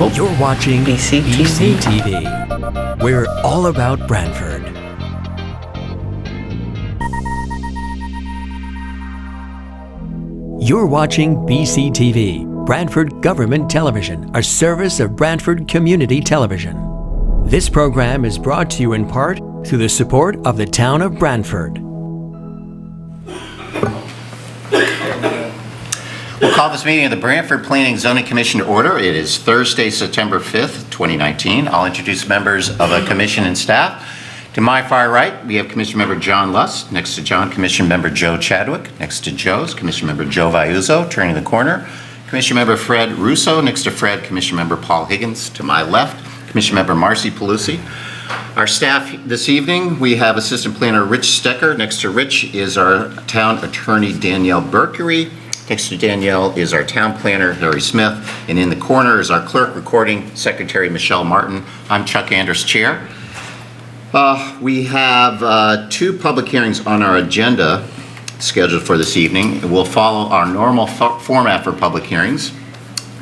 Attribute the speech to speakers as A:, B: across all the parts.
A: You're watching
B: BCTV.
A: BCTV. We're all about Branford. You're watching BCTV, Branford Government Television, a service of Branford Community Television. This program is brought to you in part through the support of the town of Branford.
C: We'll call this meeting of the Branford Planning and Zoning Commission to order. It is Thursday, September 5th, 2019. I'll introduce members of the commission and staff. To my far right, we have Commission Member John Lust. Next to John, Commission Member Joe Chadwick. Next to Joe is Commission Member Joe Viuzzo, turning the corner. Commission Member Fred Russo. Next to Fred, Commission Member Paul Higgins. To my left, Commission Member Marcy Pelusi. Our staff this evening, we have Assistant Planner Rich Stecker. Next to Rich is our Town Attorney Danielle Berkery. Next to Danielle is our Town Planner Harry Smith. And in the corner is our Clerk Recording Secretary Michelle Martin. I'm Chuck Anders, Chair. We have two public hearings on our agenda scheduled for this evening. We'll follow our normal format for public hearings.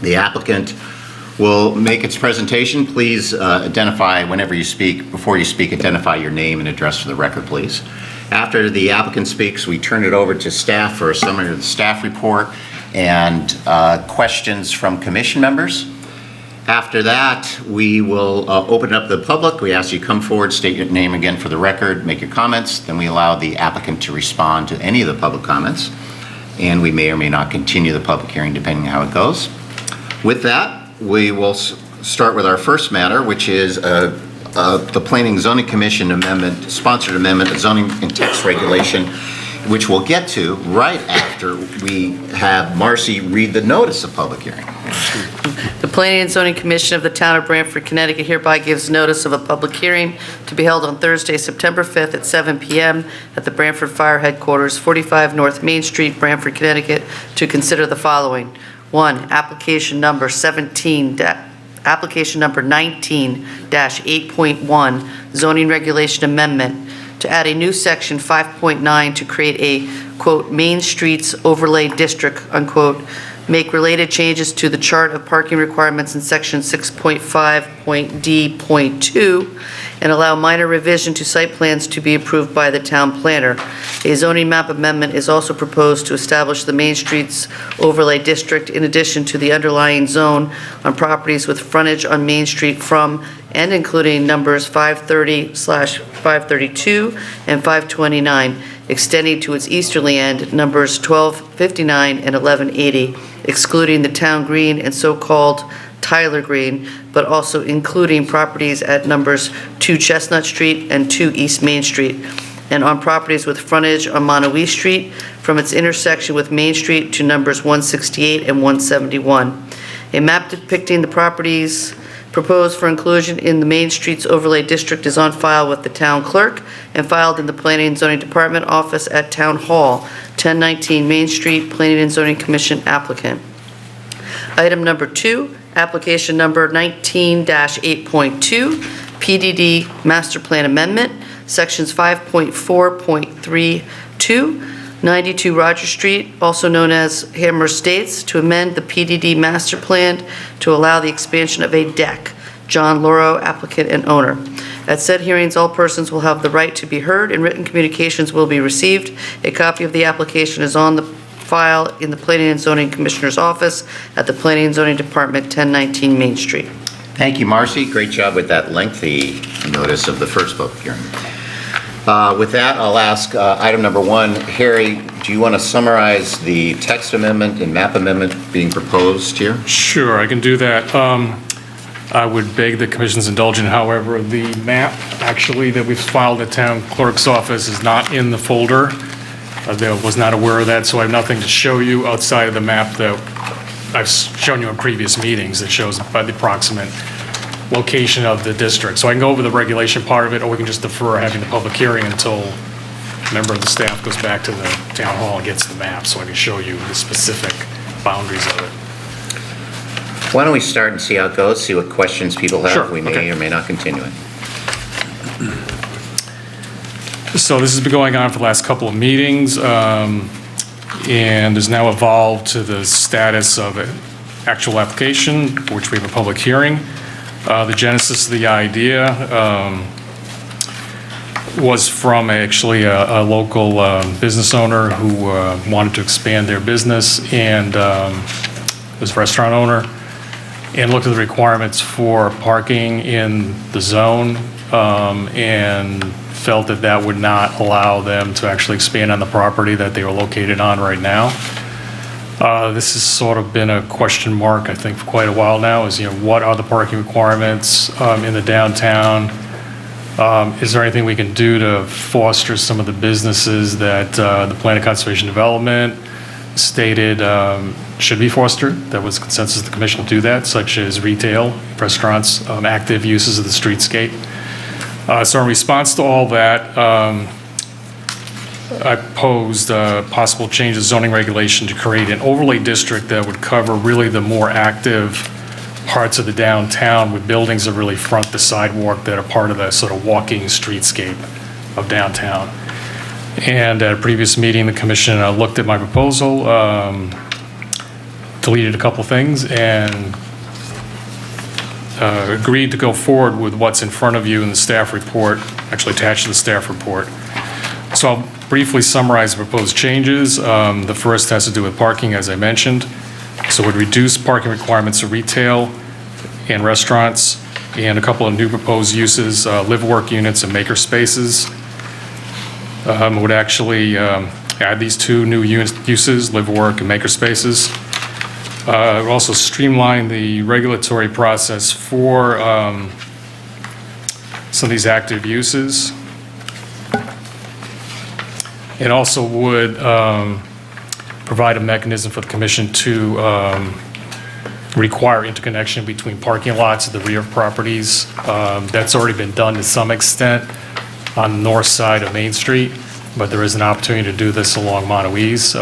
C: The applicant will make its presentation. Please identify whenever you speak. Before you speak, identify your name and address for the record, please. After the applicant speaks, we turn it over to staff for a summary of the staff report and questions from commission members. After that, we will open up the public. We ask you to come forward, state your name again for the record, make your comments. Then we allow the applicant to respond to any of the public comments. And we may or may not continue the public hearing depending on how it goes. With that, we will start with our first matter, which is the Planning and Zoning Commission amendment, sponsored amendment of zoning and text regulation, which we'll get to right after we have Marcy read the notice of public hearing.
B: The Planning and Zoning Commission of the Town of Branford, Connecticut hereby gives notice of a public hearing to be held on Thursday, September 5th at 7 p.m. at the Branford Fire Headquarters, 45 North Main Street, Branford, Connecticut, to consider the following. 1. Application number 19-8.1 zoning regulation amendment to add a new section 5.9 to create a, quote, Main Streets Overlay District, unquote, make related changes to the chart of parking requirements in section 6.5.d.2 and allow minor revision to site plans to be approved by the town planner. A zoning map amendment is also proposed to establish the Main Streets Overlay District in addition to the underlying zone on properties with frontage on Main Street from and including numbers 530/532 and 529, extending to its easterly end, numbers 1259 and 1180, excluding the town green and so-called Tyler Green, but also including properties at numbers 2 Chestnut Street and 2 East Main Street, and on properties with frontage on Monowee Street from its intersection with Main Street to numbers 168 and 171. A map depicting the properties proposed for inclusion in the Main Streets Overlay District is on file with the town clerk and filed in the Planning and Zoning Department office at Town Hall, 1019 Main Street, Planning and Zoning Commission applicant. Item number 2, application number 19-8.2, PDD Master Plan Amendment, sections 5.4.32, 92 Roger Street, also known as Hammer Estates, to amend the PDD Master Plan to allow the expansion of a deck. John Loro, applicant and owner. At said hearings, all persons will have the right to be heard and written communications will be received. A copy of the application is on the file in the Planning and Zoning Commissioner's office at the Planning and Zoning Department, 1019 Main Street.
C: Thank you, Marcy. Great job with that lengthy notice of the first public hearing. With that, I'll ask item number 1. Harry, do you want to summarize the text amendment and map amendment being proposed here?
D: Sure, I can do that. I would beg the Commission's indulgence, however, the map actually that we've filed at Town Clerk's office is not in the folder. I was not aware of that, so I have nothing to show you outside of the map that I've shown you in previous meetings that shows by the approximate location of the district. So I can go over the regulation part of it, or we can just defer having the public hearing until a member of the staff goes back to the town hall and gets the map so I can show you the specific boundaries of it.
C: Why don't we start and see how it goes, see what questions people have.
D: Sure,
C: We may or may not continue it.
D: So this has been going on for the last couple of meetings and has now evolved to the status of it actual application, for which we have a public hearing. The genesis of the idea was from actually a local business owner who wanted to expand their business and was a restaurant owner, and looked at the requirements for parking in the zone and felt that that would not allow them to actually expand on the property that they were located on right now. This has sort of been a question mark, I think, for quite a while now, is, what are the parking requirements in the downtown? Is there anything we can do to foster some of the businesses that the Plan of Conservation Development stated should be fostered? That was consensus of the commission to do that, such as retail, restaurants, active uses of the streetscape. So in response to all that, I posed possible change of zoning regulation to create an overlay district that would cover really the more active parts of the downtown with buildings that really front the sidewalk that are part of the sort of walking streetscape of downtown. And at a previous meeting, the commission looked at my proposal, deleted a couple things, and agreed to go forward with what's in front of you in the staff report, actually attached to the staff report. So I'll briefly summarize the proposed changes. The first has to do with parking, as I mentioned. So it would reduce parking requirements for retail and restaurants, and a couple of new proposed uses, live-work units and maker spaces. Would actually add these two new uses, live-work and maker spaces. It would also streamline the regulatory process for some of these active uses. It also would provide a mechanism for the commission to require interconnection between parking lots at the rear of properties. That's already been done to some extent on the north side of Main Street, but there is an opportunity to do this along Montoise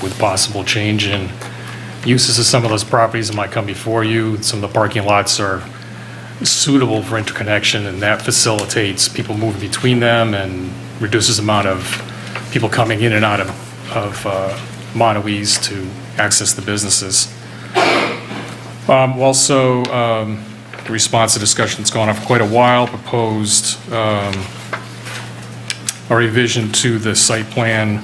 D: with possible change in uses of some of those properties that might come before you. Some of the parking lots are suitable for interconnection, and that facilitates people moving between them and reduces the amount of people coming in and out of Montoise to access the businesses. Also, in response to discussion that's gone on for quite a while, proposed a revision to the site plan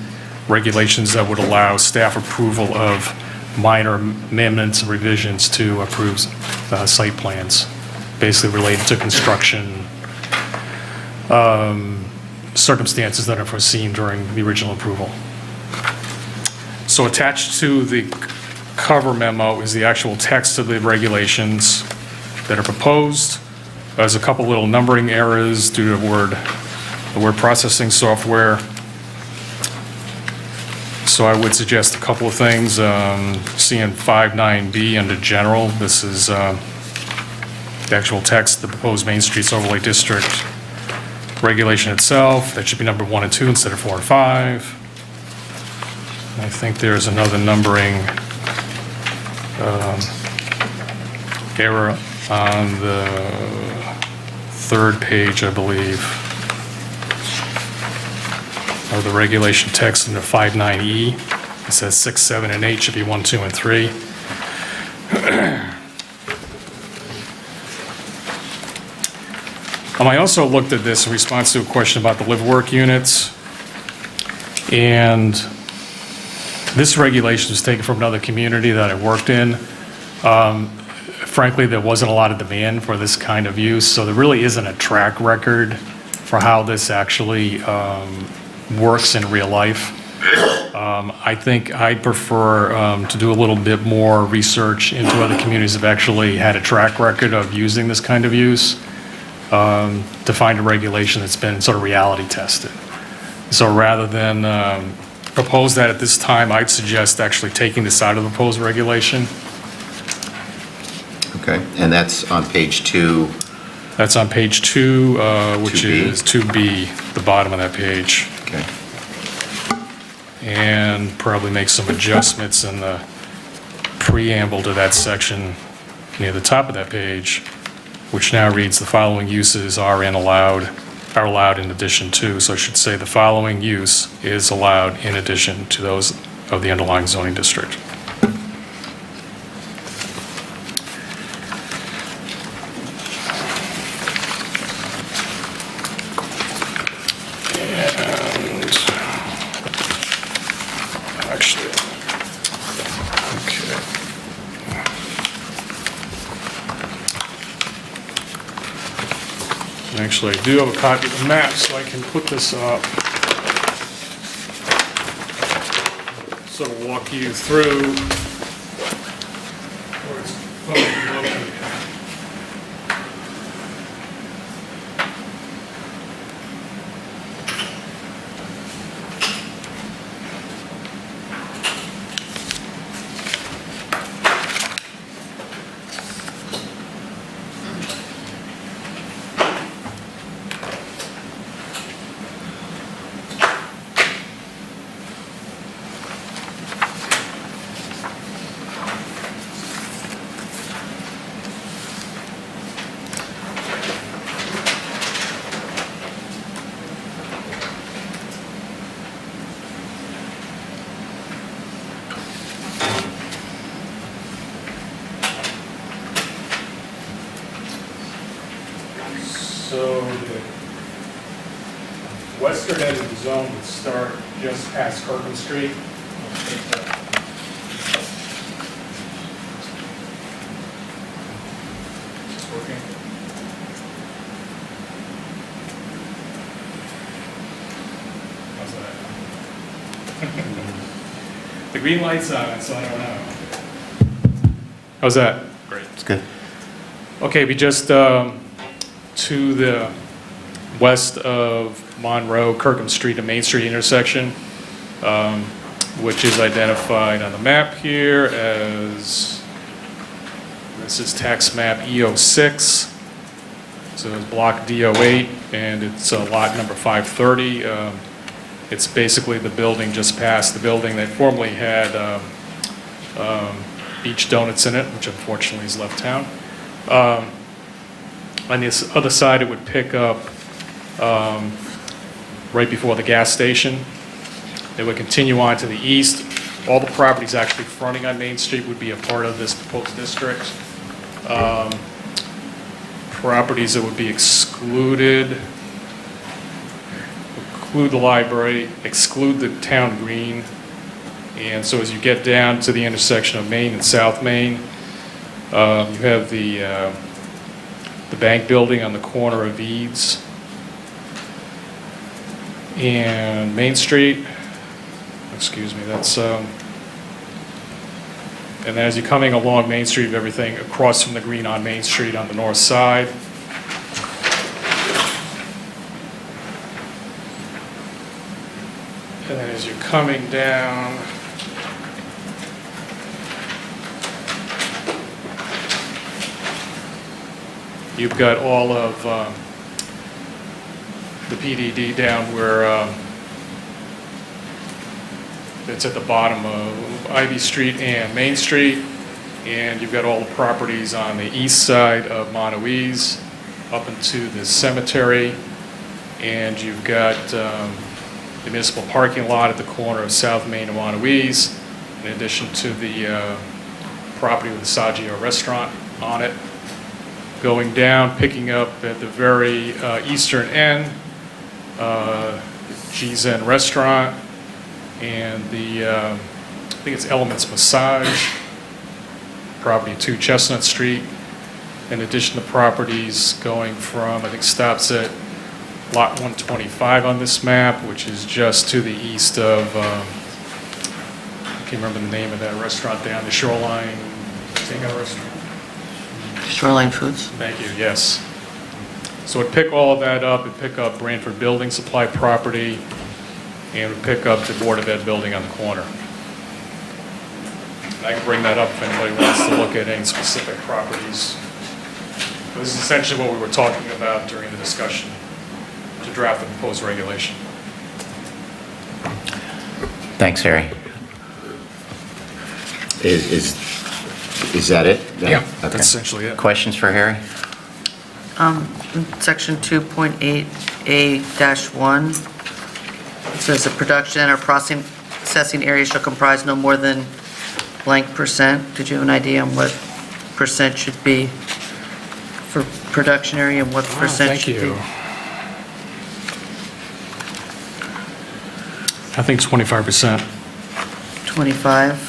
D: regulations that would allow staff approval of minor amendments and revisions to approved site plans, basically related to construction circumstances that are foreseen during the original approval. So attached to the cover memo is the actual text of the regulations that are proposed. There's a couple little numbering errors due to the word processing software. So I would suggest a couple of things. Seeing 59B under general, this is the actual text, the proposed Main Streets Overlay District regulation itself. That should be number 1 and 2 instead of 4 and 5. I think there's another numbering error on the 3rd page, I believe, of the regulation text under 59E. It says 6, 7, and 8 should be 1, 2, and 3. I also looked at this in response to a question about the live-work units, and this regulation was taken from another community that I worked in. Frankly, there wasn't a lot of demand for this kind of use, so there really isn't a track record for how this actually works in real life. I think I'd prefer to do a little bit more research into other communities that have actually had a track record of using this kind of use to find a regulation that's been sort of reality tested. So rather than propose that at this time, I'd suggest actually taking this out of the proposed regulation.
C: Okay, and that's on page 2.
D: That's on page 2, which
C: 2B.
D: is 2B, the bottom of that page.
C: Okay.
D: And probably make some adjustments in the preamble to that section near the top of that page, which now reads the following uses are allowed in addition to. So I should say the following use is allowed in addition to those of the underlying zoning district. Actually, I do have a copy of the map, so I can put this up. Sort of walk you through where it's located. So the western end of the zone would start just past Kirkham Street. Working. How's that? The green light's on, so I don't know. How's that? Great.
C: It's good.
D: Okay, we just, to the west of Monroe, Kirkham Street and Main Street intersection, which is identified on the map here as, this is tax map E06, so it's block D08, and it's lot number 530. It's basically the building just past the building that formerly had Beach Donuts in it, which unfortunately has left town. On this other side, it would pick up right before the gas station. It would continue on to the east. All the properties actually fronting on Main Street would be a part of this proposed district. Properties that would be excluded, include the library, exclude the town green. And so as you get down to the intersection of Main and South Main, you have the bank building on the corner of Eads and Main Street. Excuse me, that's, and then as you're coming along Main Street, everything across from the green on Main Street on the north side. And then as you're coming down, you've got all of the PDD down where it's at the bottom of Ivy Street and Main Street, and you've got all the properties on the east side of Montoise up into the cemetery, and you've got the municipal parking lot at the corner of South Main and Montoise, in addition to the property with the Saggio restaurant on it. Going down, picking up at the very eastern end, G-Zen Restaurant, and the, I think it's Elements Massage, property 2 Chestnut Street, in addition to properties going from, I think stops at lot 125 on this map, which is just to the east of, I can't remember the name of that restaurant down the Shoreline Takeout Restaurant.
B: Shoreline Foods.
D: Thank you, yes. So it'd pick all of that up, it'd pick up Branford Building Supply property, and would pick up the Board of Ed building on the corner. And I can bring that up if anybody wants to look at any specific properties. This is essentially what we were talking about during the discussion to draft the proposed regulation.
C: Thanks, Harry. Is that it?
D: Yeah,
C: Okay.
D: that's essentially it.
C: Questions for Harry?
B: In Section 2.8A-1, it says the production or processing area shall comprise no more than blank percent. Did you have an idea on what percent should be for production area and what percent
D: Thank
B: should be?
D: you. I think 25%.
B: 25.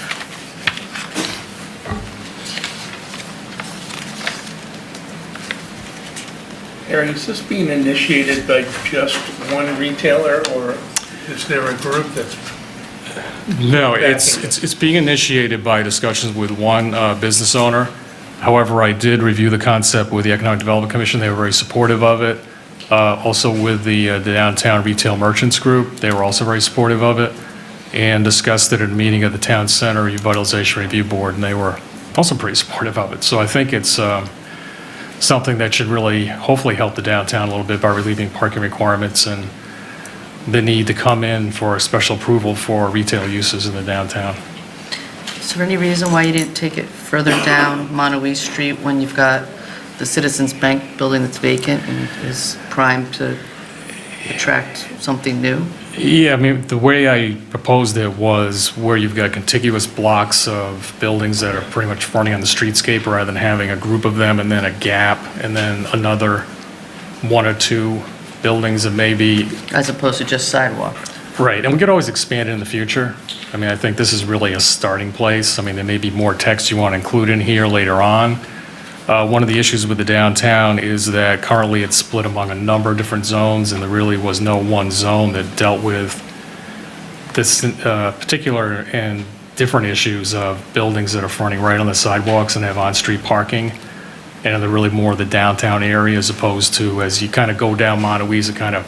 E: Aaron, is this being initiated by just one retailer, or is there a group that's...
D: No, it's being initiated by discussions with one business owner. However, I did review the concept with the Economic Development Commission. They were very supportive of it. Also with the Downtown Retail Merchants Group, they were also very supportive of it, and discussed it at a meeting of the Town Center Revitalization Review Board, and they were also pretty supportive of it. So I think it's something that should really hopefully help the downtown a little bit by relieving parking requirements and the need to come in for a special approval for retail uses in the downtown.
B: Is there any reason why you didn't take it further down Monowee Street when you've got the Citizens Bank building that's vacant and is primed to attract something new?
D: Yeah, I mean, the way I proposed it was where you've got contiguous blocks of buildings that are pretty much fronting on the streetscape rather than having a group of them and then a gap and then another one or two buildings that maybe...
B: As opposed to just sidewalk?
D: Right, and we could always expand it in the future. I mean, I think this is really a starting place. I mean, there may be more text you want to include in here later on. One of the issues with the downtown is that currently it's split among a number of different zones, and there really was no one zone that dealt with this particular and different issues of buildings that are fronting right on the sidewalks and have on-street parking. And they're really more the downtown area as opposed to, as you kind of go down Monowese, it kind of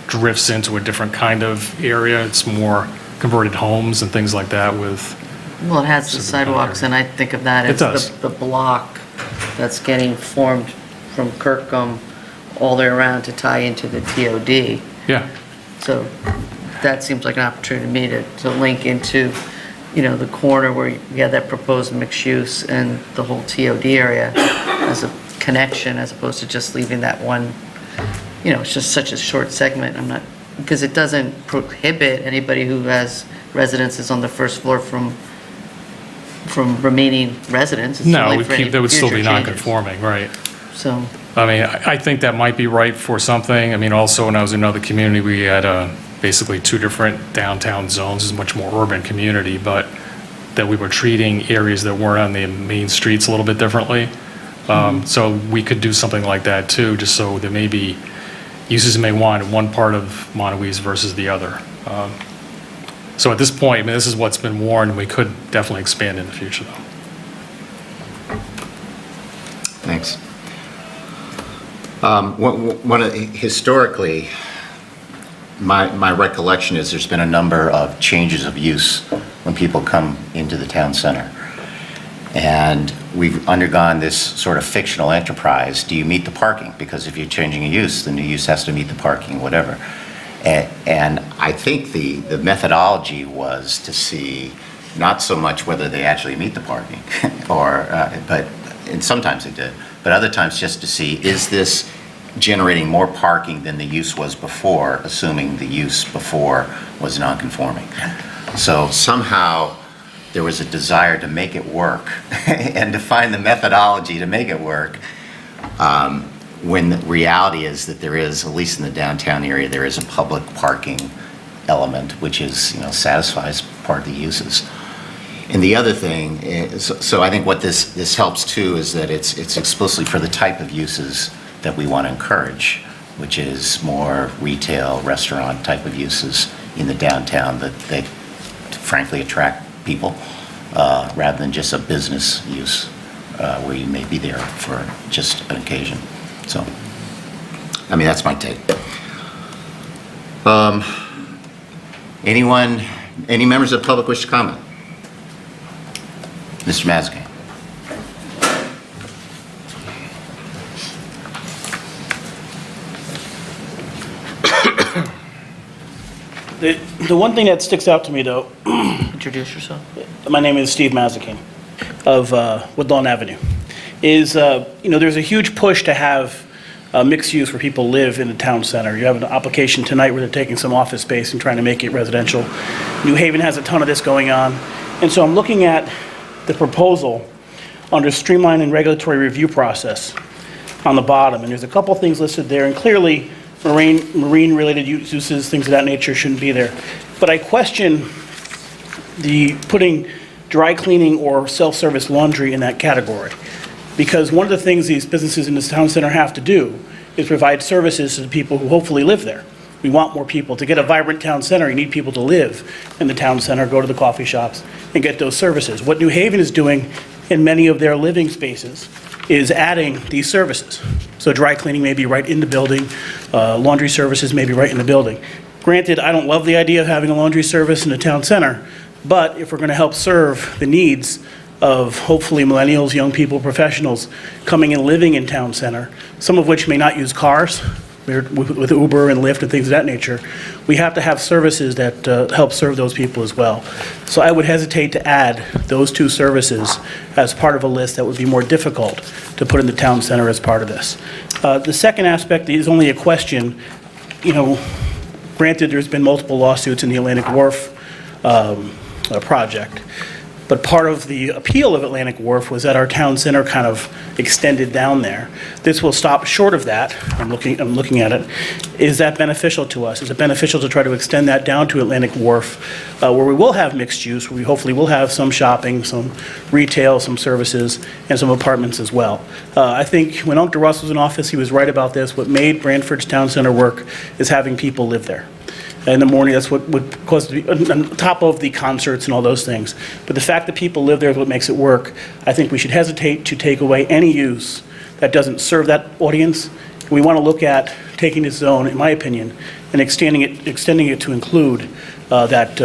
D: drifts into a different kind of area. It's more converted homes and things like that with...
B: Well, it has the sidewalks, and I think of that
D: It
B: as
D: does.
B: the block that's getting formed from Kirkham all the way around to tie into the TOD.
D: Yeah,
B: So that seems like an opportunity to me to link into, you know, the corner where you have that proposed mixed use and the whole TOD area as a connection, as opposed to just leaving that one, you know, it's just such a short segment. I'm not, because it doesn't prohibit anybody who has residences on the first floor from remaining residents. It's
D: no,
B: only for any
D: that would still be
B: future changes.
D: non-conforming, right.
B: So,
D: I mean, I think that might be right for something. I mean, also when I was in another community, we had basically two different downtown zones. It's a much more urban community, but that we were treating areas that weren't on the main streets a little bit differently. So we could do something like that too, just so there may be uses you may want in one part of Monowese versus the other. So at this point, I mean, this is what's been warned. We could definitely expand in the future, though.
C: Thanks. Historically, my recollection is there's been a number of changes of use when people come into the town center. And we've undergone this sort of fictional enterprise. Do you meet the parking? Because if you're changing a use, the new use has to meet the parking, whatever. And I think the methodology was to see not so much whether they actually meet the parking, and sometimes they did, but other times just to see, is this generating more parking than the use was before, assuming the use before was non-conforming. So somehow there was a desire to make it work and to find the methodology to make it work. When the reality is that there is, at least in the downtown area, there is a public parking element, which is, you know, satisfies part of the uses. And the other thing is, so I think what this helps too is that it's explicitly for the type of uses that we want to encourage, which is more retail, restaurant type of uses in the downtown that they frankly attract people rather than just a business use where you may be there for just an occasion. So, I mean, that's my take. Any members of the public wish to comment? Mr. Mazzacane.
F: The one thing that sticks out to me, though,
B: introduce yourself.
F: my name is Steve Mazzacane of Woodlawn Avenue, is, there's a huge push to have mixed use where people live in the town center. You have an application tonight where they're taking some office space and trying to make it residential. New Haven has a ton of this going on. And so I'm looking at the proposal under streamline and regulatory review process on the bottom. And there's a couple things listed there. And clearly, marine-related uses, things of that nature shouldn't be there. But I question the putting dry cleaning or self-service laundry in that category. Because one of the things these businesses in this town center have to do is provide services to the people who hopefully live there. We want more people. To get a vibrant town center, you need people to live in the town center, go to the coffee shops, and get those services. What New Haven is doing in many of their living spaces is adding these services. So dry cleaning may be right in the building, laundry services may be right in the building. Granted, I don't love the idea of having a laundry service in the town center, but if we're going to help serve the needs of hopefully millennials, young people, professionals coming and living in town center, some of which may not use cars, with Uber and Lyft and things of that nature, we have to have services that help serve those people as well. So I would hesitate to add those two services as part of a list that would be more difficult to put in the town center as part of this. The second aspect is only a question, granted there's been multiple lawsuits in the Atlantic Wharf project, but part of the appeal of Atlantic Wharf was that our town center kind of extended down there. This will stop short of that. I'm looking at it. Is that beneficial to us? Is it beneficial to try to extend that down to Atlantic Wharf, where we will have mixed use, where we hopefully will have some shopping, some retail, some services, and some apartments as well? I think when Uncle Russ was in office, he was right about this. What made Branford's town center work is having people live there. In the morning, that's what would cause to be on top of the concerts and all those things. But the fact that people live there is what makes it work. I think we should hesitate to take away any use that doesn't serve that audience. We want to look at taking this zone, in my opinion, and extending it to include that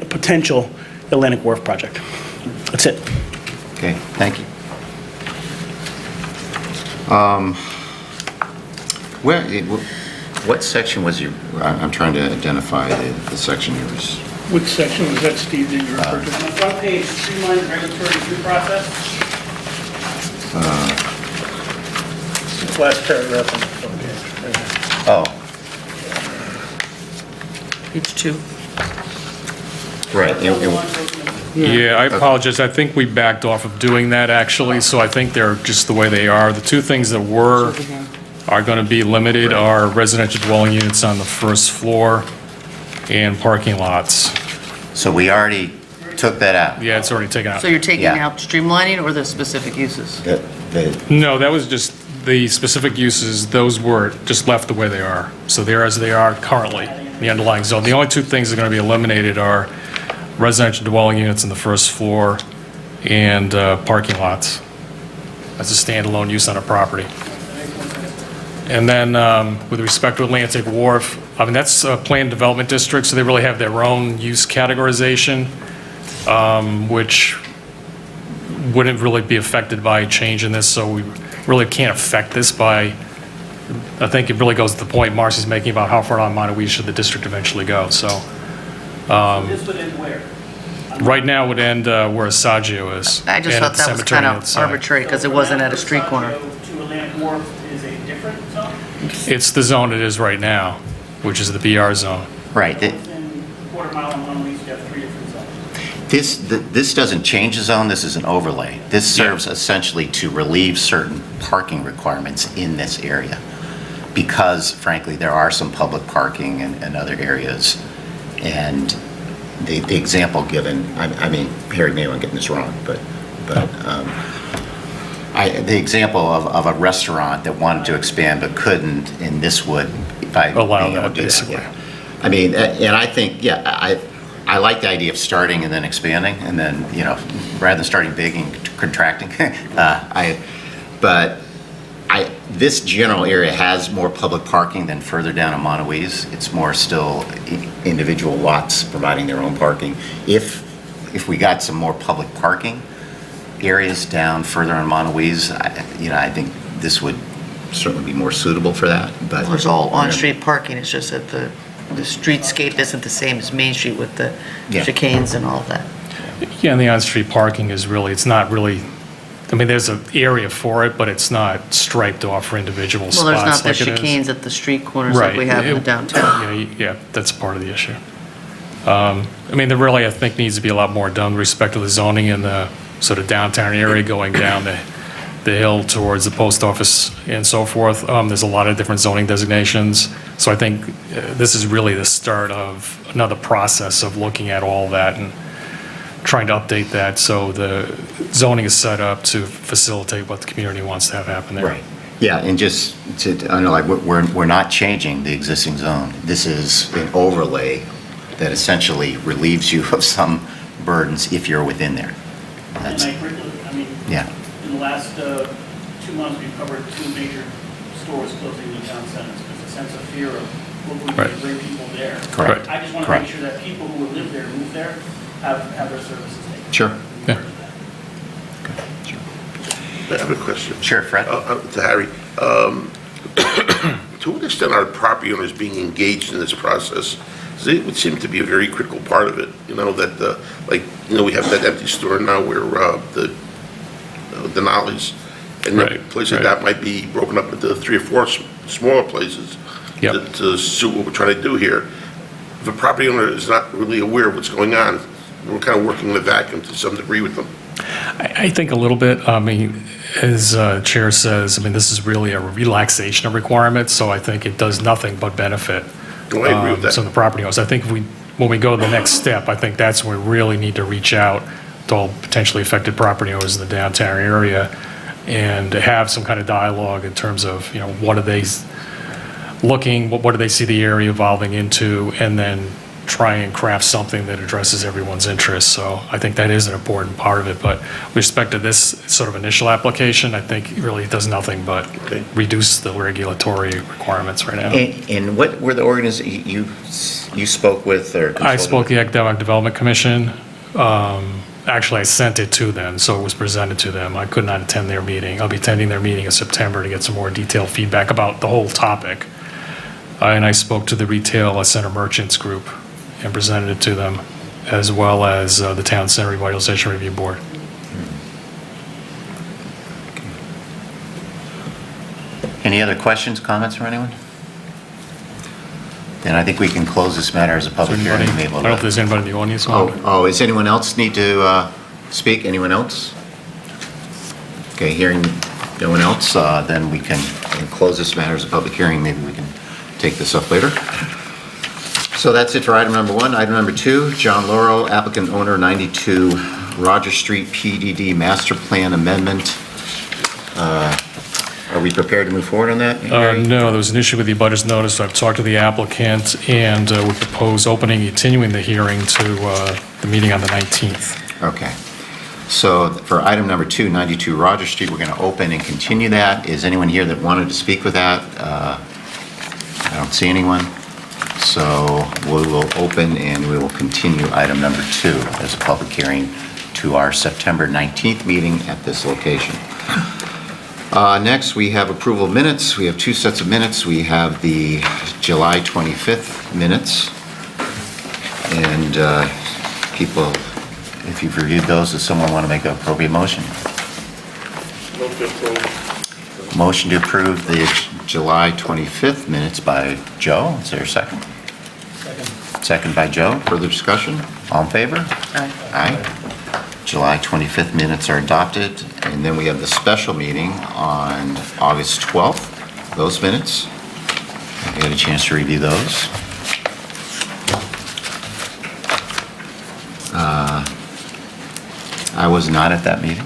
F: potential Atlantic Wharf project. That's it.
C: Okay, thank you. What section was you, I'm trying to identify the section you was,
E: Which section was that, Steve, that you referred
F: On
E: to?
F: the front page, streamlined regulatory review process.
E: Last paragraph on the front page.
C: oh,
B: Page 2.
C: right.
D: Yeah, I apologize. I think we backed off of doing that, actually, so I think they're just the way they are. The two things that are going to be limited are residential dwelling units on the first floor and parking lots.
C: So we already took that out.
D: Yeah, it's already taken out.
B: So you're taking
C: Yeah.
B: out streamlining or the specific uses?
D: No, that was just the specific uses, those were just left the way they are. So they're as they are currently, the underlying zone. The only two things that are going to be eliminated are residential dwelling units on the first floor and parking lots as a standalone use on a property. And then with respect to Atlantic Wharf, I mean, that's a planned development district, so they really have their own use categorization, which wouldn't really be affected by a change in this, so we really can't affect this by, I think it really goes to the point Marcy's making about how far on Montauk should the district eventually go, so.
F: This would end where?
D: Right now it would end where Asagio is.
B: I just
D: and
B: thought
D: at the
B: that was
D: cemetery
B: kind
D: on the
B: of
D: side.
B: arbitrary because it wasn't at a street corner.
F: To Atlantic Wharf is a different zone?
D: It's the zone it is right now, which is the BR zone.
C: Right.
F: And quarter mile and one lease, you have three different zones.
C: This doesn't change the zone, this is an overlay. This serves essentially to relieve certain parking requirements in this area. Because frankly, there are some public parking in other areas. And the example given, I mean, Harry may want to get this wrong, but the example of a restaurant that wanted to expand but couldn't, and this would, by
D: Allow
C: being able
D: that,
C: to do
D: basically.
C: yeah. I mean, and I think, I like the idea of starting and then expanding, and then, rather than starting big and contracting. This general area has more public parking than further down in Montauk. It's more still individual lots providing their own parking. If we got some more public parking areas down further in Montauk, I think this would certainly be more suitable for that, but.
B: There's all on-street parking, it's just that the streetscape isn't the same as Main Street with the
C: Yeah.
B: chicanes and all of that.
D: Yeah, and the on-street parking is really, it's not really, I mean, there's an area for it, but it's not striped off for individual
B: Well,
D: spots
B: there's not the
D: like it is.
B: chicanes at the street corners like
D: Right.
B: we have in the downtown.
D: Yeah, that's part of the issue. I mean, there really, I think, needs to be a lot more done with respect to the zoning in the sort of downtown area going down the hill towards the post office and so forth. There's a lot of different zoning designations. So I think this is really the start of another process of looking at all that and trying to update that so the zoning is set up to facilitate what the community wants to have happen there.
C: Right. Yeah, and just to underline, we're not changing the existing zone. This is an overlay that essentially relieves you of some burdens if you're within there.
F: And
C: That's,
F: I agree with it. I mean,
C: yeah,
F: in the last 2 months, we've covered 2 major stores closing in the town centers. There's a sense of fear of what we
D: Right.
F: can bring people there.
C: Correct.
F: I just want to make
C: Correct.
F: sure that people who live there, move there, have their services taken.
C: sure.
D: Yeah.
G: I have a question.
C: Sure, Fred?
G: To Harry. To what extent are property owners being engaged in this process? 'Cause it would seem to be a very critical part of it, that, we have that empty store now where the Denali's, and
D: Right,
G: places like
D: right.
G: that might be broken up into 3 or 4 smaller places
D: Yep.
G: to suit what we're trying to do here. If a property owner is not really aware of what's going on, we're kind of working in a vacuum to some degree with them.
D: I think a little bit. I mean, as Chair says, I mean, this is really a relaxation of requirements, so I think it does nothing but benefit
G: No, I agree with that.
D: some of the property owners. I think when we go to the next step, I think that's when we really need to reach out to all potentially affected property owners in the downtown area and have some kind of dialogue in terms of, what are they looking, what do they see the area evolving into, and then try and craft something that addresses everyone's interests. So I think that is an important part of it. But with respect to this sort of initial application, I think it really does nothing but
G: Okay.
D: reduce the regulatory requirements right now.
C: And what were the organizations you spoke with or consulted
D: I spoke
C: with?
D: to the Economic Development Commission. Actually, I sent it to them, so it was presented to them. I could not attend their meeting. I'll be attending their meeting in September to get some more detailed feedback about the whole topic. And I spoke to the Retail Center Merchants Group and presented it to them, as well as the Town Center Revitalization Review Board.
C: Any other questions, comments from anyone? Then I think we can close this matter as a public hearing.
D: I
C: and be able
D: don't know if
C: to-
D: there's anybody in the audience. who-
C: Is anyone else need to speak? Anyone else? Okay, hearing no one else, then we can close this matter as a public hearing. Maybe we can take this up later. So that's it for item number 1. Item number 2, John Lauro, applicant owner, 92 Roger Street, PDD Master Plan Amendment. Are we prepared to move forward on that? Harry?
D: No, there was an issue with the abutters notice, so I've talked to the applicant, and we propose continuing the hearing to the meeting on the 19th.
C: Okay. So for item number 2, 92 Roger Street, we're going to open and continue that. Is anyone here that wanted to speak with that? I don't see anyone. So we will open and we will continue item number 2 as a public hearing to our September 19th meeting at this location. Next, we have approval of minutes. We have 2 sets of minutes. We have the July 25th minutes. And people, if you've reviewed those, does someone want to make an appropriate motion? Motion to approve the July 25th minutes by Joe. Is there a second? Second by Joe. Further discussion? All in favor?
B: Aye.
C: Aye. July 25th minutes are adopted. And then we have the special meeting on August 12th. Those minutes. I had a chance to review those. I was not at that meeting.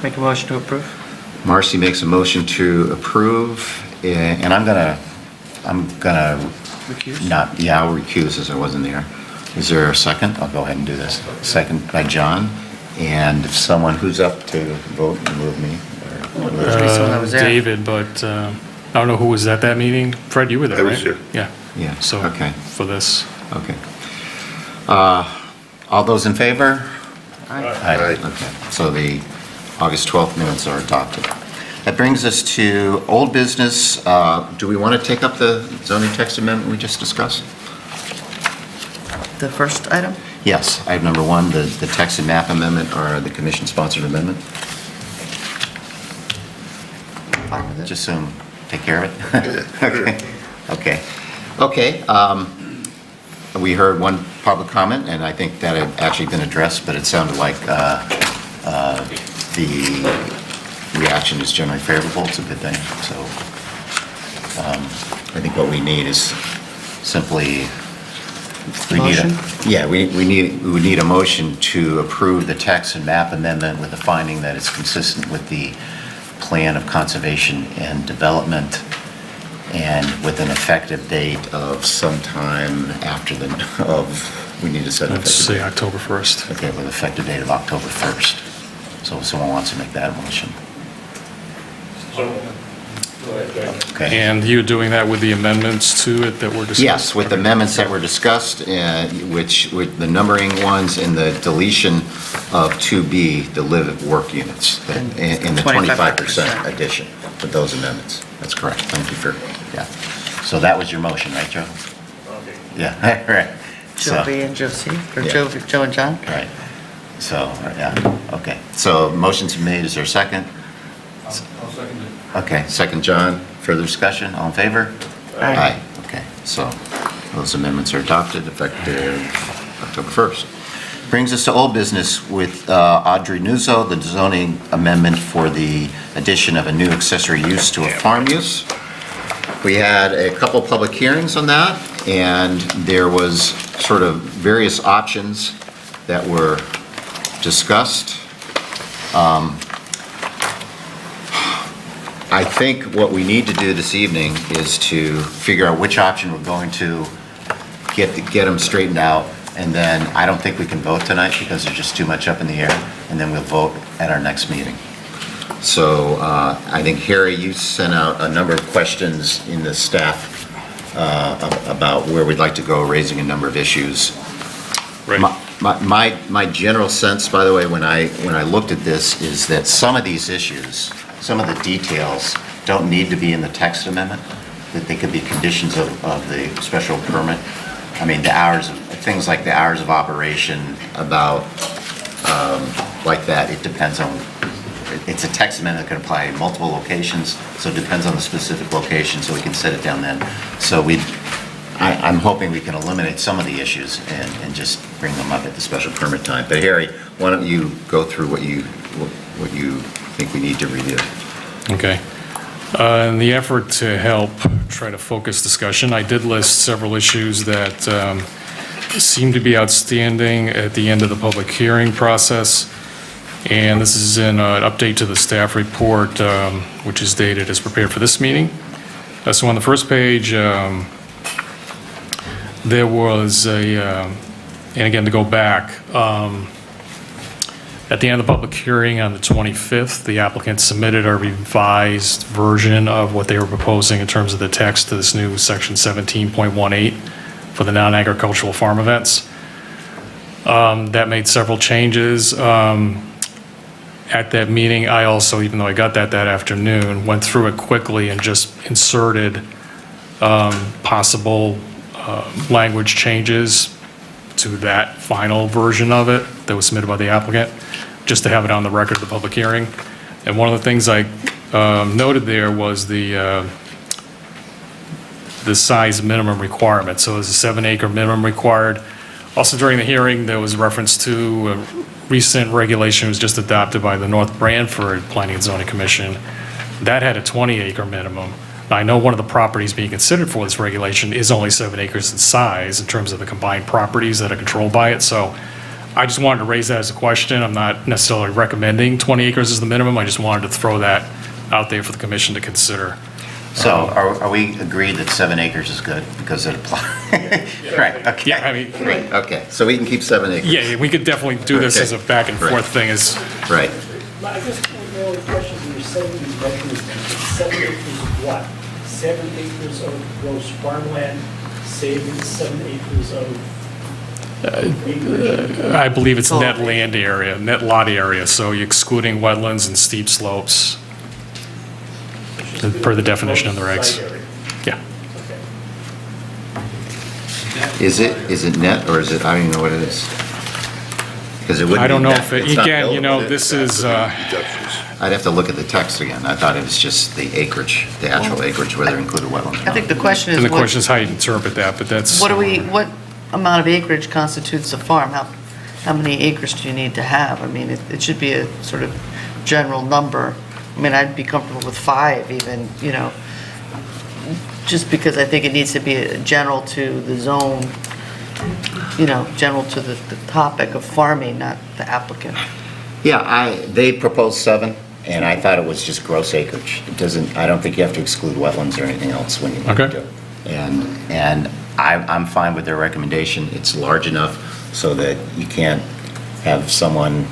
B: Make a motion to approve?
C: Marcy makes a motion to approve, and I'm gonna not, yeah, I'll recuse as I wasn't there. Is there a second? I'll go ahead and do this. Second by John, and if someone who's up to vote and move me.
B: Someone that was there.
D: David, but I don't know who was at that meeting. Fred, you were there,
G: I
D: right?
G: was here.
D: Yeah.
C: Yeah,
D: So
C: okay.
D: for this,
C: Okay. All those in favor?
B: Aye.
G: Aye.
C: Okay, so the August 12th minutes are adopted. That brings us to old business. Do we want to take up the zoning text amendment we just discussed?
B: The first item?
C: Yes, item number 1, the text and map amendment, or the commission-sponsored amendment.
B: Fine with it.
C: Just soon take care of it? Okay. We heard one public comment, and I think that had actually been addressed, but it sounded like the reaction is generally favorable. It's a good thing. So I think what we need is simply We need a-
B: Motion?
C: Yeah, we would need a motion to approve the text and map amendment with the finding that it's consistent with the plan of conservation and development, and with an effective date of sometime after we need to set an
D: Let's
C: effective
D: say
C: date.
D: October 1st.
C: Okay, with effective date of October 1st. So if someone wants to make that motion. Okay.
D: And you're doing that with the amendments to it that were discussed?
C: Yes, with amendments that were discussed, which, with the numbering ones and the deletion of 2B, the live-at-work units, in the 25% addition with those amendments. That's correct. Thank you for, yeah. So that was your motion, right, Joe? Okay. Yeah, right. So-
B: Joe and Josie, or
C: Yeah.
B: Joe and John?
C: Right. So, yeah, okay. So motion's been made. Is there a second?
E: I'll second it.
C: Okay, second, John. Further discussion? All in favor?
B: Aye.
C: Okay, so those amendments are adopted effective October 1st. Brings us to old business with Audrey Nuzzo, the zoning amendment for the addition of a new accessory use to a farm use. We had a couple public hearings on that, and there was sort of various options that were discussed. I think what we need to do this evening is to figure out which option we're going to get them straightened out, and then I don't think we can vote tonight because there's just too much up in the air, and then we'll vote at our next meeting. So I think, Harry, you sent out a number of questions in the staff about where we'd like to go, raising a number of issues.
D: Right.
C: My general sense, by the way, when I looked at this, is that some of these issues, some of the details don't need to be in the text amendment, that they could be conditions of the special permit. I mean, things like the hours of operation, about, like that, it depends on, it's a text amendment that can apply in multiple locations, so it depends on the specific location, so we can set it down then. So I'm hoping we can eliminate some of the issues and just bring them up at the special permit time. But Harry, why don't you go through what you think we need to review?
D: Okay. In the effort to help try to focus discussion, I did list several issues that seem to be outstanding at the end of the public hearing process. And this is in an update to the staff report, which is dated as prepared for this meeting. So on the first page, there was and again, to go back, at the end of the public hearing on the 25th, the applicant submitted a revised version of what they were proposing in terms of the text to this new section 17.18 for the non-agricultural farm events. That made several changes. At that meeting, I also, even though I got that afternoon, went through it quickly and just inserted possible language changes to that final version of it that was submitted by the applicant, just to have it on the record of the public hearing. And one of the things I noted there was the size minimum requirement. So there's a 7-acre minimum required. Also during the hearing, there was reference to a recent regulation that was just adopted by the North Branford Planning and Zoning Commission. That had a 20-acre minimum. Now, I know one of the properties being considered for this regulation is only 7 acres in size in terms of the combined properties that are controlled by it. So I just wanted to raise that as a question. I'm not necessarily recommending 20 acres as the minimum. I just wanted to throw that out there for the commission to consider.
C: So are we agreed that 7 acres is good because it applies? Right, okay.
D: Yeah, I mean,
C: Great, okay, so we can keep 7 acres.
D: yeah, we could definitely do this as a back and forth
C: Right.
D: thing.
C: Right.
H: I guess one of the questions when you're setting these measurements, 7 acres of what? 7 acres of gross farmland, saving 7 acres of acreage?
D: I believe it's
B: Oh.
D: net land area, net lot area, so you're excluding wetlands and steep slopes.
H: It's just
D: Per the definition of the
H: gross
D: regs.
H: site area.
D: Yeah.
H: Okay.
C: Is it net, or is it, I don't even know what it is? Because it wouldn't be net.
D: I don't know if,
C: It's not
D: again, you know,
C: buildable.
D: this is,
C: I'd have to look at the text again. I thought it was just the acreage, the actual acreage, whether it included wetlands or
B: I
C: not.
B: think the question
D: and
B: is,
D: the question is how you interpret that, but that's.
B: what amount of acreage constitutes a farm? How many acres do you need to have? I mean, it should be a sort of general number. I mean, I'd be comfortable with 5 even, you know, just because I think it needs to be general to the zone general to the topic of farming, not the applicant.
C: Yeah, they proposed 7, and I thought it was just gross acreage. It doesn't, I don't think you have to exclude wetlands or anything else when you
D: Okay.
C: do it. And I'm fine with their recommendation. It's large enough so that you can't have someone,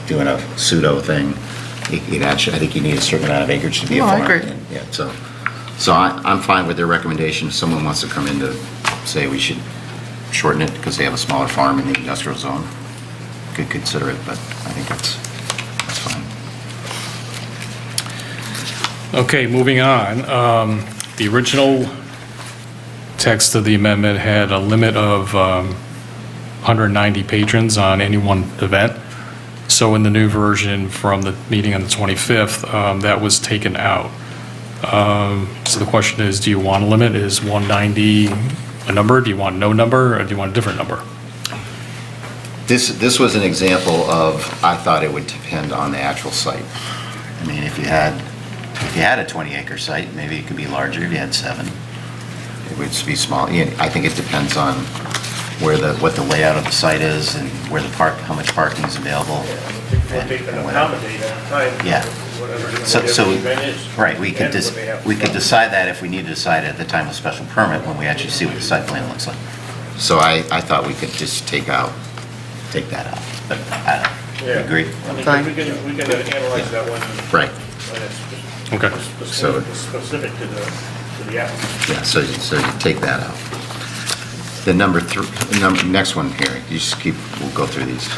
C: doing a pseudo thing. It actually, I think you need a certain amount of acreage to be a
B: No, I
C: farm.
B: agree.
C: And, yeah, so I'm fine with their recommendation. If someone wants to come in to say we should shorten it because they have a smaller farm in the industrial zone, could consider it, but I think that's fine.
D: Okay, moving on. The original text of the amendment had a limit of 190 patrons on any one event. So in the new version from the meeting on the 25th, that was taken out. So the question is, do you want a limit? Is 190 a number? Do you want no number, or do you want a different number?
C: This was an example of, I thought it would depend on the actual site. I mean, if you had a 20-acre site, maybe it could be larger. If you had 7, it would be small. Yeah, I think it depends on what the layout of the site is and where how much parking is available.
H: What they can accommodate at the time.
C: Yeah.
H: Whatever
C: So,
H: the event is.
C: right, we could
H: and what they have to
C: decide that if we need to decide at the time of special permit when we actually see what the site plan looks like. So I thought we could just take that out, but I
H: Yeah.
C: agree.
H: I mean,
B: Fine.
H: we can analyze that one.
C: Right,
H: when it's
D: Okay.
H: Specific to the applicant.
C: yeah, so you take that out. The next one here, we'll go through these.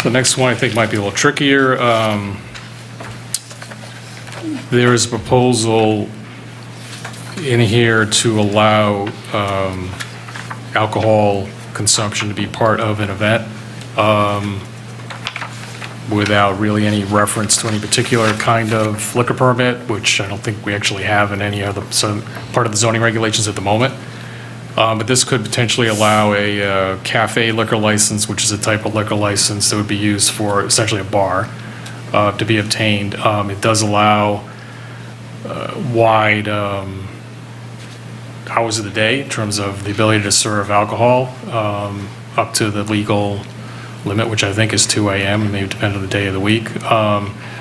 D: The next one I think might be a little trickier. There is a proposal in here to allow alcohol consumption to be part of an event without really any reference to any particular kind of liquor permit, which I don't think we actually have in any other part of the zoning regulations at the moment. But this could potentially allow a cafe liquor license, which is a type of liquor license that would be used for essentially a bar, to be obtained. It does allow wide hours of the day in terms of the ability to serve alcohol up to the legal limit, which I think is 2 a.m., and maybe depend on the day of the week.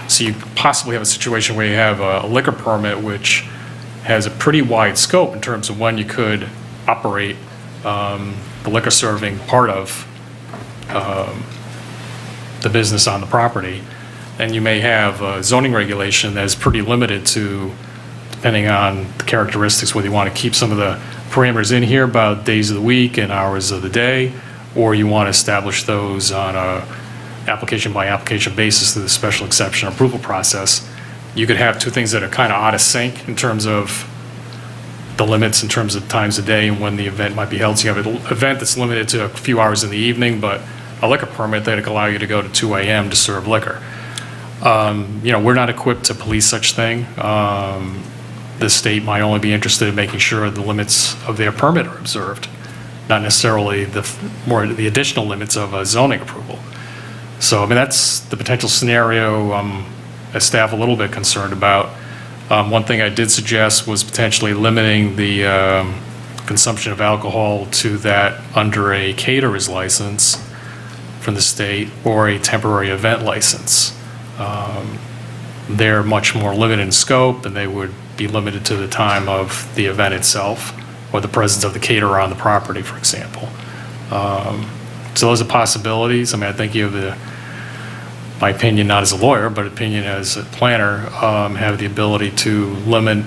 D: So you possibly have a situation where you have a liquor permit which has a pretty wide scope in terms of when you could operate the liquor serving part of the business on the property. And you may have a zoning regulation that is pretty limited to, depending on the characteristics, whether you want to keep some of the parameters in here about days of the week and hours of the day, or you want to establish those on a application-by-application basis through the special exception approval process. You could have two things that are kind of out of sync in terms of the limits in terms of times of day and when the event might be held. So you have an event that's limited to a few hours in the evening, but a liquor permit that would allow you to go to 2 a.m. to serve liquor. We're not equipped to police such thing. The state might only be interested in making sure the limits of their permit are observed, not necessarily the additional limits of a zoning approval. So, I mean, that's the potential scenario as staff a little bit concerned about. One thing I did suggest was potentially limiting the consumption of alcohol to that under a caterer's license from the state or a temporary event license. They're much more limited in scope, and they would be limited to the time of the event itself or the presence of the caterer on the property, for example. So those are possibilities. I mean, I think you have my opinion, not as a lawyer, but opinion as a planner, have the ability to limit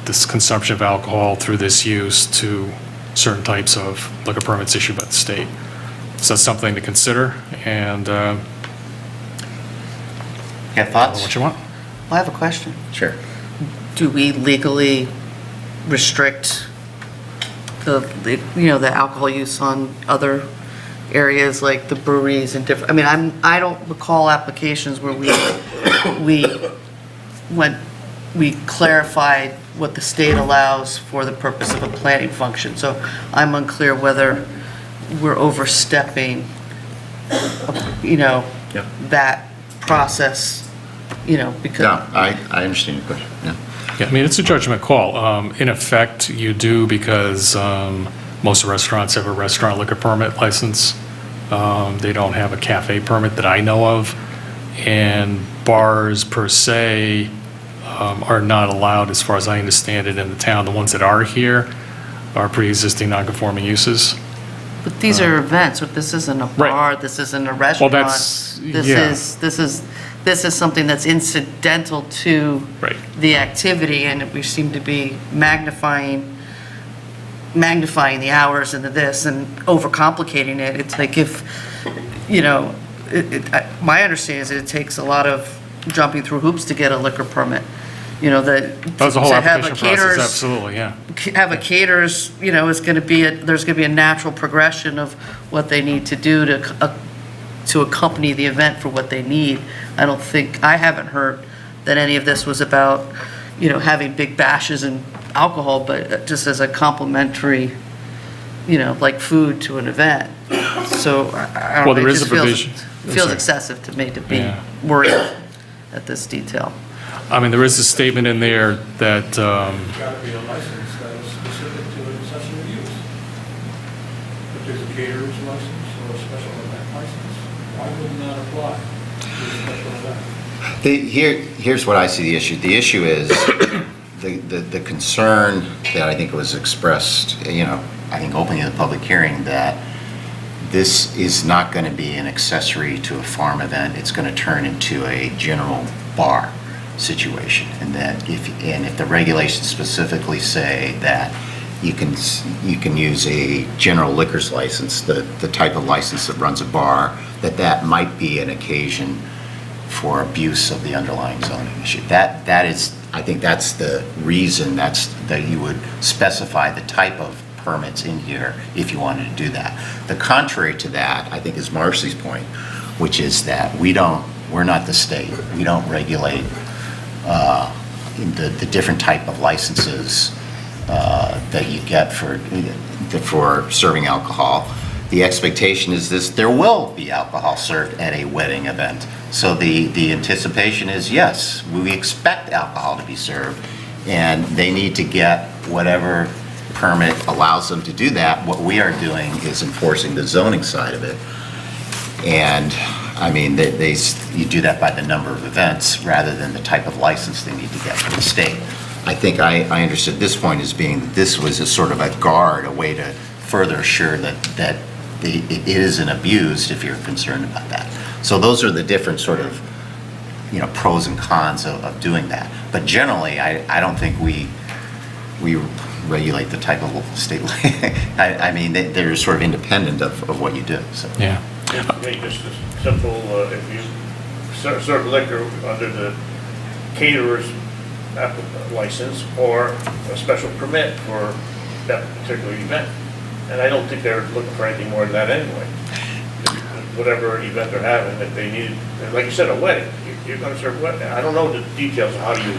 D: this consumption of alcohol through this use to certain types of liquor permits issued by the state. So that's something to consider, and
C: Got
D: what
C: thoughts?
D: you want.
B: I have a question.
C: Sure.
B: Do we legally restrict the alcohol use on other areas like the breweries and different, I mean, I don't recall applications where we clarified what the state allows for the purpose of a planning function. So I'm unclear whether we're overstepping, that process, because.
C: No, I understand your question, yeah.
D: Yeah, I mean, it's a judgment call. In effect, you do because Most restaurants have a restaurant liquor permit license. They don't have a cafe permit that I know of. And bars per se are not allowed, as far as I understand it, in the town. The ones that are here are pre-existing non-conforming uses.
B: But these are events, this isn't a
D: Right.
B: bar, this isn't a restaurant.
D: that's- yeah.
B: This is something that's incidental to
D: Right.
B: the activity, and we seem to be magnifying the hours into this and overcomplicating it. It's like if, you know, my understanding is that it takes a lot of jumping through hoops to get a liquor permit. You know,
D: That's the whole
B: to have a
D: application process,
B: caterer's
D: absolutely, yeah.
B: have a caterer's, you know, is going to be, there's going to be a natural progression of what they need to do to accompany the event for what they need. I haven't heard that any of this was about, you know, having big bashes and alcohol, but just as a complimentary, you know, like food to an event. So I don't
D: Well,
B: know,
D: there
B: it
D: is
B: just
D: a provision. I'm
B: feels
D: sorry.
B: excessive to me to be
D: Yeah.
B: worried at this detail.
D: I mean, there is a statement in there that,
H: It's got to be a license that is specific to an accessory use. If there's a caterer's license or a special event license, why wouldn't that apply to a special event?
C: Here's what I see the issue. The issue is the concern that I think was expressed, you know, I think openly in the public hearing, that this is not going to be an accessory to a farm event. It's going to turn into a general bar situation, and that if the regulations specifically say that you can use a general liquor's license, the type of license that runs a bar, that might be an occasion for abuse of the underlying zoning issue. That is, I think that's the reason that you would specify the type of permits in here if you wanted to do that. The contrary to that, I think, is Marcy's point, which is that we're not the state. We don't regulate the different type of licenses that you get for serving alcohol. The expectation is there will be alcohol served at a wedding event. So the anticipation is, yes, we expect alcohol to be served, and they need to get whatever permit allows them to do that. What we are doing is enforcing the zoning side of it. And, I mean, you do that by the number of events rather than the type of license they need to get from the state. I think I understood this point as being that this was a sort of a guard, a way to further assure that it isn't abused if you're concerned about that. So those are the different sort of, you know, pros and cons of doing that. But generally, I don't think we regulate the type of state. I mean, they're sort of independent of what you do, so.
D: yeah.
I: Make this simple, if you serve liquor under the caterer's license or a special permit for that particular event. And I don't think they're looking for anything more than that anyway. Whatever event they're having, if they need, like you said, a wedding, you're gonna serve a wedding. I don't know the details of how you,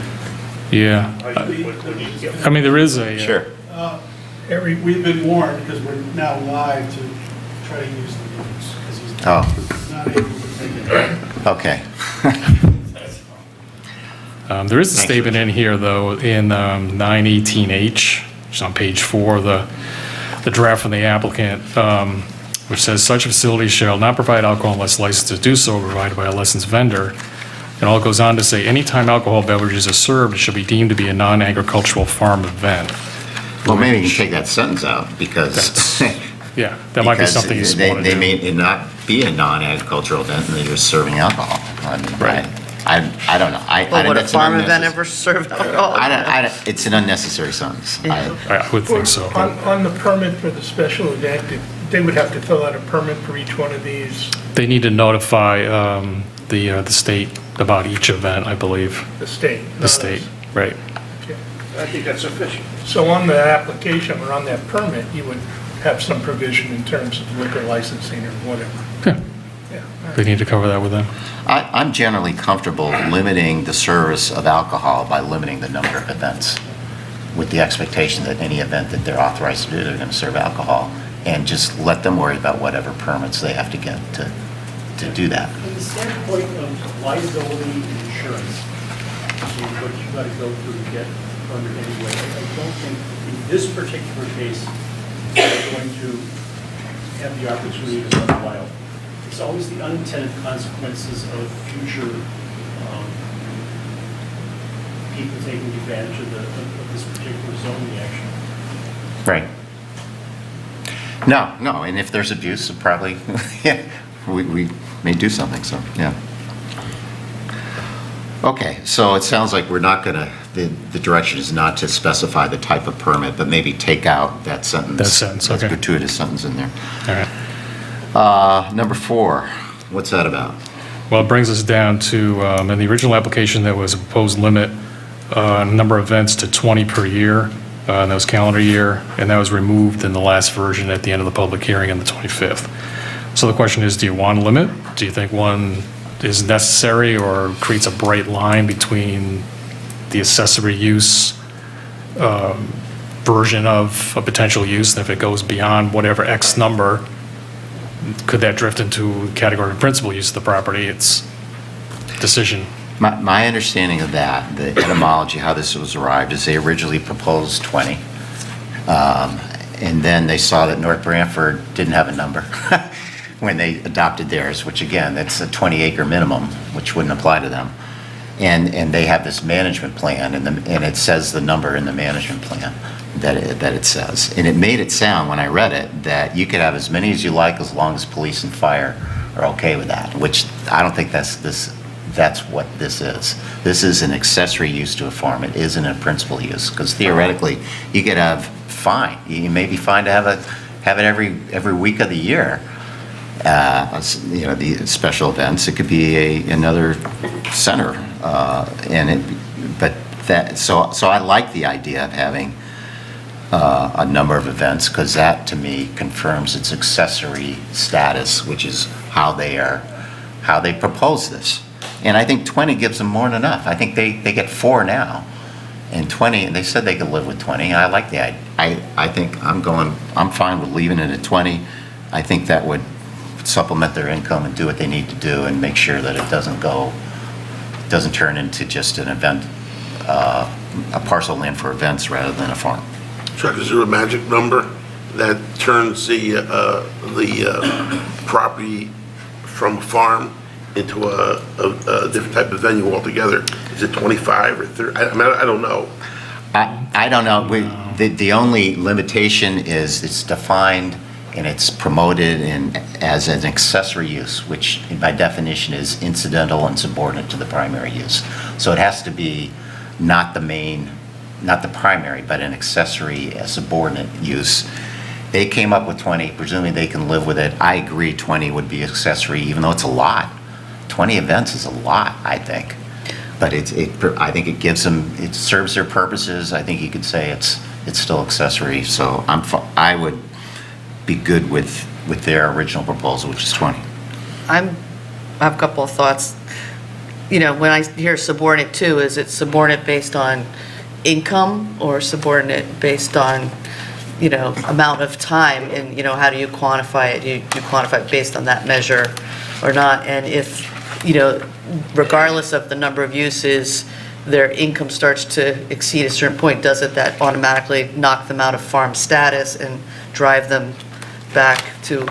D: Yeah.
I: what you get.
D: I mean, there is a.
C: Sure.
H: We've been warned, because we're now live, to try to use the minutes, because he's
C: Oh,
H: not able to take it.
C: okay.
D: There is a
C: Thanks,
D: statement in here, though, in 918H, which is on page 4 of the draft from the applicant, which says, such facilities shall not provide alcohol unless licensed to do so, provided by a licensed vendor. And all goes on to say, anytime alcohol beverages are served, it shall be deemed to be a non-agricultural farm event.
C: Well, maybe you can take that sentence out, because.
D: Yeah, that might be
C: because
D: something you want to
C: They
D: do.
C: may not be a non-agricultural event, and they're just serving alcohol. I mean,
D: Right.
C: I don't know.
B: Well, would a
C: that's an
B: farm event
C: unnecessary-
B: ever serve alcohol?
C: It's an unnecessary sentence.
D: I would think so.
E: On the permit for the special event, they would have to fill out a permit for each one of these,
D: They need to notify the state about each event, I believe,
E: the state.
D: the state, right.
I: I think that's sufficient.
E: So on the application or on that permit, you would have some provision in terms of liquor licensing or whatever.
D: Yeah,
E: Yeah.
D: they need to cover that with them.
C: I'm generally comfortable limiting the service of alcohol by limiting the number of events, with the expectation that any event that they're authorized to do, they're going to serve alcohol, and just let them worry about whatever permits they have to get to do that.
H: From the standpoint of liability and insurance, which is what you got to go through to get under anyway, I don't think in this particular case, are going to have the opportunity to run wild. It's always the unintended consequences of future people taking advantage of this particular zoning action.
C: Right. No, and if there's abuse, probably, yeah, we may do something, so, yeah. Okay, so it sounds like we're not gonna, the direction is not to specify the type of permit, but maybe take out that sentence.
D: That sentence, okay.
C: That gratuitous sentence in there.
D: All right.
C: Number 4, what's that about?
D: Well, it brings us down to, in the original application, there was a proposed limit, number of events to 20 per year, and that was calendar year, and that was removed in the last version at the end of the public hearing on the 25th. So the question is, do you want a limit? Do you think one is necessary or creates a bright line between the accessory use version of a potential use, and if it goes beyond whatever X number, could that drift into category of principal use of the property? It's decision.
C: My understanding of that, the etymology, how this was arrived, is they originally proposed 20. And then they saw that North Branford didn't have a number when they adopted theirs, which again, that's a 20-acre minimum, which wouldn't apply to them. And they have this management plan, and it says the number in the management plan that it says. And it made it sound, when I read it, that you could have as many as you like as long as police and fire are okay with that, which I don't think that's what this is. This is an accessory use to a farm. It isn't a principal use, because theoretically, you could have fine. You may be fine to have it every week of the year. The special events. It could be another center, So I like the idea of having a number of events, because that to me confirms its accessory status, which is how they propose this. And I think 20 gives them more than enough. I think they get 4 now, and 20. And they said they could live with 20. I like the idea. I think I'm fine with leaving it at 20. I think that would supplement their income and do what they need to do, and make sure that it doesn't turn into just an event, a parcel of land for events rather than a farm.
G: Chuck, is there a magic number that turns the property from a farm into a different type of venue altogether? Is it 25 or 30? I don't know.
C: I don't know. The only limitation is it's defined and it's promoted as an accessory use, which by definition is incidental and subordinate to the primary use. So it has to be not the primary, but an accessory, a subordinate use. They came up with 20, presuming they can live with it. I agree 20 would be accessory, even though it's a lot. 20 events is a lot, I think. But I think it gives them, it serves their purposes. I think you could say it's still accessory. So I would be good with their original proposal, which is 20.
B: I have a couple of thoughts. When I hear subordinate too, is it subordinate based on income or subordinate based on, amount of time? And, how do you quantify it? Do you quantify it based on that measure or not? And if, regardless of the number of uses, their income starts to exceed a certain point, doesn't that automatically knock them out of farm status and drive them back to,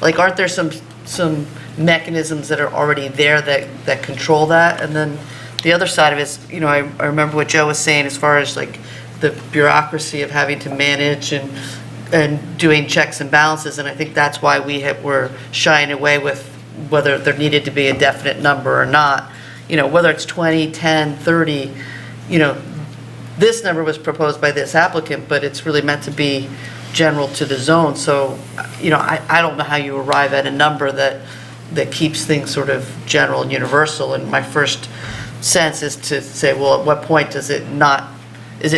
B: aren't there some mechanisms that are already there that control that? And then the other side of it is, I remember what Joe was saying as far as like the bureaucracy of having to manage and doing checks and balances, and I think that's why we're shying away with whether there needed to be a definite number or not. Whether it's 20, 10, 30, this number was proposed by this applicant, but it's really meant to be general to the zone. So, I don't know how you arrive at a number that keeps things sort of general and universal. And my first sense is to say, well, at what point is it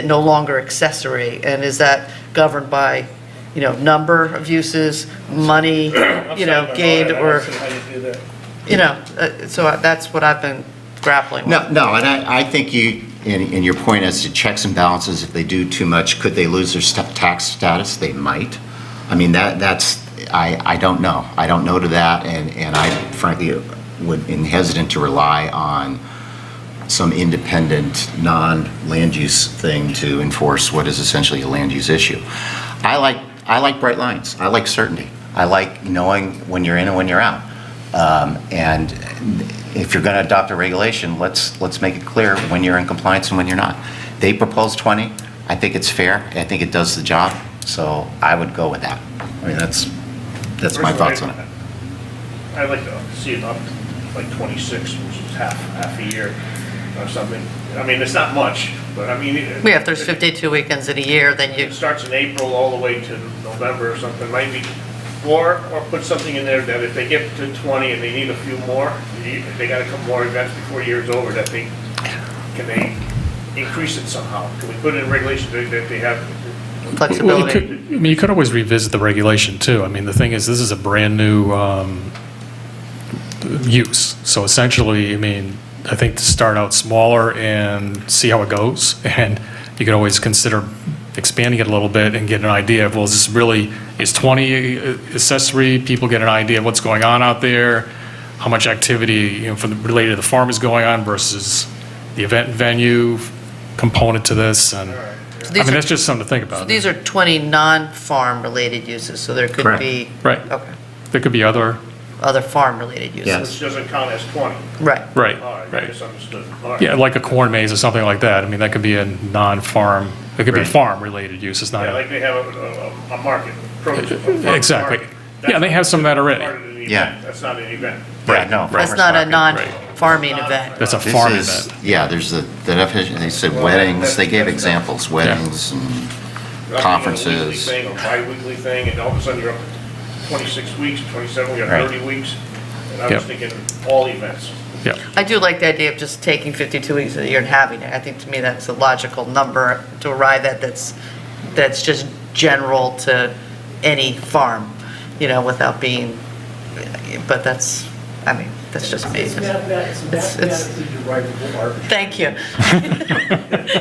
B: no longer accessory? And is that governed by, number of uses, money, gained, or, so that's what I've been grappling with.
C: No, and I think in your point as to checks and balances, if they do too much, could they lose their tax status? They might. I mean, I don't know. I don't know to that, and I frankly would be hesitant to rely on some independent non-land use thing to enforce what is essentially a land use issue. I I like bright lines. I like certainty. I like knowing when you're in and when you're out. And if you're going to adopt a regulation, let's make it clear when you're in compliance and when you're not. They proposed 20. I think it's fair. I think it does the job. So I would go with that. I mean, that's my thoughts on it.
I: I'd like to see it up to like 26, which is half a year or something. I mean, it's not much, but I mean.
B: Yeah, if there's 52 weekends in a year, then you,
I: It starts in April all the way to November or something, maybe, or put something in there that if they get to 20 and they need a few more, they got a couple more events before year's over, that can they increase it somehow? Can we put it in regulation that they have?
D: Well,
B: flexibility.
D: you could always revisit the regulation too. I mean, the thing is, this is a brand-new use. So essentially, I mean, I think to start out smaller and see how it goes, and you could always consider expanding it a little bit and get an idea of, well, is 20 accessory, people get an idea of what's going on out there, how much activity, related to the farm is going on versus the event venue component to this, and, I mean, that's just something to think about.
B: these are 20 non-farm related uses, so there could
C: Correct.
B: be.
D: Right.
B: Okay.
D: There could be other,
B: Farm related uses.
C: Yeah.
I: Which doesn't count as 20.
B: Right.
D: right,
I: All right, I
D: right.
I: misunderstood. All right.
D: Yeah, like a corn maze or something like that. I mean, that could be a non-farm, it could be
C: Right.
D: farm-related use, it's not.
I: Yeah, like they have a market, produce. a farmer's
D: Exactly.
I: market.
D: Yeah, they have some of that already.
I: That's part of an event.
C: Yeah.
I: That's not an event.
C: Yeah, no.
B: That's
C: farmer's
B: not a
C: market.
B: non-farming event.
D: That's a
C: This
D: farm
C: is,
D: event.
C: yeah, there's the definition, they said
I: Well,
C: weddings, they gave
I: that's-
C: examples, weddings and
I: Not being a weekly
C: conferences.
I: thing or bi-weekly thing, and all of a sudden you're up to 26 weeks, 27, we got
C: Right.
I: 30 weeks. And I
D: Yep.
I: was thinking all events.
D: Yeah,
B: I do like the idea of just taking 52 weeks of the year and having it. I think to me that's a logical number to arrive at that's just general to any farm, without being, but that's just me.
H: It's mathematically derivable argument.
B: Thank you.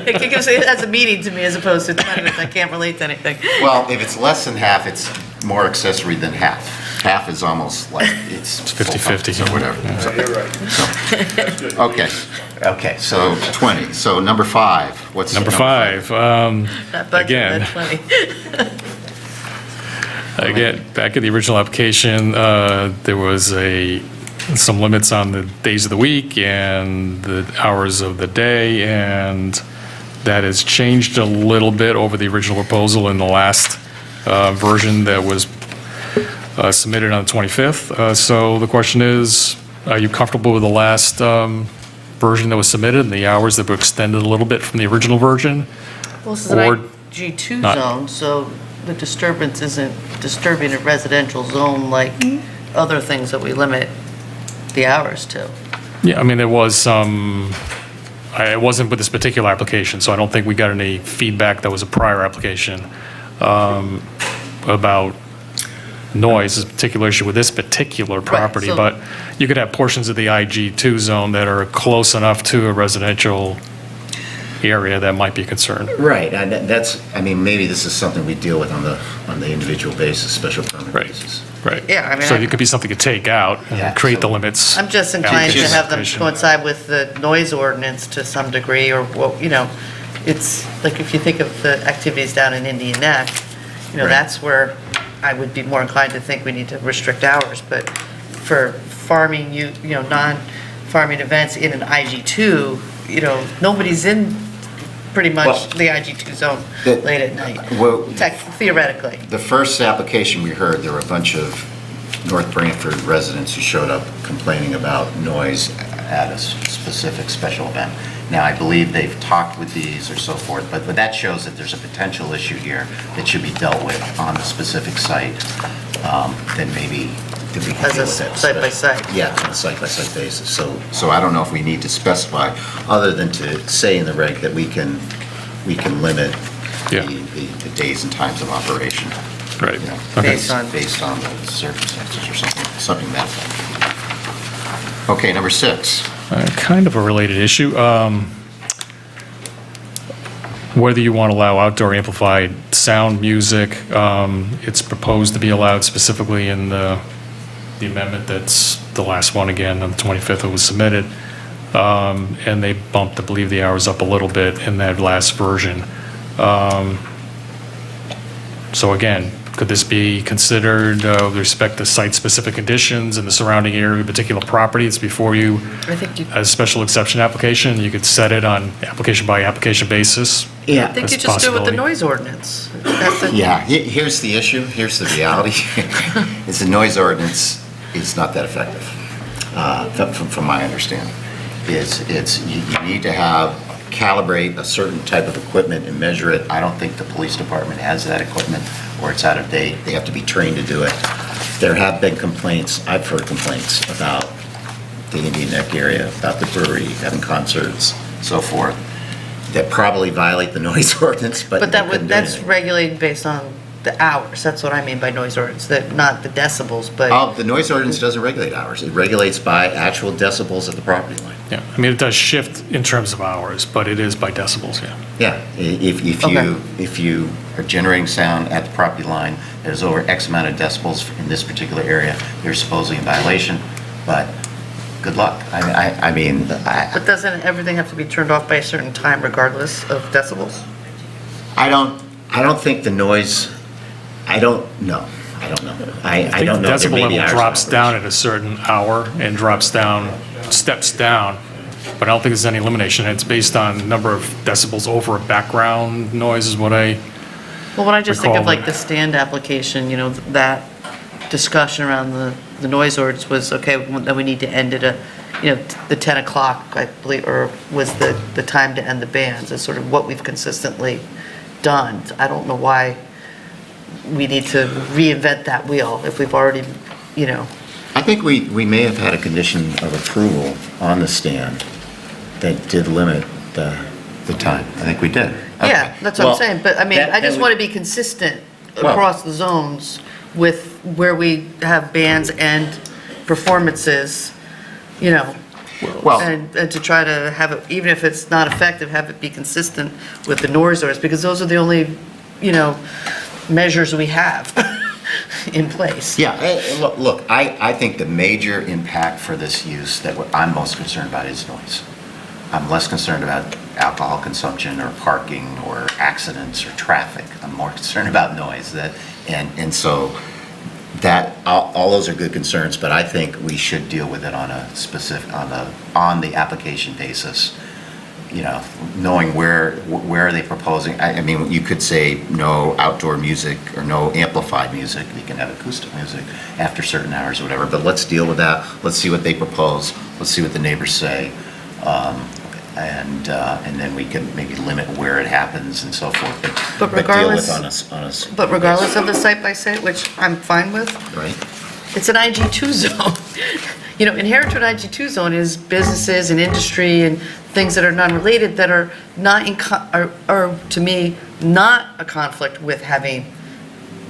B: It gives it as a meaning to me as opposed to 20, which I can't relate to anything.
C: Well, if it's less than half, it's more accessory than half. Half is almost like it's
D: 50-50.
C: or whatever. So-
I: You're right. That's good.
C: Okay, so 20. So number 5, what's?
D: number 5,
B: That budget,
D: again.
B: that 20.
D: again, back in the original application, there was some limits on the days of the week and the hours of the day, and that has changed a little bit over the original proposal in the last version that was submitted on the 25th. So the question is, are you comfortable with the last version that was submitted and the hours that were extended a little bit from the original version?
B: Well, this is an
D: Or
B: IG2
D: not.
B: zone, so the disturbance isn't disturbing a residential zone like other things that we limit the hours to.
D: Yeah, I mean, there was some, it wasn't with this particular application, so I don't think we got any feedback that was a prior application about noise, is a particular issue with this particular property,
B: so-
D: but you could have portions of the IG2 zone that are close enough to a residential area that might be a concern.
C: Right, and maybe this is something we deal with on the individual basis, special permit
D: Right.
C: basis.
D: Right.
B: Yeah, I mean,
D: So it could be something to take out
C: Yeah,
D: and create the
C: so-
D: limits.
B: I'm just inclined to
C: Just-
B: have them coincide with the noise ordinance to some degree, or, it's, like, if you think of the activities down in Indian Neck,
C: Right.
B: that's where I would be more inclined to think we need to restrict hours, but for farming, non-farming events in an IG2, nobody's in pretty
C: Well,
B: much the IG2 zone
C: the-
B: late at night,
C: Well,
B: theoretically.
C: the first application we heard, there were a bunch of North Branford residents who showed up complaining about noise at a specific special event. Now, I believe they've talked with these or so forth, but that shows that there's a potential issue here that should be dealt with on the specific site, then maybe that we can
B: As
C: deal
B: a
C: with that.
B: site by site.
C: Yeah, on a site-by-site basis. So I don't know if we need to specify, other than to say in the reg that we can limit
D: Yeah.
C: the days and times of operation.
D: Right.
C: You know,
D: Okay.
B: Based on-
C: the circumstances or something that effect. Okay, number 6.
D: Kind of a related issue. Whether you want to allow outdoor amplified sound, music, it's proposed to be allowed specifically in the amendment that's the last one again, on the 25th it was submitted. And they bumped, I believe, the hours up a little bit in that last version. So again, Could this be considered with respect to site-specific conditions in the surrounding area of a particular property? It's before you,
B: I think you,
D: as a special exception application, you could set it on application-by-application basis.
C: Yeah.
B: I think you
D: That's a
B: just do it with the
D: possibility.
B: noise ordinance. That's it.
C: Yeah, here's the issue, here's the reality, is the noise ordinance is not that effective, from my understanding. You need to calibrate a certain type of equipment and measure it. I don't think the police department has that equipment, or it's out of date. They have to be trained to do it. There have been complaints, I've heard complaints about the Indian Neck area, about the brewery, having concerts, so forth, that probably violate the noise ordinance, but
B: But
C: they
B: that
C: couldn't
B: would,
C: do
B: that's
C: anything.
B: regulated based on the hours. That's what I mean by noise ordinance, that, not the decibels, but.
C: Oh, the noise ordinance doesn't regulate hours. It regulates by actual decibels at the property line.
D: Yeah, I mean, it does shift in terms of hours, but it is by decibels, yeah.
C: Yeah, if you are generating sound at the property line, there's over X amount of decibels in this particular area, you're supposedly in violation, but good luck. I mean,
B: But doesn't everything have to be turned off by a certain time regardless of decibels?
C: I don't think the noise, I don't know. I don't know. I don't know.
D: I think the
C: There may
D: decibel
C: be
D: level
C: hours of
D: drops down
C: operation.
D: at a certain hour and drops down, steps down, but I don't think there's any elimination. It's based on number of decibels over a background noise is what I,
B: Well, when I just think of
D: Recall
B: like the stand application, that discussion around the noise ordinance was, okay, then we need to end it at, the 10 o'clock, I believe, or was the time to end the bands, is sort of what we've consistently done. I don't know why we need to reinvent that wheel if we've already,
C: I think we may have had a condition of approval on the stand that did limit the time. I think we did.
B: yeah,
C: Okay.
B: that's what
C: Well,
B: I'm saying. But I mean,
C: that-
B: I just
C: that
B: want to
C: would-
B: be consistent
C: Well-
B: across the zones with where we have bands and performances,
C: Well,
B: and to try to have it, even if it's not effective, have it be consistent with the noise orders, because those are the only, measures we have in place.
C: yeah, look, I think the major impact for this use that I'm most concerned about is noise. I'm less concerned about alcohol consumption or parking or accidents or traffic. I'm more concerned about noise, and so that, all those are good concerns, but I think we should deal with it on a specific, on the application basis, knowing where are they proposing. I mean, you could say no outdoor music or no amplified music. You can have acoustic music after certain hours or whatever, but let's deal with that. Let's see what they propose. Let's see what the neighbors say. And then we can maybe limit where it happens and so forth.
B: But
C: deal with
B: regardless-
C: on a
B: But regardless of the site-by-site, which I'm fine with,
C: right?
B: it's an IG2 zone. Inherent to an IG2 zone is businesses and industry and things that are non-related that are not are to me, not a conflict with having,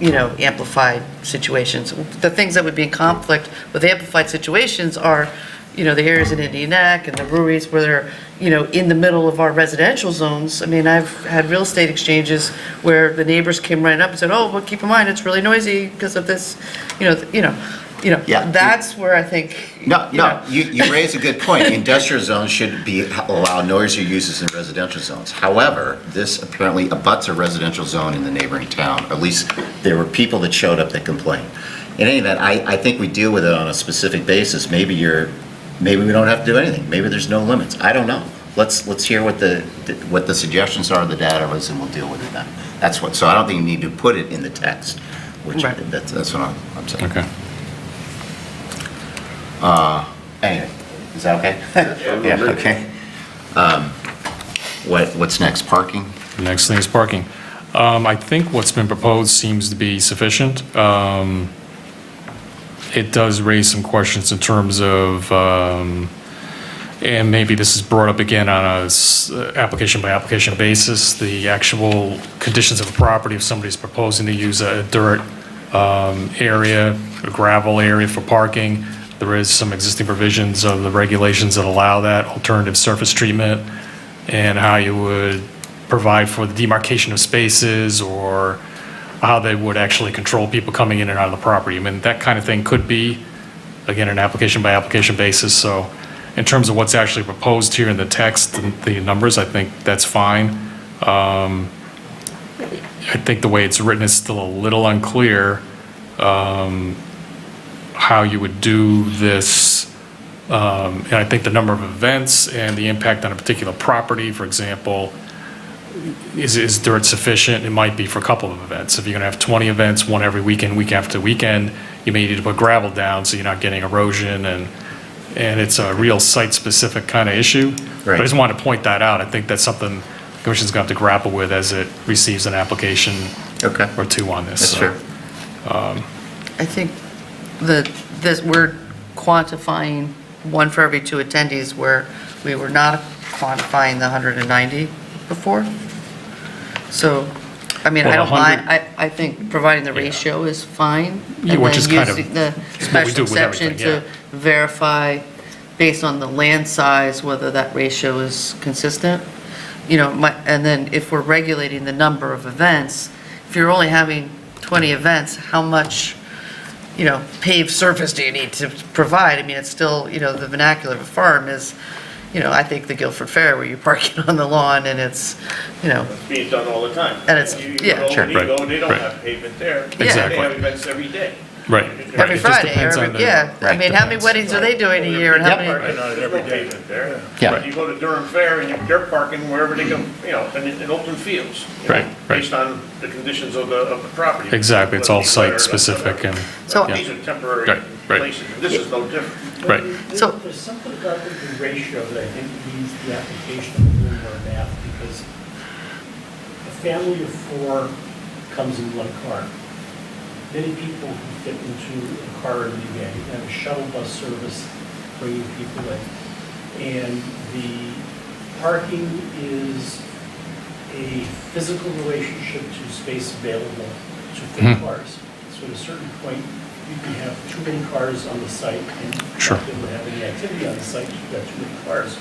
B: amplified situations. The things that would be in conflict with amplified situations are, the areas in Indian Neck and the breweries where they're, in the middle of our residential zones. I mean, I've had real estate exchanges where the neighbors came right up and said, oh, well, keep in mind, it's really noisy because of this,
C: Yeah.
B: That's where I think.
C: No, you raise a good point. Industrial zones should allow noisier uses in residential zones. However, this apparently abuts a residential zone in the neighboring town. At least there were people that showed up that complained. In any event, I think we deal with it on a specific basis. Maybe we don't have to do anything. Maybe there's no limits. I don't know. Let's hear what the suggestions are, the data is, and we'll deal with it then. So I don't think you need to put it in the text, which,
B: Right.
C: that's what I'm saying.
D: okay.
C: Anyway, is that okay? Yeah, okay. What's next, parking?
D: The next thing is parking. I think what's been proposed seems to be sufficient. It does raise some questions in terms of, and maybe this is brought up again on a application-by-application basis, the actual conditions of a property if somebody's proposing to use a dirt area, a gravel area for parking. There is some existing provisions of the regulations that allow that alternative surface treatment and how you would provide for the demarcation of spaces or how they would actually control people coming in and out of the property. I mean, that kind of thing could be, again, an application-by-application basis. So in terms of what's actually proposed here in the text and the numbers, I think that's fine. I think the way it's written is still a little unclear how you would do this. And I think the number of events and the impact on a particular property, for example, is dirt sufficient? It might be for a couple of events. If you're gonna have 20 events, one every weekend, week after weekend, you may need to put gravel down so you're not getting erosion, and it's a real site-specific kind of issue. But I
C: Right.
D: just wanted to point that out. I think that's something the Commission's gonna have to grapple with as it receives an application
C: Okay.
D: or two on this.
C: That's
D: so.
C: fair.
B: I think we're quantifying one for every 2 attendees where we were not quantifying the 190 before. So, I mean, I
D: Well,
B: don't mind,
D: 100
B: I think providing the ratio is fine.
D: Yeah, which is kind of
B: And then
D: what
B: using
D: we
B: the special
D: do with
B: exception
D: everything,
B: to verify based on the land size, whether that ratio is consistent. You know, and then if we're regulating the number of events, if you're only having 20 events, how much, paved surface do you need to provide? I mean, it's still, the vernacular of a farm is, I think the Guilford Fair where you're parking on the lawn and it's,
I: It's being done all the time.
B: And it's-
I: You
B: yeah.
I: go,
D: Sure,
I: when you
D: right,
I: go, they don't
D: right.
I: have pavement there.
D: Exactly.
I: They have events every day.
D: Right.
B: every
D: Right, it just
B: Friday,
D: depends on the-
B: yeah. I
C: Right,
B: mean, how many
D: depends.
B: weddings are they doing a year and how
C: Yep.
B: many?
I: Parking on it every day. Pavement there.
C: Yeah.
I: You go to Durham Fair and they're parking wherever they go, in open fields.
D: Right, right.
I: Based on the conditions of the property.
D: Exactly, it's all
I: Whether it's better or
D: site-specific
I: not.
D: and,
B: So-
I: These are temporary
D: Right, right.
I: places, and this is no different.
D: right.
B: So-
H: There's something about the ratio that I think needs the application of a little more math, because a family of 4 comes in one car. Many people who fit into a car in the event. You can have a shuttle bus service bringing people in. And the parking is a physical relationship to space available to fit cars. So at a certain point, you can have too many cars on the site and
D: Sure.
H: not be able to have any activity on the site, you've got too many cars.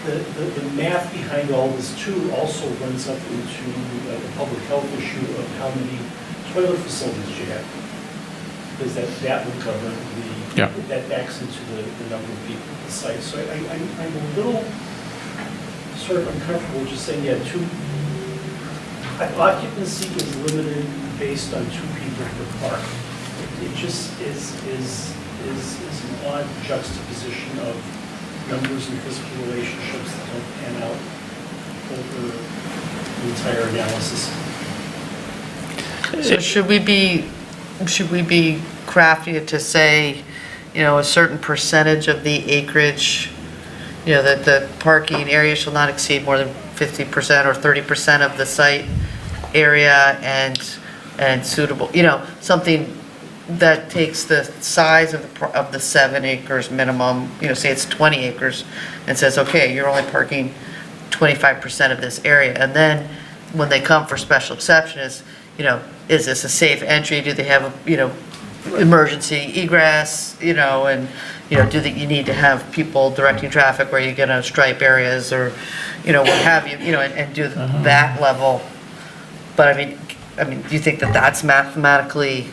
H: The math behind all this too also runs up into the public health issue of how many toilet facilities you have. Because that would cover
D: Yeah.
H: that backs into the number of people at the site. So I'm a little sort of uncomfortable just saying, occupancy is limited based on 2 people per car. It just is an odd juxtaposition of numbers and physical relationships that don't pan out over the entire analysis.
B: So should we be crafting it to say, a certain percentage of the acreage, that the parking area shall not exceed more than 50% or 30% of the site area and suitable, something that takes the size of the 7 acres minimum, say it's 20 acres, and says, okay, you're only parking 25% of this area. And then when they come for special exception is this a safe entry? Do they have, emergency egress, and, you need to have people directing traffic where you're gonna stripe areas or, what have you, and do that level. But I mean, do you think that that's mathematically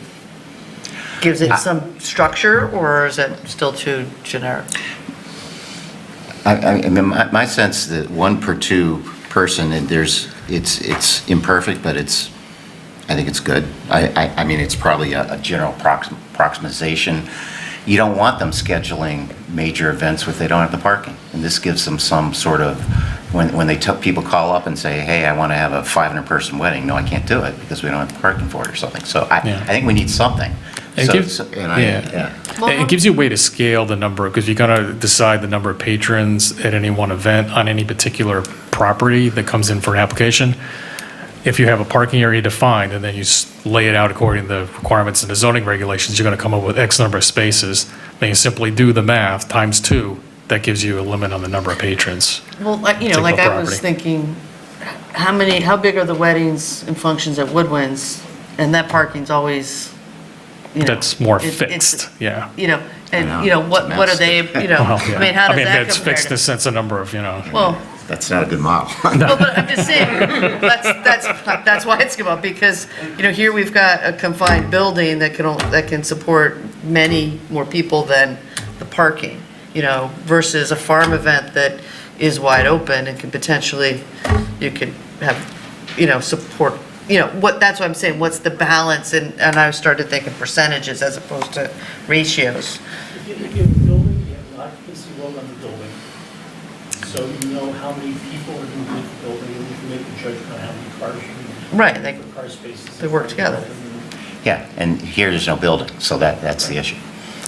B: gives it some structure, or is it still too generic?
C: I mean, my sense that 1 per 2 person, it's imperfect, but I think it's good. I mean, it's probably a general approximation. You don't want them scheduling major events if they don't have the parking. And this gives them some sort of, when people call up and say, hey, I want to have a 500-person wedding. No, I can't do it because we don't have the parking for it or something. So I think we need something.
D: It gives- It gives you a way to scale the number, because you're going to decide the number of patrons at any one event on any particular property that comes in for an application. If you have a parking area defined and then you lay it out according to the requirements and the zoning regulations, you're going to come up with X number of spaces. Then you simply do the math times 2. That gives you a limit on the number of patrons.
B: Well,
D: Take
B: I
D: the
B: was
D: property.
B: thinking, how big are the weddings and functions at Woodwinds? And that parking's always,
D: That's more
B: it's-
D: fixed, yeah.
B: And,
C: I know,
B: what
C: it's a
B: are
C: mess.
B: they,
D: Well,
B: I
D: yeah.
B: mean, how does that
D: that's
B: compare
D: fixed in
B: to?
D: the sense of number of,
B: Well,
C: That's not a good model.
B: well, but I'm just saying, that's why it's come up, because, here we've got a confined building that can support many more people than the parking, versus a farm event that is wide open and can potentially, you could have support, that's what I'm saying, what's the balance? And I started thinking percentages as opposed to ratios.
H: If you have a building, you have an occupancy load on the building, so you know how many people are going to be in the building, and you can make a judgment on how many cars you need.
B: Right,
H: Car spaces.
B: they work together.
C: Yeah, and here there's no building, so that's the issue.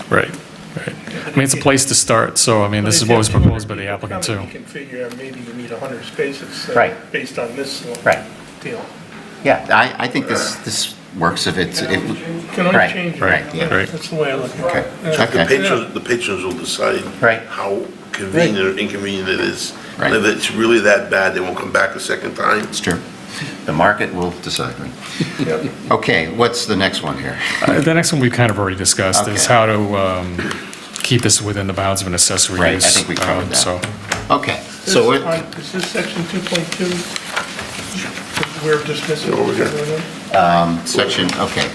D: Right. I mean, it's a place to start, so, I mean, this is what was proposed by the applicant, too.
E: You can figure out maybe you need 100 spaces.
C: Right.
E: Based on this
C: Right.
E: deal.
C: Yeah, I think this works if it's,
E: You can only
C: Right,
E: change it.
C: right, yeah.
D: Right.
E: That's the way I look at it.
C: Okay.
G: The patrons will decide
C: Right.
G: how convenient or inconvenient it is.
C: Right.
G: And if it's really that bad, they won't come back a second time.
C: It's true. The market will decide, right?
E: Yep.
C: Okay, what's the next one here?
D: The next one we've kind of already discussed is
C: Okay.
D: how to keep this within the bounds of an accessory
C: Right, I
D: use.
C: think we covered that.
D: So,
C: Okay, so we're,
E: Is this section 2.2? We're dismissing.
G: Over here.
C: section, okay.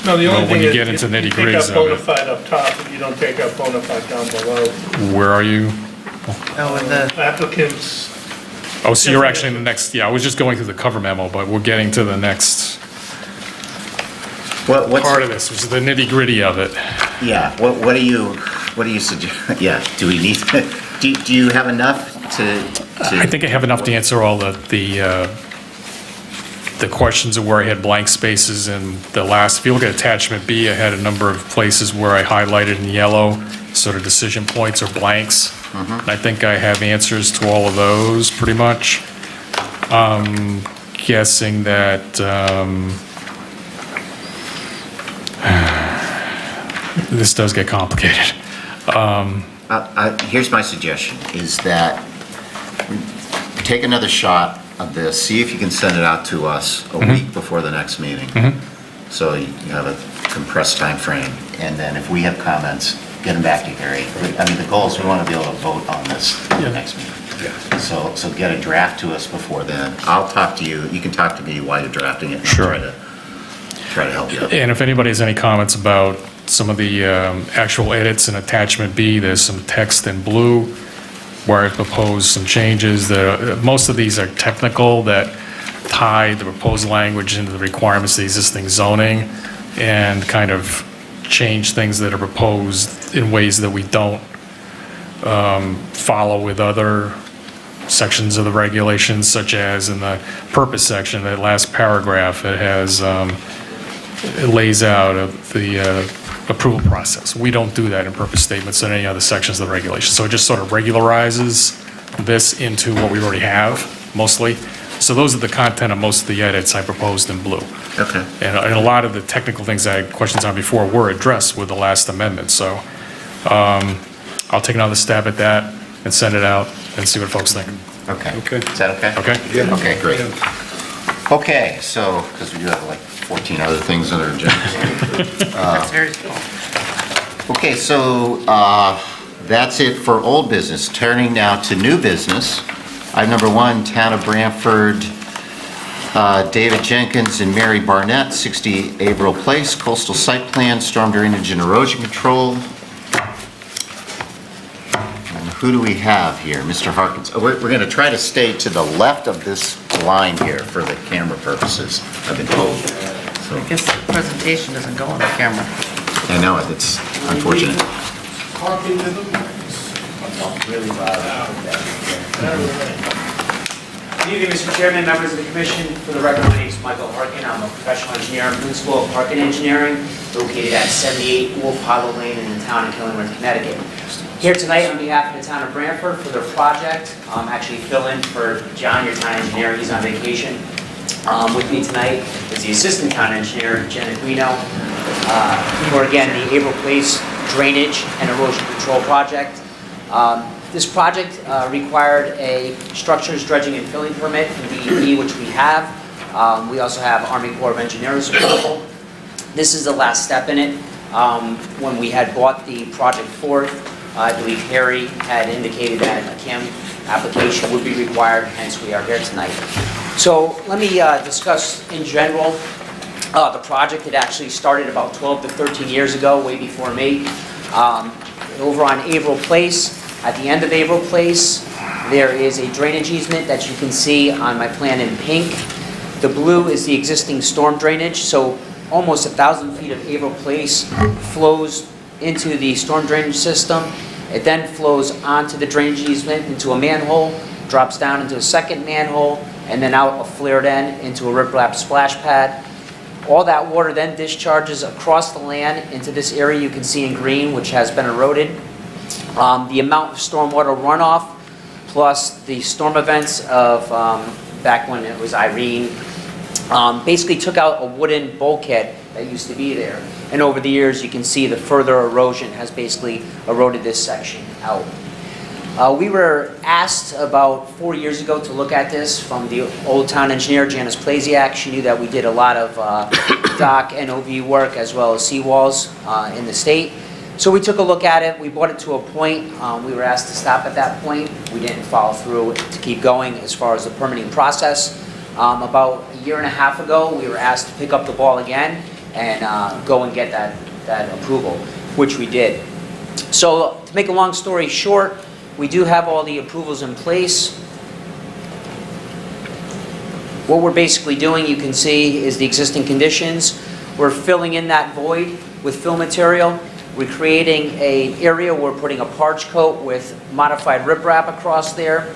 E: No, the
D: Well,
E: only
D: when
E: thing
D: you
E: is,
D: get into
E: you take
D: nitty-gritties
E: out
D: of
E: bona
D: it.
E: fide up top, but you don't take out bona fide down below.
D: where are you?
B: Oh, and the,
E: Applicants,
D: Oh, so you're actually in the next, yeah, I was just going through the cover memo, but we're getting to the next
C: What's,
D: part of this, which is the nitty-gritty of it.
C: yeah, what do you suggest? Yeah, do we need, do you have enough to?
D: I think I have enough to answer all the questions of where I had blank spaces in the last, if you look at attachment B, I had a number of places where I highlighted in yellow, sort of decision points or blanks. And I think I have answers to all of those, pretty much. Guessing that, this does get complicated.
C: Here's my suggestion, is that take another shot of this, see if you can send it out to us a week before the next meeting. So you have a compressed time frame, and then if we have comments, get them back to Harry. I mean, the goal is we want to be able to vote on this at the next meeting. So get a draft to us before then. I'll talk to you, you can talk to me while you're drafting it. And
D: Sure.
C: I'll try to help you out.
D: And if anybody has any comments about some of the actual edits in attachment B, there's some text in blue where I proposed some changes. Most of these are technical that tie the proposed language into the requirements of the existing zoning and kind of change things that are proposed in ways that we don't follow with other sections of the regulations, such as in the purpose section, that last paragraph, it has, it lays out the approval process. We don't do that in purpose statements in any other sections of the regulation. So it just sort of regularizes this into what we already have, mostly. So those are the content of most of the edits I proposed in blue.
C: Okay.
D: And a lot of the technical things I had questions on before were addressed with the last amendment. So I'll take another stab at that and send it out and see what folks think.
C: Okay.
D: Okay.
C: Is that okay?
D: Okay?
C: Yeah. Okay, great. Okay, so, because we do have like 14 other things on our agenda.
B: that's very cool.
C: Okay, so that's it for old business. Turning now to new business. Item number 1, Town of Branford, David Jenkins and Mary Barnett, 60 Averill Place, coastal site plan, storm drainage and erosion control. And who do we have here? Mr. Harkins. Oh, we're going to try to stay to the left of this line here for the camera purposes, I've been told. So,
B: I guess the presentation doesn't go on the camera.
C: I know, it's unfortunate.
J: Good evening, Mr. Chairman, members of the commission. For the record, my name is Michael Harkin. I'm a professional engineer and principal of Harkin Engineering, located at 78 Wolf Hollow Lane in the town of Killingworth, Connecticut. Here tonight on behalf of the town of Branford for their project. Actually fill in for John, your town engineer. He's on vacation. With me tonight is the assistant town engineer, Jen Aquino, for again the Averill Place drainage and erosion control project. This project required a structures dredging and filling permit from DEP, which we have. We also have Army Corps of Engineers approval. This is the last step in it. When we had bought the project forth, I believe Harry had indicated that a CAM application would be required, hence we are here tonight. So let me discuss in general the project. It actually started about 12 to 13 years ago, way before me. Over on Averill Place, at the end of Averill Place, there is a drainage easement that you can see on my plan in pink. The blue is the existing storm drainage, so almost 1,000 feet of Averill Place flows into the storm drainage system. It then flows onto the drainage easement into a manhole, drops down into a second manhole, and then out a flared end into a riprap splash pad. All that water then discharges across the land into this area you can see in green, which has been eroded. The amount of stormwater runoff plus the storm events of back when it was Irene basically took out a wooden bulkhead that used to be there. And over the years, you can see the further erosion has basically eroded this section out. We were asked about 4 years ago to look at this from the old town engineer, Janice Plasiak. She knew that we did a lot of dock and OV work as well as seawalls in the state. So we took a look at it. We brought it to a point. We were asked to stop at that point. We didn't follow through to keep going as far as the permitting process. About a year and a half ago, we were asked to pick up the ball again and go and get that approval, which we did. So to make a long story short, we do have all the approvals in place. What we're basically doing, you can see, is the existing conditions. We're filling in that void with fill material. We're creating an area, we're putting a parch coat with modified riprap across there.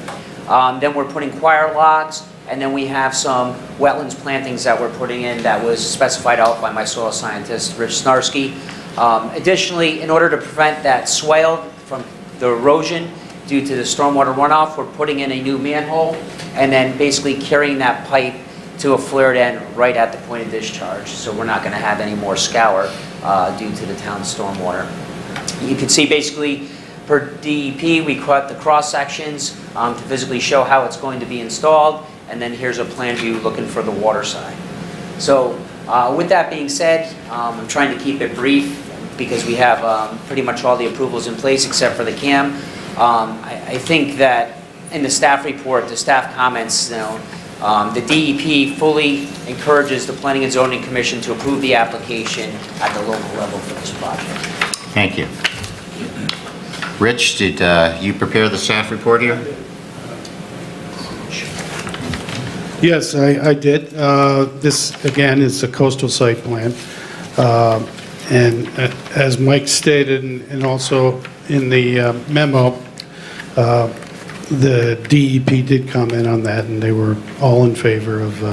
J: Then we're putting choir logs, and then we have some wetlands plantings that we're putting in that was specified out by my soil scientist, Rich Snarsky. Additionally, in order to prevent that swale from the erosion due to the stormwater runoff, we're putting in a new manhole and then basically carrying that pipe to a flared end right at the point of discharge. So we're not going to have any more scour due to the town's stormwater. You can see basically per DEP, we cut the cross sections to physically show how it's going to be installed. And then here's a plan view looking for the water side. So with that being said, I'm trying to keep it brief because we have pretty much all the approvals in place except for the CAM. I think that in the staff report, the staff comments, the DEP fully encourages the Planning and Zoning Commission to approve the application at the local level for this project.
C: Thank you. Rich, did you prepare the staff report here?
K: Yes, I did. This, again, is a coastal site plan. And as Mike stated, and also in the memo, the DEP did comment on that, and they were all in favor of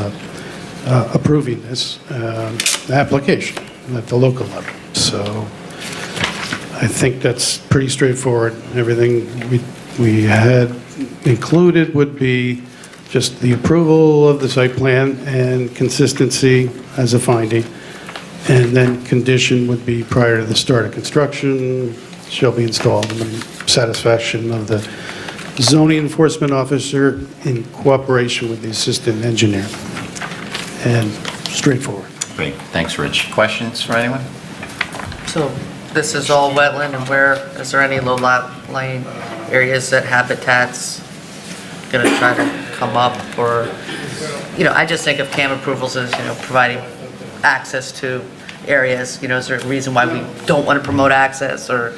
K: approving this application at the local level. So I think that's pretty straightforward. Everything we had included would be just the approval of the site plan and consistency as a finding. And then condition would be prior to the start of construction shall be installed in the satisfaction of the zoning enforcement officer in cooperation with the assistant engineer. And straightforward.
C: Great, thanks, Rich. Questions for anyone?
B: So this is all wetland, and where, is there any low-lying areas that habitat's gonna try to come up? Or, I just think of CAM approvals as, providing access to areas. Is there a reason why we don't want to promote access, or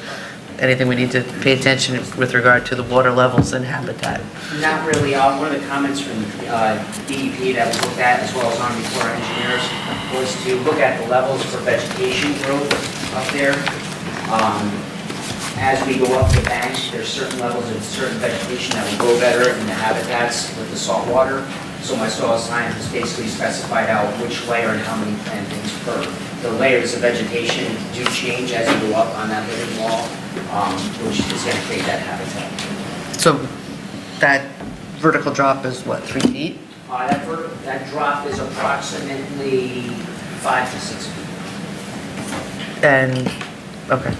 B: anything we need to pay attention with regard to the water levels and habitat?
J: Not really. One of the comments from DEP that we looked at, as well as Army Corps of Engineers, was to look at the levels for vegetation growth up there. As we go up the bank, there's certain levels of certain vegetation that will grow better in the habitats with the salt water. So my soil scientist basically specified out which layer and how many plantings per. The layers of vegetation do change as you go up on that living wall, which is going to create that habitat.
B: So that vertical drop is what, 3 feet?
J: That drop is approximately 5 to 6 feet.
B: And, okay.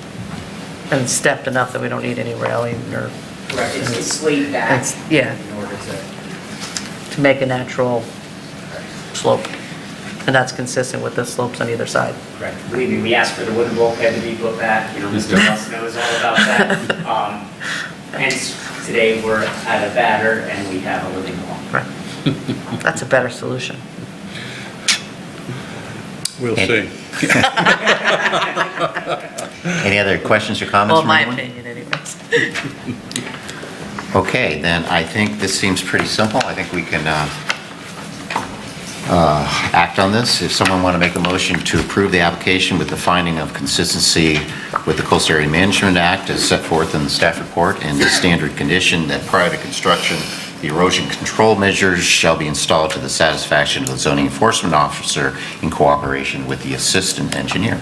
B: And stepped enough that we don't need any railing or...
J: Correct, it's slate back.
B: Yeah.
J: In order to
B: make a natural slope. And that's consistent with the slopes on either side.
J: Correct. Believe me, we asked for the wooden bulkhead to be put back. Mr. Russ knows all about that. Hence, today we're at a batter and we have a living wall.
B: Right. That's a better solution.
L: We'll see.
C: Any other questions or comments
B: Well,
C: from
B: my
C: anyone?
B: opinion anyways.
C: Okay, then I think this seems pretty simple. I think we can act on this. If someone want to make a motion to approve the application with the finding of consistency with the Coastal Area Management Act as set forth in the staff report and the standard condition that prior to construction, the erosion control measures shall be installed to the satisfaction of the zoning enforcement officer in cooperation with the assistant engineer.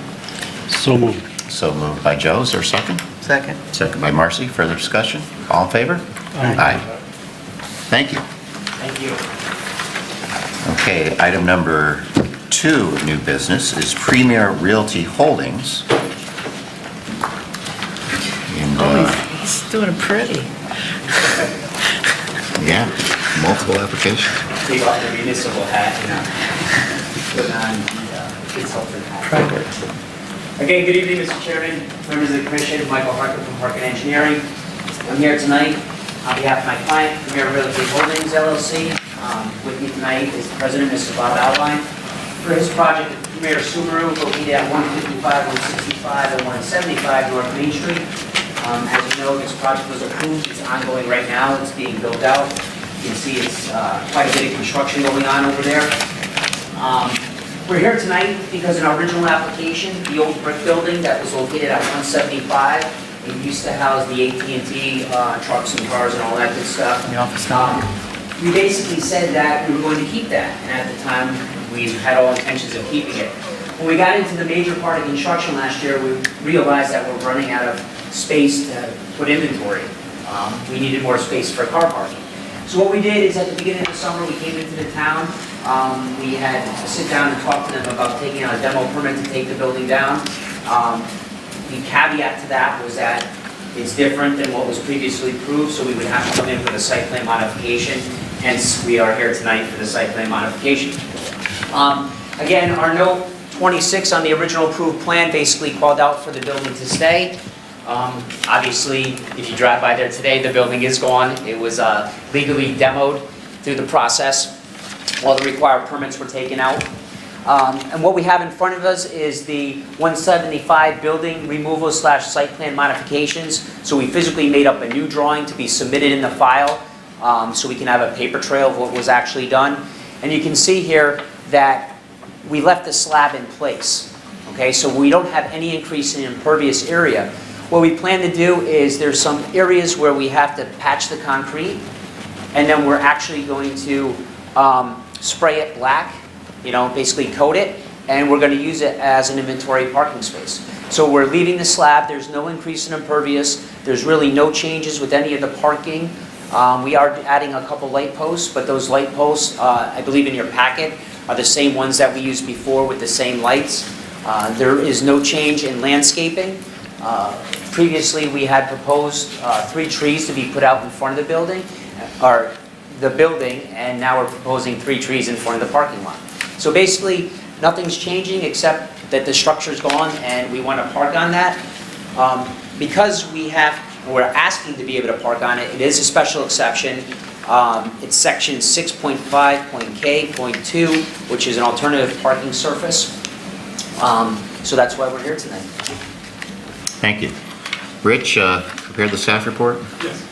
K: So moved.
C: So moved by Joe. Is there a second?
B: Second.
C: Second by Marcy. Further discussion? All in favor? Aye. Thank you.
J: Thank you.
C: Okay, item number 2 of new business is Premier Realty Holdings. And,
B: He's doing it pretty.
C: yeah, multiple applications.
J: Take off the municipal hat and put on the consultant hat. Okay, good evening, Mr. Chairman, members of the commission, Michael Harkin from Harkin Engineering. I'm here tonight on behalf of my client, Premier Realty Holdings LLC. With me tonight is the president, Mr. Bob Outline, for his project, Premier Subaru, located at 155, 165, and 175 North Main Street. As you know, this project was approved. It's ongoing right now. It's being built out. You can see it's quite a bit of construction going on over there. We're here tonight because in our original application, the old brick building that was located at 175, it used to house the AT&T trucks and cars and all that good stuff.
B: The office.
J: We basically said that we were going to keep that, and at the time, we had all intentions of keeping it. When we got into the major part of construction last year, we realized that we're running out of space to put inventory. We needed more space for car parking. So what we did is at the beginning of the summer, we came into the town. We had to sit down and talk to them about taking out a demo permit to take the building down. The caveat to that was that it's different than what was previously approved, so we would have to come in for the site plan modification. Hence, we are here tonight for the site plan modification. Again, our note 26 on the original approved plan basically called out for the building to stay. Obviously, if you drive by there today, the building is gone. It was legally demoed through the process. All the required permits were taken out. And what we have in front of us is the 175 building removal / site plan modifications. So we physically made up a new drawing to be submitted in the file so we can have a paper trail of what was actually done. And you can see here that we left the slab in place. Okay, so we don't have any increase in impervious area. What we plan to do is there's some areas where we have to patch the concrete, and then we're actually going to spray it black, basically coat it, and we're going to use it as an inventory parking space. So we're leaving the slab, there's no increase in impervious, there's really no changes with any of the parking. We are adding a couple light posts, but those light posts, I believe in your packet, are the same ones that we used before with the same lights. There is no change in landscaping. Previously, we had proposed 3 trees to be put out in front of the building, and now we're proposing 3 trees in front of the parking lot. So basically, nothing's changing except that the structure's gone and we want to park on that. Because we're asking to be able to park on it, it is a special exception. It's section 6.5.K.2, which is an alternative parking surface. So that's why we're here tonight.
C: Thank you. Rich, prepared the staff report?
K: Yes.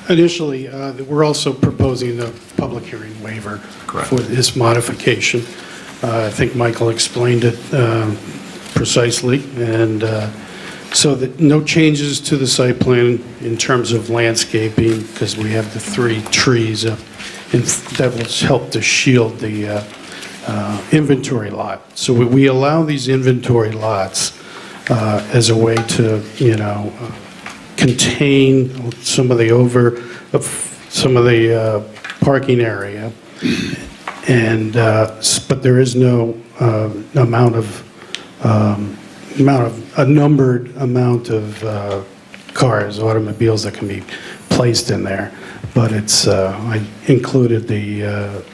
K: Initially, we're also proposing a public hearing waiver
C: Correct.
K: for this modification. I think Michael explained it precisely, and so that no changes to the site plan in terms of landscaping, because we have the 3 trees up, and that will help to shield the inventory lot. So we allow these inventory lots as a way to, contain some of the parking area, and but there is no numbered amount of cars, automobiles that can be placed in there. But it's I included the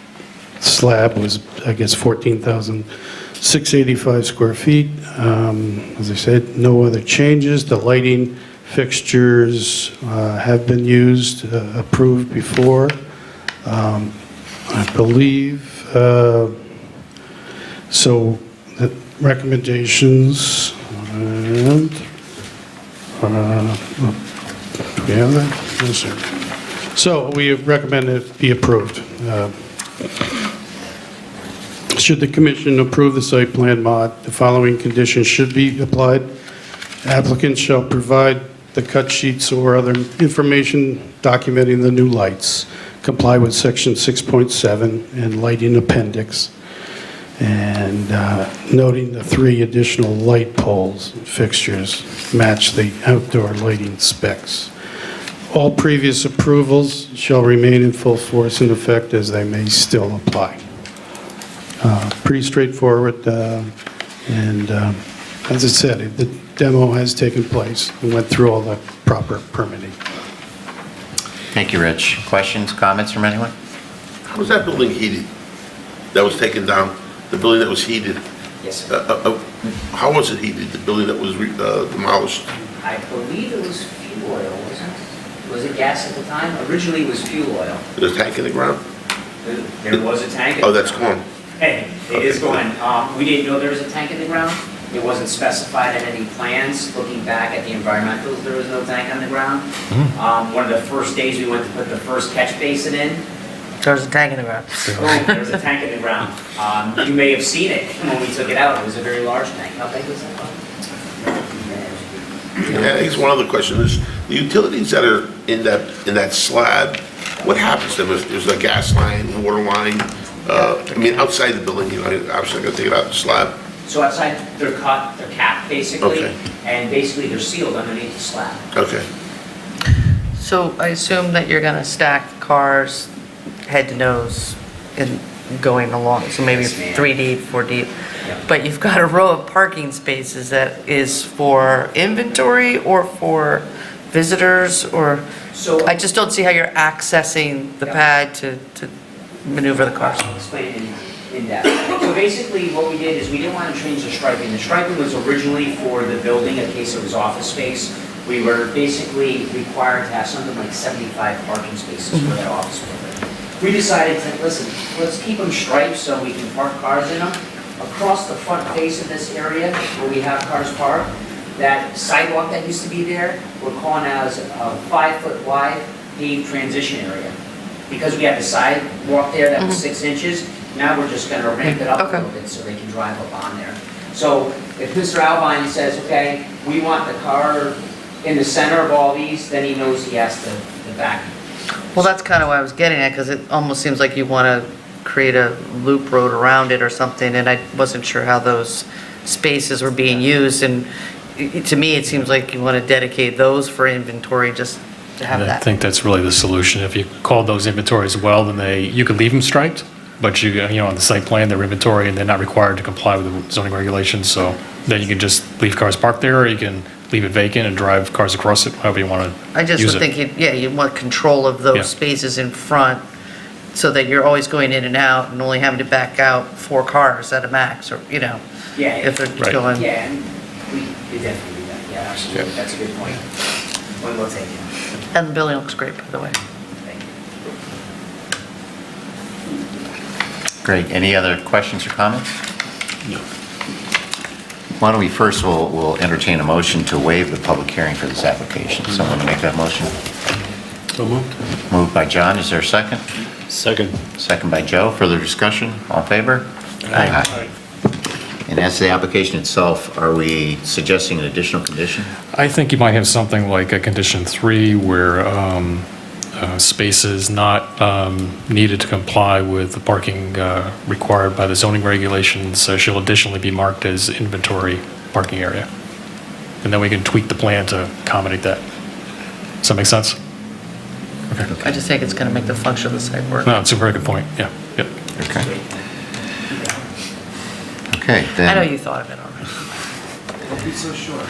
K: slab was, I guess, 14,685 square feet. As I said, no other changes. The lighting fixtures have been used, approved before. I believe, so the recommendations, and, do we have that? Yes, sir. So we recommend it be approved. Should the commission approve the site plan mod, the following conditions should be applied. Applicant shall provide the cut sheets or other information documenting the new lights, comply with section 6.7 and lighting appendix, and noting the 3 additional light poles and fixtures match the outdoor lighting specs. All previous approvals shall remain in full force and effect as they may still apply. Pretty straightforward, and as I said, the demo has taken place and went through all the proper permitting.
C: Thank you, Rich. Questions, comments from anyone?
G: How was that building heated? That was taken down, the building that was heated?
J: Yes, sir.
G: How was it heated, the building that was demolished?
J: I believe it was fuel oil, wasn't it? Was it gas at the time? Originally, it was fuel oil.
G: There's a tank in the ground?
J: There was a tank.
G: Oh, that's gone.
J: Hey, it is going. We didn't know there was a tank in the ground. It wasn't specified in any plans. Looking back at the environmentals, there was no tank on the ground. One of the first days we went to put the first catch basin in,
B: There was a tank in the ground.
J: boom, there was a tank in the ground. You may have seen it when we took it out. It was a very large tank. How big was that?
G: Yeah, I guess one other question is, the utilities that are in that slab, what happens to them if there's a gas line, water line? I mean, outside the building, you know, obviously I'm gonna take it out the slab.
J: So outside, they're cut, they're capped basically,
G: Okay.
J: and basically they're sealed underneath the slab.
G: Okay.
B: So I assume that you're gonna stack cars head to nose and going along, so maybe
J: Yes, ma'am.
B: 3 deep, 4 deep.
J: Yeah.
B: But you've got a row of parking spaces that is for inventory or for visitors, or,
J: So
B: I just don't see how you're accessing the
J: Yeah.
B: pad to maneuver the cars.
J: I'll explain it in depth. So basically, what we did is we didn't want to change the striping. The striping was originally for the building in case it was office space. We were basically required to have something like 75 parking spaces for that office building. We decided to, listen, let's keep them striped so we can park cars in them. Across the front face of this area where we have cars parked, that sidewalk that used to be there, we're calling as a 5-foot wide paved transition area. Because we had the sidewalk there that was 6 inches, now we're just gonna ramp it up a
B: Okay.
J: little bit so they can drive up on there. So if Mr. Alvine says, okay, we want the car in the center of all these, then he knows he has to back.
B: Well, that's kind of what I was getting at, because it almost seems like you want to create a loop road around it or something, and I wasn't sure how those spaces were being used, and to me, it seems like you want to dedicate those for inventory, just to have
D: I
B: that.
D: think that's really the solution. If you called those inventories well, then you could leave them striped, but you know, on the site plan, they're inventory and they're not required to comply with the zoning regulations, so then you can just leave cars parked there, or you can leave it vacant and drive cars across it, however you want to use it.
B: I just would think, you want control of
D: Yeah.
B: those spaces in front, so that you're always going in and out and only having to back out 4 cars at a max, or,
J: Yeah,
B: if they're
D: Right.
B: going.
J: yeah, and we definitely do that, yeah, absolutely, that's a good point. We'll take it.
B: And the building looks great, by the way.
J: Thank you.
C: Great. Any other questions or comments? No. Why don't we first, we'll entertain a motion to waive the public hearing for this application. Someone make that motion?
K: So moved.
C: Moved by John. Is there a second?
K: Second.
C: Second by Joe. Further discussion? All in favor? Aye. And as to the application itself, are we suggesting an additional condition?
D: I think you might have something like a condition 3 where spaces not needed to comply with the parking required by the zoning regulations shall additionally be marked as inventory parking area. And then we can tweak the plan to accommodate that. Does that make sense? Okay.
B: I just think it's going to make the function of the site work.
D: No, it's a very good point. Yeah, yep.
C: Okay. Okay, then.
B: I know you thought of it already.
J: Don't be so sure.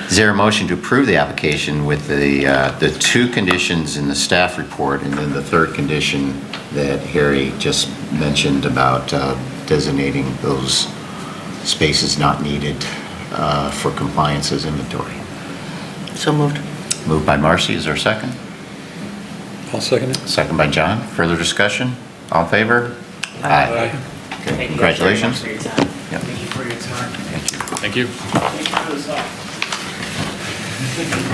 C: Is there a motion to approve the application with the 2 conditions in the staff report, and then the 3rd condition that Harry just mentioned about designating those spaces not needed for compliance as inventory?
B: So moved.
C: Moved by Marcy. Is there a second?
K: I'll second it.
C: Second by John. Further discussion? All in favor? Aye. Okay,
J: Thank you guys very much
C: congratulations.
J: for your time.
C: Yep.
J: Thank you for your time.
D: Thank you.
J: Thank you for this help.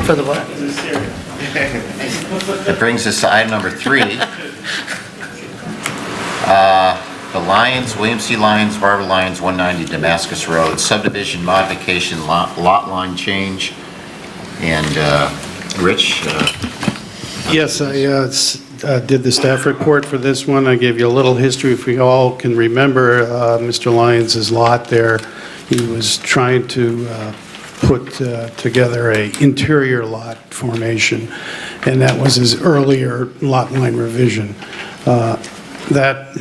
B: For the what?
J: This is serious.
C: That brings us to item number 3. The Lyons, William C. Lyons, Barbara Lyons, 190 Damascus Road, subdivision modification, lot line change. And Rich?
K: Yes, I did the staff report for this one. I gave you a little history. If we all can remember Mr. Lyons' lot there, he was trying to put together a interior lot formation, and that was his earlier lot line revision. That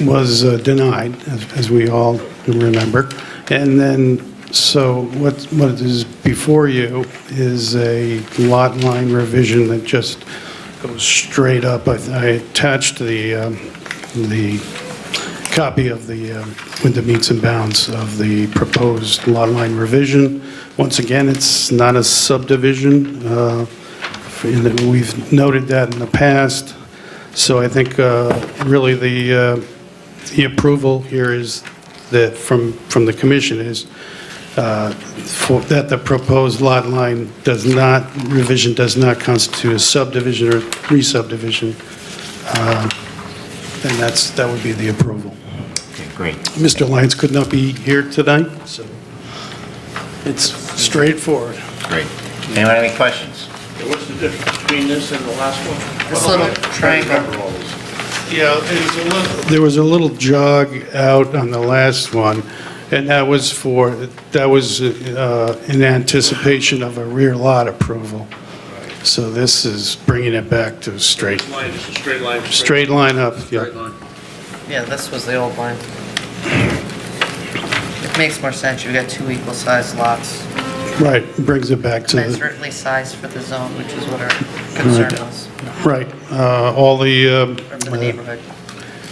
K: was denied, as we all remember. And then, so what is before you is a lot line revision that just goes straight up. I attached the copy of with the meets and bounds of the proposed lot line revision. Once again, it's not a subdivision. We've noted that in the past. So I think really the approval here is that from the commission is that the proposed lot line revision does not constitute a subdivision or re-subdivision. And that would be the approval.
C: Okay, great.
K: Mr. Lyons could not be here tonight, so it's straightforward.
C: Great. Anyone have any questions?
I: What's the difference between this and the last one?
B: This little triangle.
K: Yeah, there was a little jog out on the last one, and that was in anticipation of a rear lot approval. So this is bringing it back to straight.
I: Line, just a straight line.
K: Straight line up, yeah.
B: Yeah, this was the old line. It makes more sense. You've got two equal-sized lots.
K: Right, brings it back to the,
B: Certainly sized for the zone, which is what our concern was,
K: right, all the,
B: or for the neighborhood.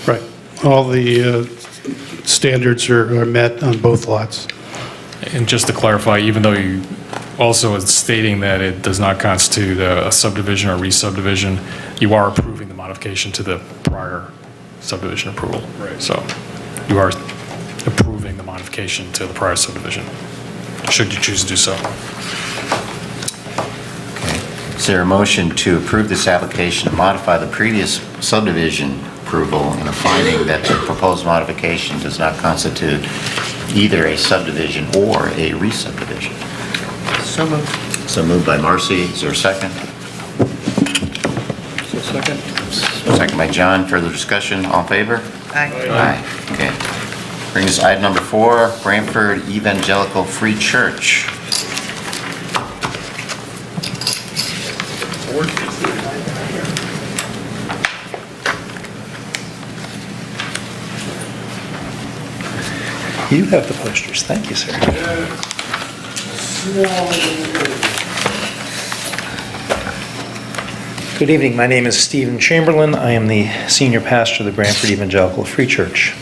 K: right, all the standards are met on both lots.
D: And just to clarify, even though you also is stating that it does not constitute a subdivision or re-subdivision, you are approving the modification to the prior subdivision approval. Right. So you are approving the modification to the prior subdivision, should you choose to do so.
C: Okay. Is there a motion to approve this application to modify the previous subdivision approval and a finding that the proposed modification does not constitute either a subdivision or a re-subdivision?
B: So moved.
C: So moved by Marcy. Is there a second?
E: Second.
C: Second by John. Further discussion? All in favor?
B: Aye.
C: Aye. Okay. Brings us to item number 4, Branford Evangelical Free Church.
L: You have the posters. Thank you, sir. Good evening. My name is Stephen Chamberlain. I am the senior pastor of the Branford Evangelical Free Church.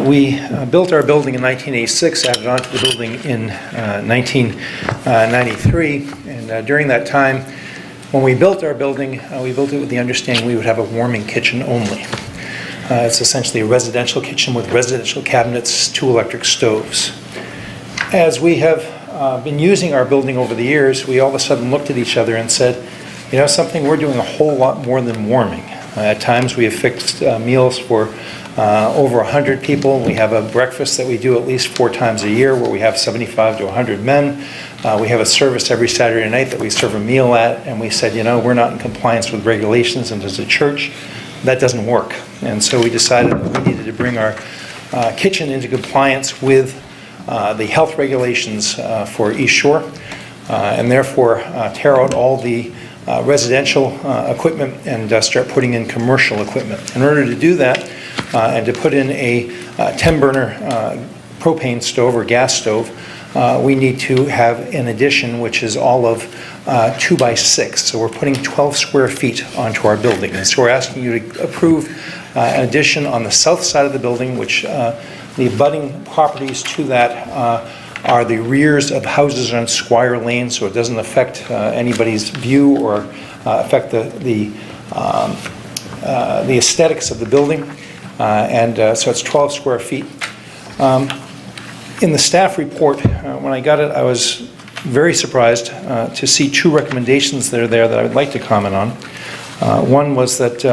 L: We built our building in 1986, added on to the building in 1993, and during that time, when we built our building, we built it with the understanding we would have a warming kitchen only. It's essentially a residential kitchen with residential cabinets, 2 electric stoves. As we have been using our building over the years, we all of a sudden looked at each other and said, you know something, we're doing a whole lot more than warming. At times we have fixed meals for over 100 people. We have a breakfast that we do at least 4 times a year where we have 75 to 100 men. We have a service every Saturday night that we serve a meal at, and we said, you know, we're not in compliance with regulations, and as a church, that doesn't work. And so we decided that we needed to bring our kitchen into compliance with the health regulations for East Shore, and therefore tear out all the residential equipment and start putting in commercial equipment. In order to do that, and to put in a 10-burner propane stove or gas stove, we need to have an addition which is all of 2 by 6. So we're putting 12 square feet onto our building. And so we're asking you to approve an addition on the south side of the building, which the abutting properties to that are the rears of houses on Squire Lane, so it doesn't affect anybody's view or affect the aesthetics of the building. So it's 12 square feet. In the staff report, when I got it, I was very surprised to see 2 recommendations that are there that I would like to comment on. One was that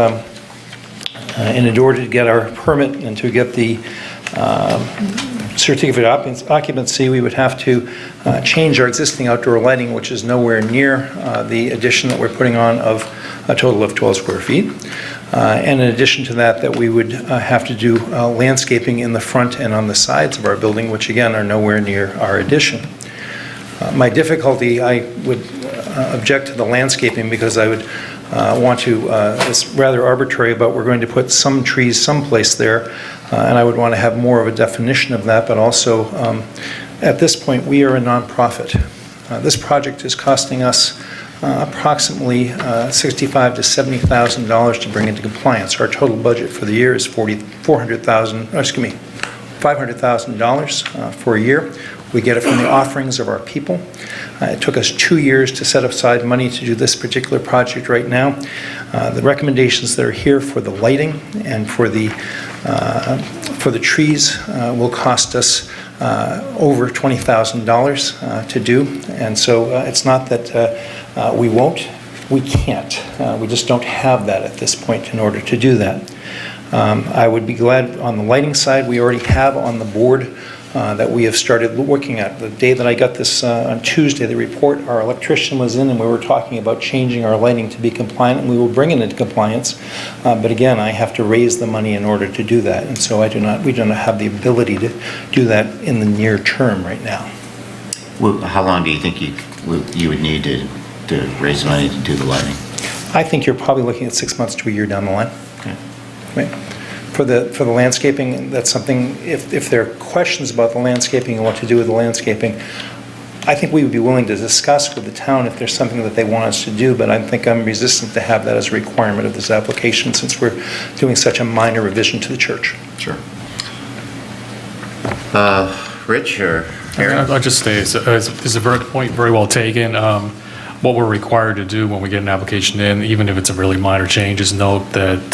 L: In order to get our permit and to get the certificate of occupancy, we would have to change our existing outdoor lighting, which is nowhere near the addition that we're putting on of a total of 12 square feet. And in addition to that, we would have to do landscaping in the front and on the sides of our building, which again are nowhere near our addition. My difficulty, I would object to the landscaping because I would want to, it's rather arbitrary, but we're going to put some trees someplace there, and I would want to have more of a definition of that, but also at this point we are a nonprofit. This project is costing us approximately $65,000 to $70,000 to bring into compliance. Our total budget for the year is $500,000 for a year. We get it from the offerings of our people. It took us 2 years to set aside money to do this particular project right now. The recommendations that are here for the lighting and for the trees will cost us over $20,000 to do. And so it's not that we won't, we can't. We just don't have that at this point in order to do that. I would be glad on the lighting side, we already have on the board that we have started looking at. The day that I got this on Tuesday, the report, our electrician was in and we were talking about changing our lighting to be compliant, and we will bring it into compliance. But again, I have to raise the money in order to do that, and so we do not have the ability to do that in the near term right now.
C: Well, how long do you think you would need to raise the money to do the lighting?
L: I think you're probably looking at 6 months to a year down the line.
C: Okay.
L: Right. For the landscaping, that's something, if there are questions about the landscaping and what to do with the landscaping, I think we would be willing to discuss with the town if there's something that they want us to do, but I think I'm resistant to have that as a requirement of this application since we're doing such a minor revision to the church.
C: Sure. Rich or Harry?
D: I'll just say, it's a point very well taken. What we're required to do when we get an application in, even if it's a really minor change, is note that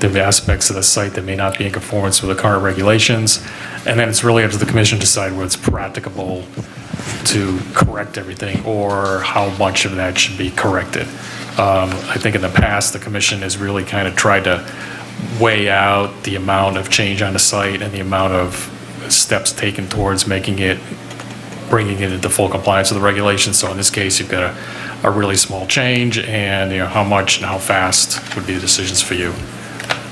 D: there are aspects of the site that may not be in conformance with the current regulations, and then it's really up to the commission to decide whether it's practicable to correct everything or how much of that should be corrected. I think in the past, the commission has really kind of tried to weigh out the amount of change on the site and the amount of steps taken towards bringing it into full compliance with the regulations. So in this case, you've got a really small change, and how much and how fast would be the decisions for you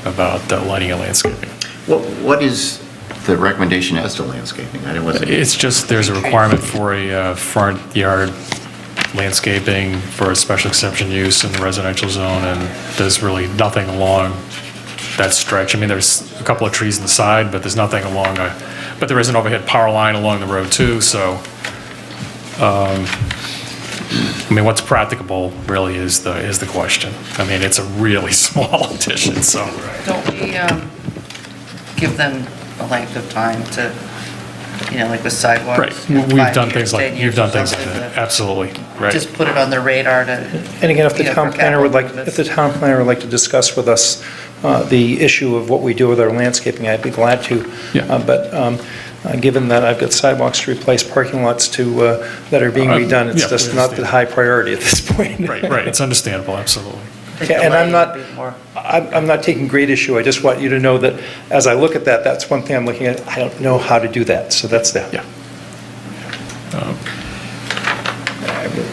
D: about lighting and landscaping.
C: What is the recommendation as to landscaping?
D: It's just there's a requirement for a front yard landscaping for a special exception use in the residential zone, and there's really nothing along that stretch. I mean, there's a couple of trees on the side, but there's nothing along but there is an overhead power line along the road too, so I mean, what's practicable really is the question. I mean, it's a really small addition, so.
B: Don't we give them a length of time to, like with sidewalks?
D: Right, we've done things like, you've done things like that, absolutely, right.
B: Just put it on their radar to.
L: And again, if the town planner would like to discuss with us the issue of what we do with our landscaping, I'd be glad to.
D: Yeah.
L: But given that I've got sidewalks to replace, parking lots that are being redone, it's just not the high priority at this point.
D: Right, it's understandable, absolutely.
L: And I'm not taking great issue. I just want you to know that as I look at that, that's one thing I'm looking at. I don't know how to do that, so that's that.
D: Yeah.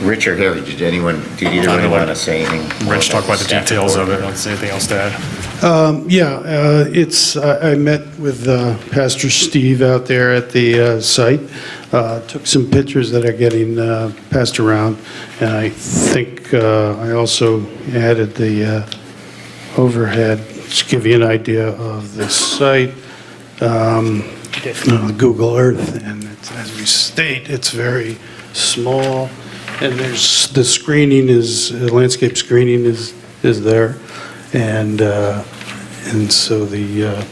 C: Rich or Harry, did either one want to say anything?
D: Rich, talk about the details of it. Is there anything else to add?
K: I met with Pastor Steve out there at the site, took some pictures that are getting passed around, and I think I also added the overhead, just give you an idea of the site, Google Earth, and as we state, it's very small, and there's the screening landscape screening is there, and so the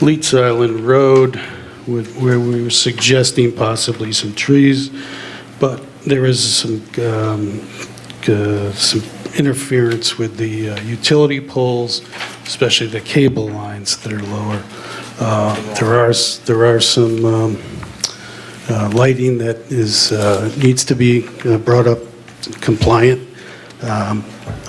K: Leeds Island Road, where we were suggesting possibly some trees, but there is some interference with the utility poles, especially the cable lines that are lower. There are some lighting that needs to be brought up compliant.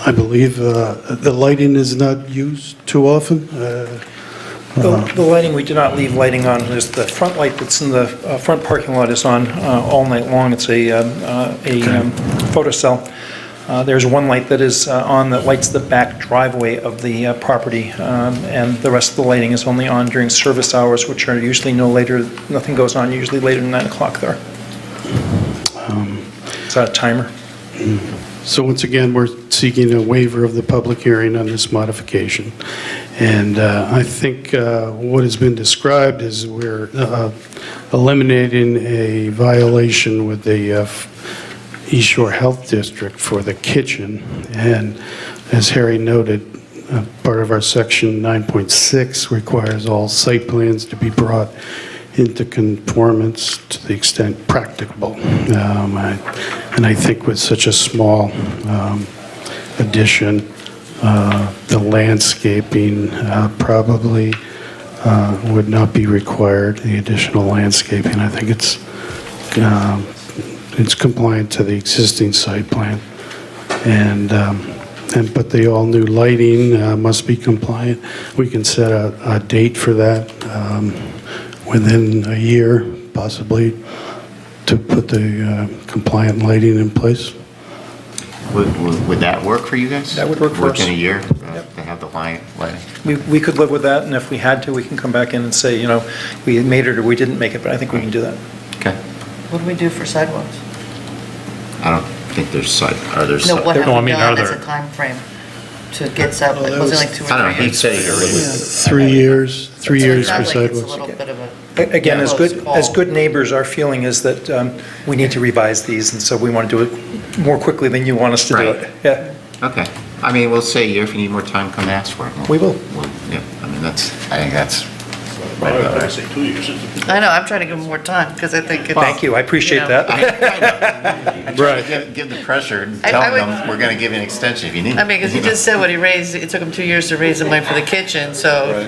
K: I believe the lighting is not used too often.
L: The lighting, we do not leave lighting on. There's the front light that's in the front parking lot is on all night long. It's a photocell. There's one light that is on that lights the back driveway of the property, and the rest of the lighting is only on during service hours, which are usually no later, nothing goes on usually later than 9 o'clock there. Is that a timer?
K: So once again, we're seeking a waiver of the public hearing on this modification. And I think what has been described is we're eliminating a violation with the East Shore Health District for the kitchen. And as Harry noted, part of our section 9.6 requires all site plans to be brought into conformance to the extent practicable. And I think with such a small addition, the landscaping probably would not be required, the additional landscaping. I think it's compliant to the existing site plan. But the all-new lighting must be compliant. We can set a date for that within a year, possibly, to put the compliant lighting in place.
C: Would that work for you guys?
L: That would work for us.
C: Work in a year
L: Yep.
C: to have the lighting?
L: We could live with that, and if we had to, we can come back in and say, you know, we made it or we didn't make it, but I think we can do that.
C: Okay.
B: What do we do for sidewalks?
C: I don't think there's are there?
B: No, what have
D: No, I
B: we
D: mean,
B: done
D: are
B: as a
D: there-
B: time frame to get sidewalks? Was it like 2 or 3 years?
C: I don't know, he said he was.
K: 3 years, 3
B: So it
K: years for
B: sounds like it's a
K: sidewalks.
B: little bit of a
L: Again, as
B: close
L: good
B: call.
L: neighbors, our feeling is that we need to revise these, and so we want to do it more quickly than you want us to do
C: Right.
L: it. Yeah,
C: Okay. I mean, we'll say a year. If you need more time, come ask for it.
L: we will.
C: Yeah, I mean, I think that's
I: Well,
C: right about
I: I'd
C: right.
I: say 2 years.
B: I know, I'm trying to give them more time, because I think it's...
L: Thank you, I appreciate
B: You know.
L: that.
C: Right. Give the pressure and
B: I
C: tell
B: would-
C: them we're going to give you an extension if you need.
B: I mean, because he just said what he raised, it took him 2 years to raise the money for the kitchen, so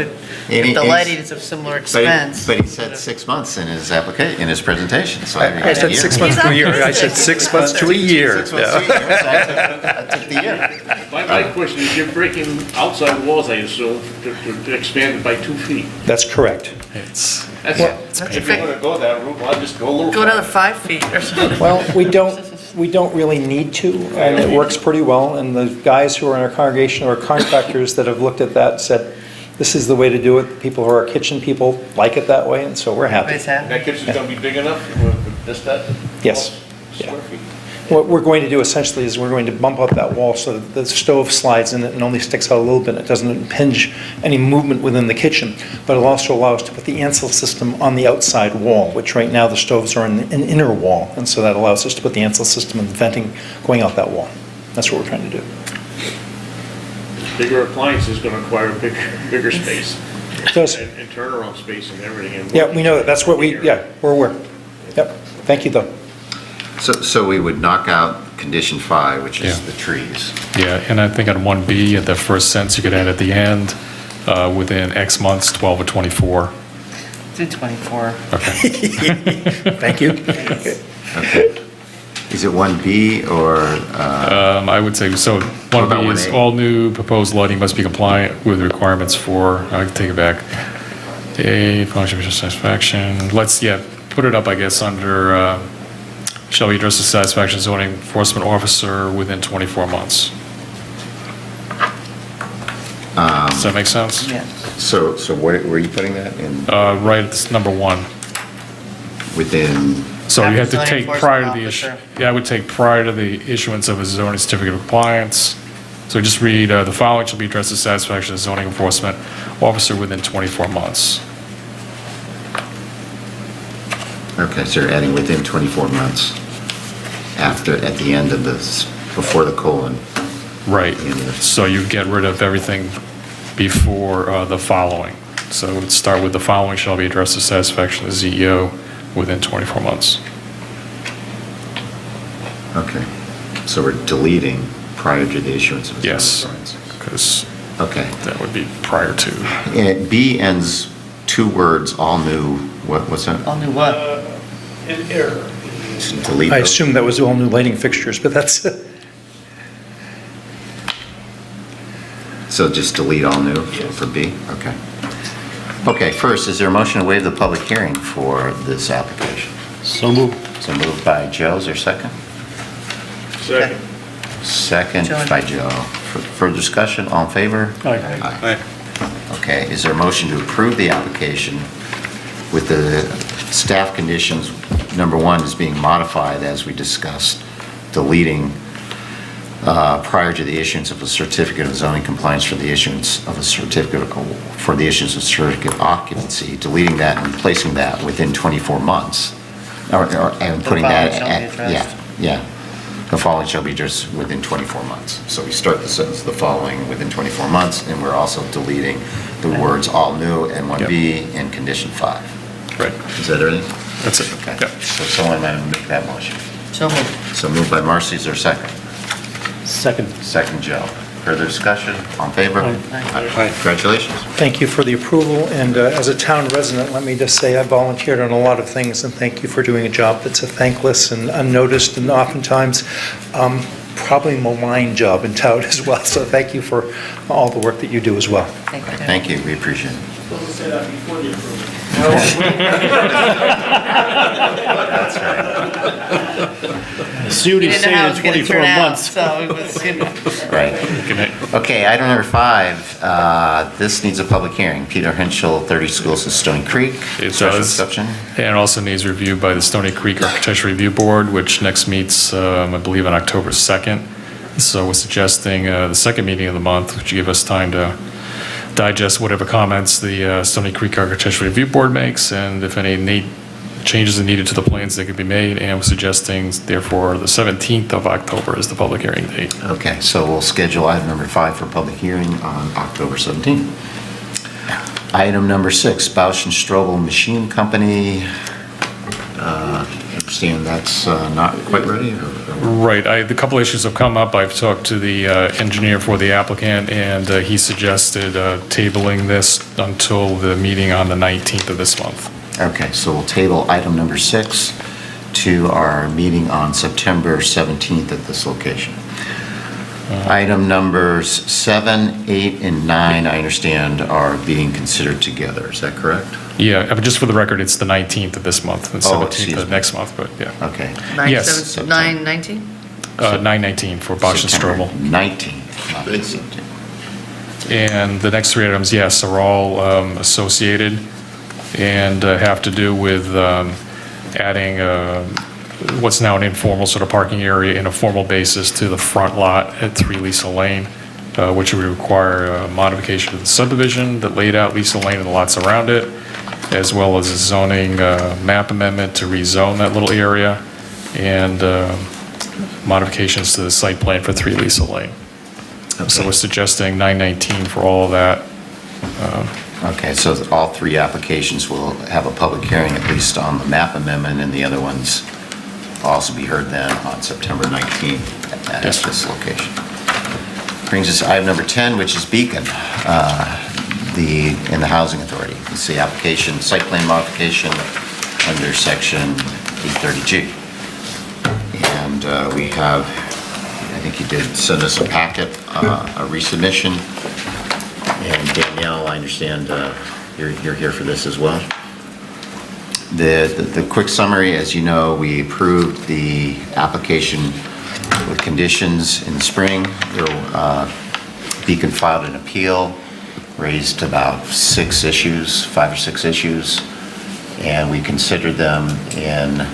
B: if the lighting is of similar expense...
C: But he said 6 months in his application, in his presentation, so
L: I said 6 months to a year. I said 6 months to a year.
C: 6 months to a year, so I took the year.
I: My question is, you're breaking outside walls, I assume, to expand it by 2 feet.
L: That's correct.
D: It's,
I: That's if you're gonna go that route, well, I'll just go a little
B: Go another
I: farther.
B: 5 feet or something.
L: Well, we don't really need to, and it works pretty well, and the guys who are in our congregation or contractors that have looked at that said, this is the way to do it. The people who are kitchen people like it that way, and so we're happy.
B: Everybody's happy.
I: And that kitchen's gonna be big enough for just that?
L: Yes.
I: Square feet.
L: What we're going to do essentially is we're going to bump up that wall so that the stove slides in it and only sticks out a little bit. It doesn't impinge any movement within the kitchen, but it'll also allow us to put the Ansel system on the outside wall, which right now the stoves are in an inner wall, and so that allows us to put the Ansel system and venting going out that wall. That's what we're trying to do.
I: Bigger appliance is gonna require bigger space.
L: It does.
I: And turnaround space and everything. and
L: Yeah, we know that. That's what we, yeah, we're aware. Yep. Thank you, though.
C: So we would knock out condition 5, which is
D: Yeah.
C: the trees.
D: yeah, and I think on 1B, at the first sentence, you could add at the end, within X months, 12 or 24.
B: Do 24.
D: Okay.
L: Thank you.
C: Okay. Is it 1B or,
D: I would say, so
C: What about
D: 1B is
C: 1A?
D: all new proposed lighting must be compliant with requirements for, I can take it back. A, function of satisfaction, let's, yeah, put it up, I guess, under, shall be addressed as satisfaction zoning enforcement officer within 24 months. Does that make sense?
B: Yeah.
C: so where are you putting that in?
D: Right at this number 1.
C: Within,
D: So you have to
B: Zoning
D: take
B: enforcement
D: prior to the issue.
B: officer.
D: Yeah, I would take prior to the issuance of a zoning certificate of compliance. So just read, the following shall be addressed as satisfaction of zoning enforcement officer within 24 months.
C: okay, so you're adding within 24 months after, at the end of this, before the colon.
D: Right.
C: Yeah.
D: So you get rid of everything before the following. So it would start with the following shall be addressed as satisfaction of the CEO within 24 months.
C: Okay. So we're deleting prior to the issuance of a zoning
D: Yes,
C: ordinance.
D: because
C: Okay.
D: that would be prior to.
C: And B ends 2 words, all new, what's that?
B: All new what?
H: An error.
C: Delete
L: I
C: those.
L: assume that was all new lighting fixtures, but that's,
C: So just delete all new for B? Okay. Okay, first, is there a motion to waive the public hearing for this application?
K: So moved.
C: So moved by Joe, is there a second?
I: Second.
C: Second
B: John.
C: by Joe. Further discussion, all in favor?
K: Aye.
C: Okay, is there a motion to approve the application with the staff conditions? Number one is being modified as we discussed, deleting prior to the issuance of a certificate of zoning compliance for the issuance of a certificate of occupancy, deleting that and replacing that within 24 months. And putting that
B: following shall be
C: at,
B: addressed.
C: yeah. The following shall be addressed within 24 months. So we start the sentence, the following within 24 months, and we're also deleting the words all new and 1B and condition 5.
D: Right.
C: Is that everything?
D: That's it.
C: Okay.
D: Yep.
C: So someone might make that motion.
B: So moved.
C: So moved by Marcy, is there a second?
K: Second.
C: Second, Joe. Further discussion? On favor?
K: Aye.
C: Congratulations.
L: Thank you for the approval, and as a town resident, let me just say I volunteered on a lot of things, and thank you for doing a job that's a thankless and unnoticed and oftentimes probably maligned job in town as well, so thank you for all the work that you do as well.
B: Thank you.
C: Thank you, we appreciate it.
H: Supposed to say that before the approval.
C: That's right.
K: See what
B: We
K: he's
B: didn't know how it
K: saying in
B: was gonna
K: 24
B: turn out,
K: months.
B: so it was, you know.
C: Right.
D: Good night.
C: Okay, item number 5, this needs a public hearing. Peter Henschel, 30 Schools in Stony Creek.
D: It
C: Special
D: does.
C: exception.
D: And it also needs review by the Stony Creek Architecture Review Board, which next meets, I believe, on October 2nd. So we're suggesting the second meeting of the month, which will give us time to digest whatever comments the Stony Creek Architecture Review Board makes, and if any changes are needed to the plans, they could be made. And we're suggesting, therefore, the 17th of October is the public hearing date.
C: Okay, so we'll schedule item number 5 for public hearing on October 17th. Item number 6, Bausch and Strobel Machine Company. I understand that's not quite ready?
D: Right, the couple issues have come up. I've talked to the engineer for the applicant, and he suggested tabling this until the meeting on the 19th of this month.
C: Okay, so we'll table item number 6 to our meeting on September 17th at this location. Item numbers 7, 8, and 9, I understand, are being considered together. Is that correct?
D: Yeah, but just for the record, it's the 19th of this month, and
C: Oh,
D: 17th
C: excuse
D: of
C: me.
D: next month, but yeah.
C: Okay.
D: Yes.
B: 9/19?
D: 9/19 for Bausch and
C: September
D: Strobel.
C: 19th, not
G: Thank you.
C: 17th.
D: And the next 3 items, yes, are all associated and have to do with adding what's now an informal sort of parking area in a formal basis to the front lot at 3 Lisa Lane, which would require a modification of the subdivision that laid out Lisa Lane and the lots around it, as well as a zoning map amendment to rezone that little area, and modifications to the site plan for 3 Lisa Lane. So we're suggesting 9/19 for all of that.
C: Okay, so all 3 applications will have a public hearing, at least on the map amendment, and the other ones will also be heard then on September 19th at
D: Yes.
C: this location. Brings us to item number 10, which is Beacon, in the Housing Authority. It's the application, site plan modification under section 830G. And we have, I think you did send us a packet, a resubmission. And Danielle, I understand you're here for this as well. The quick summary, as you know, we approved the application with conditions in the spring. Beacon filed an appeal, raised about 5 or 6 issues, and we considered them in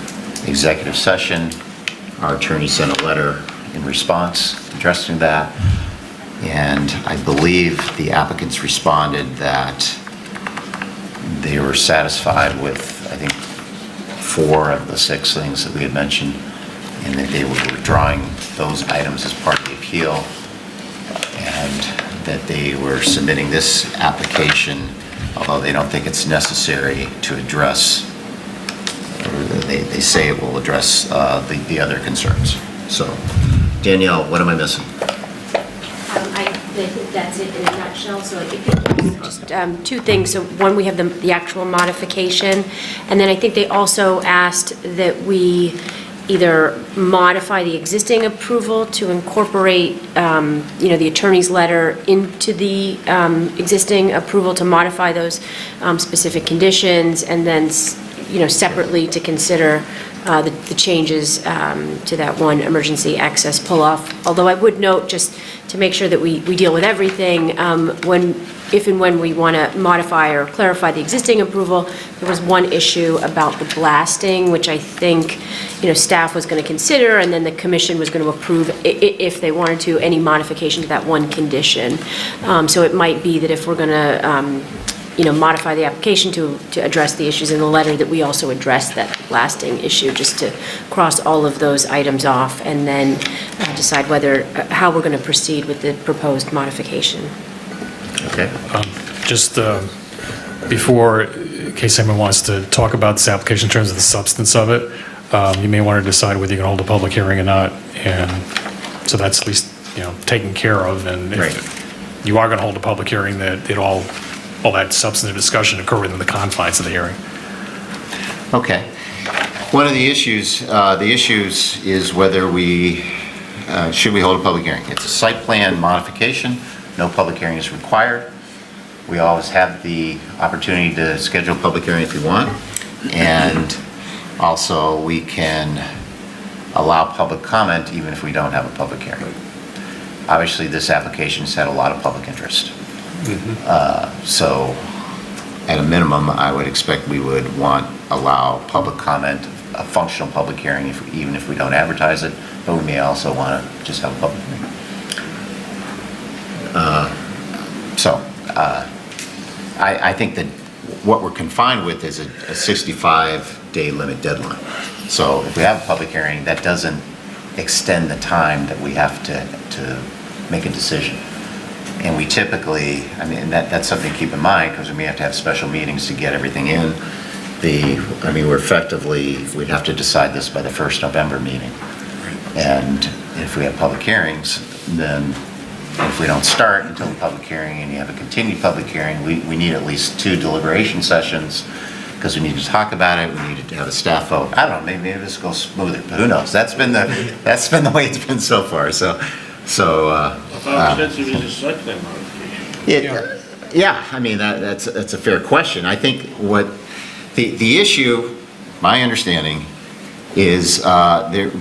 C: executive session. Our attorney sent a letter in response addressing that. And I believe the applicants responded that they were satisfied with, I think, 4 of the 6 things that we had mentioned, and that they were withdrawing those items as part of the appeal, and that they were submitting this application, although they don't think it's necessary to address, or they say it will address the other concerns. So, Danielle, what am I missing?
M: I think that's it in a nutshell. So I think just 2 things. So one, we have the actual modification, and then I think they also asked that we either modify the existing approval to incorporate, the attorney's letter into the existing approval to modify those specific conditions, and then, separately to consider the changes to that one emergency access pull-off. Although I would note, just to make sure that we deal with everything, if and when we want to modify or clarify the existing approval, there was one issue about the blasting, which I think, staff was going to consider, and then the commission was going to approve, if they wanted to, any modification to that one condition. So it might be that if we're going to modify the application to address the issues in the letter, that we also address that blasting issue, just to cross all of those items off, and then decide how we're going to proceed with the proposed modification.
C: Okay.
D: Just before, in case anyone wants to talk about this application in terms of the substance of it, you may want to decide whether you're going to hold a public hearing or not, and so that's at least, taken care of, and if you are going to hold a public hearing, that all that substantive discussion occur within the confines of the hearing.
C: Okay. One of the issues is whether should we hold a public hearing. It's a site plan modification. No public hearing is required. We always have the opportunity to schedule a public hearing if we want. And also, we can allow public comment even if we don't have a public hearing. Obviously, this application has had a lot of public interest. So, at a minimum, I would expect we would allow public comment, a functional public hearing, even if we don't advertise it, but we may also want to just have a public hearing. I think that what we're confined with is a 65-day limit deadline. So if we have a public hearing, that doesn't extend the time that we have to make a decision. And we typically, that's something to keep in mind, because we may have to have special meetings to get everything in. We'd have to decide this by the first November meeting. And if we have public hearings, then if we don't start until the public hearing and you have a continued public hearing, we need at least 2 deliberation sessions, because we need to talk about it, we need to have a staff vote. I don't know, maybe this goes smoother, but who knows? That's been the way it's been so far.
I: How extensive is this site plan modification?
C: That's a fair question. I think what the issue, my understanding, is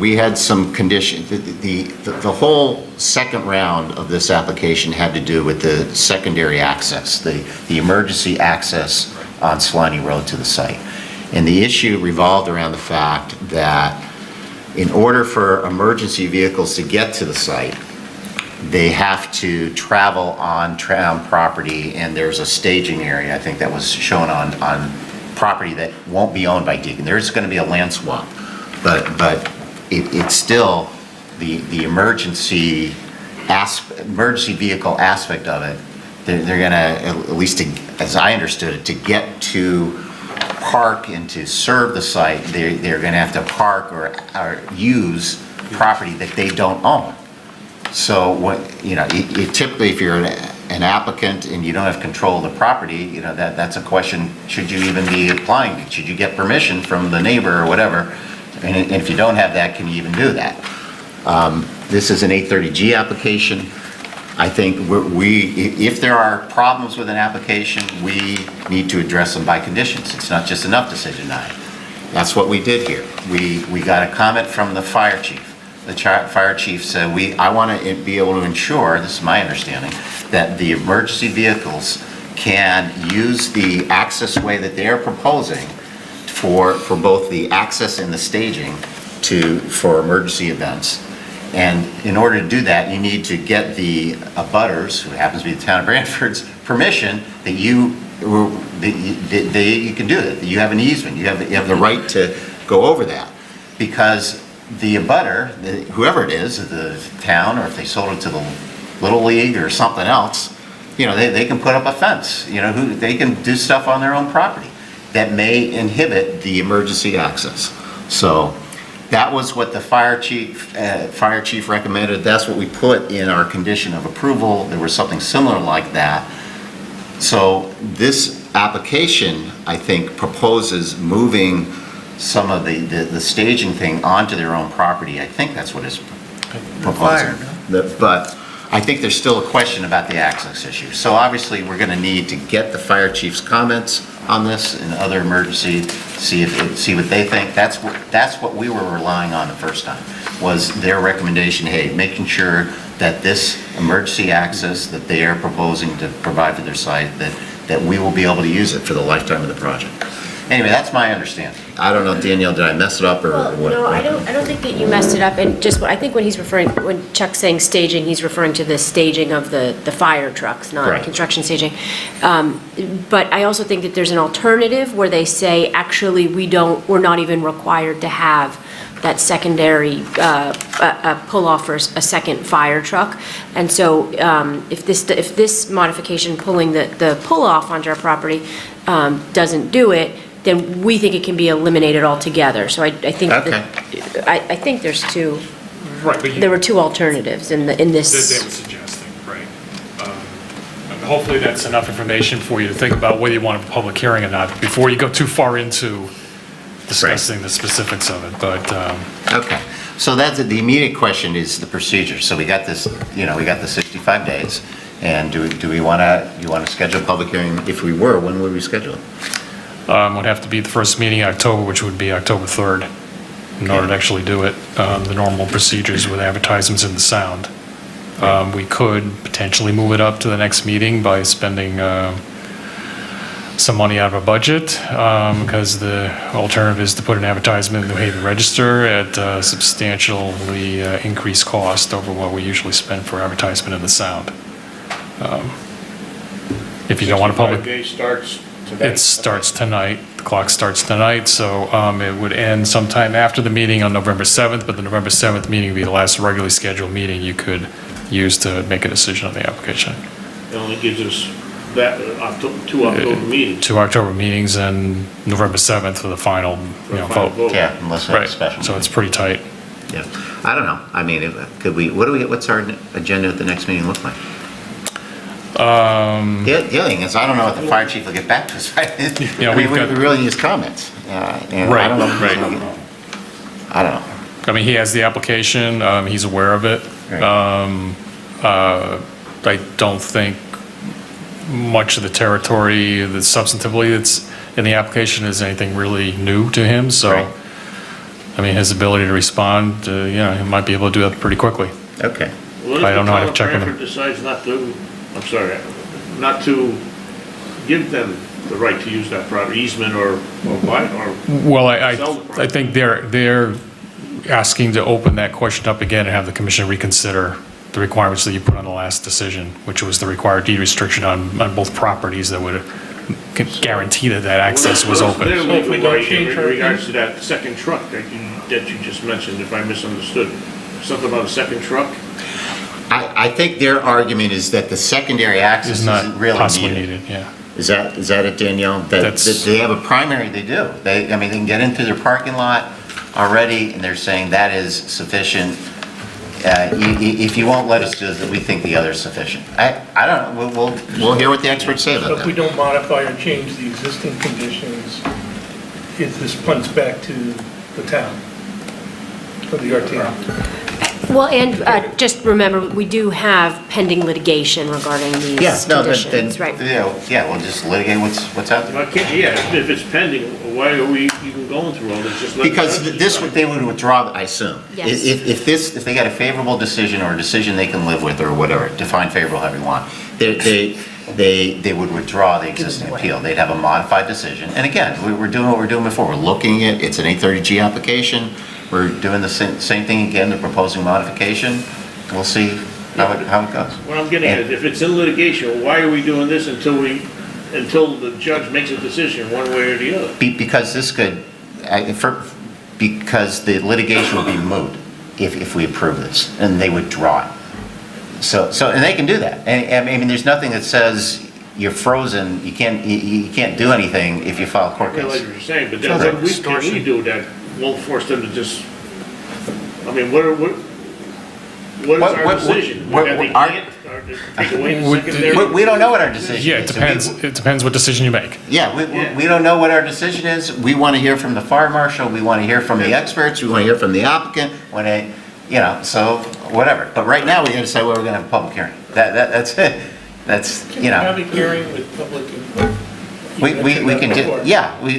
C: we had some conditions. The whole second round of this application had to do with the secondary access, the emergency access on Salani Road to the site. And the issue revolved around the fact that in order for emergency vehicles to get to the site, they have to travel on town property, and there's a staging area, I think, that was shown on property that won't be owned by Deacon. There's going to be a land swap. But it's still the emergency vehicle aspect of it. They're going to, at least as I understood it, to get to park and to serve the site, they're going to have to park or use property that they don't own. So typically, if you're an applicant and you don't have control of the property, that's a question: should you even be applying? Should you get permission from the neighbor or whatever? And if you don't have that, can you even do that? This is an 830G application. I think if there are problems with an application, we need to address them by conditions. It's not just enough to say deny. That's what we did here. We got a comment from the fire chief. The fire chief said, I want to be able to ensure, this is my understanding, that the emergency vehicles can use the access way that they are proposing for both the access and the staging for emergency events. And in order to do that, you need to get the abutters, who happens to be the town of Branford's, permission that you can do it, that you have an easement, you have the right to go over that. Because the abutter, whoever it is, the town, or if they sold it to the Little League or something else, they can put up a fence, they can do stuff on their own property that may inhibit the emergency access. So that was what the fire chief recommended. That's what we put in our condition of approval. There was something similar like that. So this application, I think, proposes moving some of the staging thing onto their own property. I think that's what it's proposing. But I think there's still a question about the access issue. So obviously, we're going to need to get the fire chief's comments on this and other emergency, see what they think. That's what we were relying on the first time, was their recommendation, hey, making sure that this emergency access that they are proposing to provide for their site, that we will be able to use it for the lifetime of the project. Anyway, that's my understanding. I don't know, Danielle, did I mess it up or what?
M: No, I don't think that you messed it up, and just, I think when Chuck's saying staging, he's referring to the staging of the fire trucks, not
C: Right.
M: construction staging. But I also think that there's an alternative where they say, actually, we're not even required to have that secondary pull-off for a second fire truck. And so if this modification pulling the pull-off onto our property doesn't do it, then we think it can be eliminated altogether. So I think
C: Okay.
M: I think there's two.
D: Right, but
M: There were two alternatives in this.
D: They were suggesting, right. And hopefully that's enough information for you to think about whether you want a public hearing or not before you go too far into discussing the specifics of it, but.
C: Okay, so that's the immediate question is the procedure. So we got this, we got the 65 days, and do we want to schedule a public hearing? If we were, when would we schedule it?
D: Would have to be the first meeting in October, which would be October 3rd, in order to actually do it, the normal procedures with advertisements and the sound. We could potentially move it up to the next meeting by spending some money out of our budget, because the alternative is to put an advertisement in the New Haven Register at substantially increased cost over what we usually spend for advertisement and the sound. If you don't want a public...
I: 65 days starts today.
D: It starts tonight, the clock starts tonight, so it would end sometime after the meeting on November 7th, but the November 7th meeting would be the last regularly scheduled meeting you could use to make a decision on the application.
I: It only gives us that, two October meetings.
D: 2 October meetings and November 7th for the final, vote.
C: Yeah, unless we have a
D: Right,
C: special.
D: so it's pretty tight.
C: Yeah, I don't know. I mean, what's our agenda at the next meeting look like? The other thing is, I don't know if the fire chief will get back to us.
D: Yeah,
C: we
D: we've got-
C: really need his comments. And
D: Right,
C: I don't know. if he's
D: right.
C: gonna get- I don't know.
D: I mean, he has the application, he's aware of it.
C: Right.
D: I don't think much of the territory that substantively that's in the application is anything really new to him, so,
C: Right.
D: I mean, his ability to respond, he might be able to do that pretty quickly.
C: Okay.
D: I don't know how to check on
I: Branford decides not to give them the right to use that property, easement or buy, or
D: Well,
I: sell the
D: I
I: property.
D: think they're asking to open that question up again and have the commission reconsider the requirements that you put on the last decision, which was the required deed restriction on both properties that would guarantee that access was
I: What else
D: open.
I: is
E: So
I: there
E: if we
I: legal
E: don't
I: right
E: change
I: in
E: our-
I: regards to that second truck that you just mentioned, if I misunderstood? Something about a second truck?
C: I think their argument is that the secondary access
D: Is not
C: isn't really
D: possibly
C: needed.
D: needed, yeah.
C: Is that it, Danielle? That they have a primary, they do. They can get into their parking lot already, and they're saying that is sufficient. If you won't let us do it, we think the other's sufficient. I don't know, we'll hear what the experts say
E: So
C: about
E: if we
C: that.
E: don't modify or change the existing conditions, is this punts back to the town, or the RTM?
M: Well, and just remember, we do have pending litigation regarding these
C: Yeah, no,
M: conditions, right?
C: yeah, we'll just litigate what's out there.
I: Why can't, yeah, if it's pending, why are we even going through all this? Just let the
C: Because
I: judge
C: this,
I: decide.
C: they would withdraw, I assume.
M: Yes.
C: If they got a favorable decision or a decision they can live with or whatever, define favorable however you want, they would withdraw the existing appeal. They'd have a modified decision. And again, we're doing what we're doing before. We're looking at, it's an 830G application. We're doing the same thing again, the proposing modification. We'll see how it goes.
I: What I'm getting at, if it's in litigation, why are we doing this until the judge makes a decision one way or the other?
C: Because this could, because the litigation would be moot if we approve this, and they would draw it. So, and they can do that. And, I mean, there's nothing that says you're frozen, you can't do anything if you file a court
I: Okay, like
C: case.
I: you're saying, but then what can we do that won't force them to just, I mean, what is our decision? That they can't, or take away the secondary.
C: We don't know what our decision is.
D: Yeah, it depends what decision you make.
C: Yeah, we don't know what our decision is. We want to hear from the fire marshal, we want to hear from the experts, we want to hear from the applicant, so whatever. But right now, we got to decide where we're going to have a public hearing. That's it. That's,
E: Public hearing with public input.
C: we can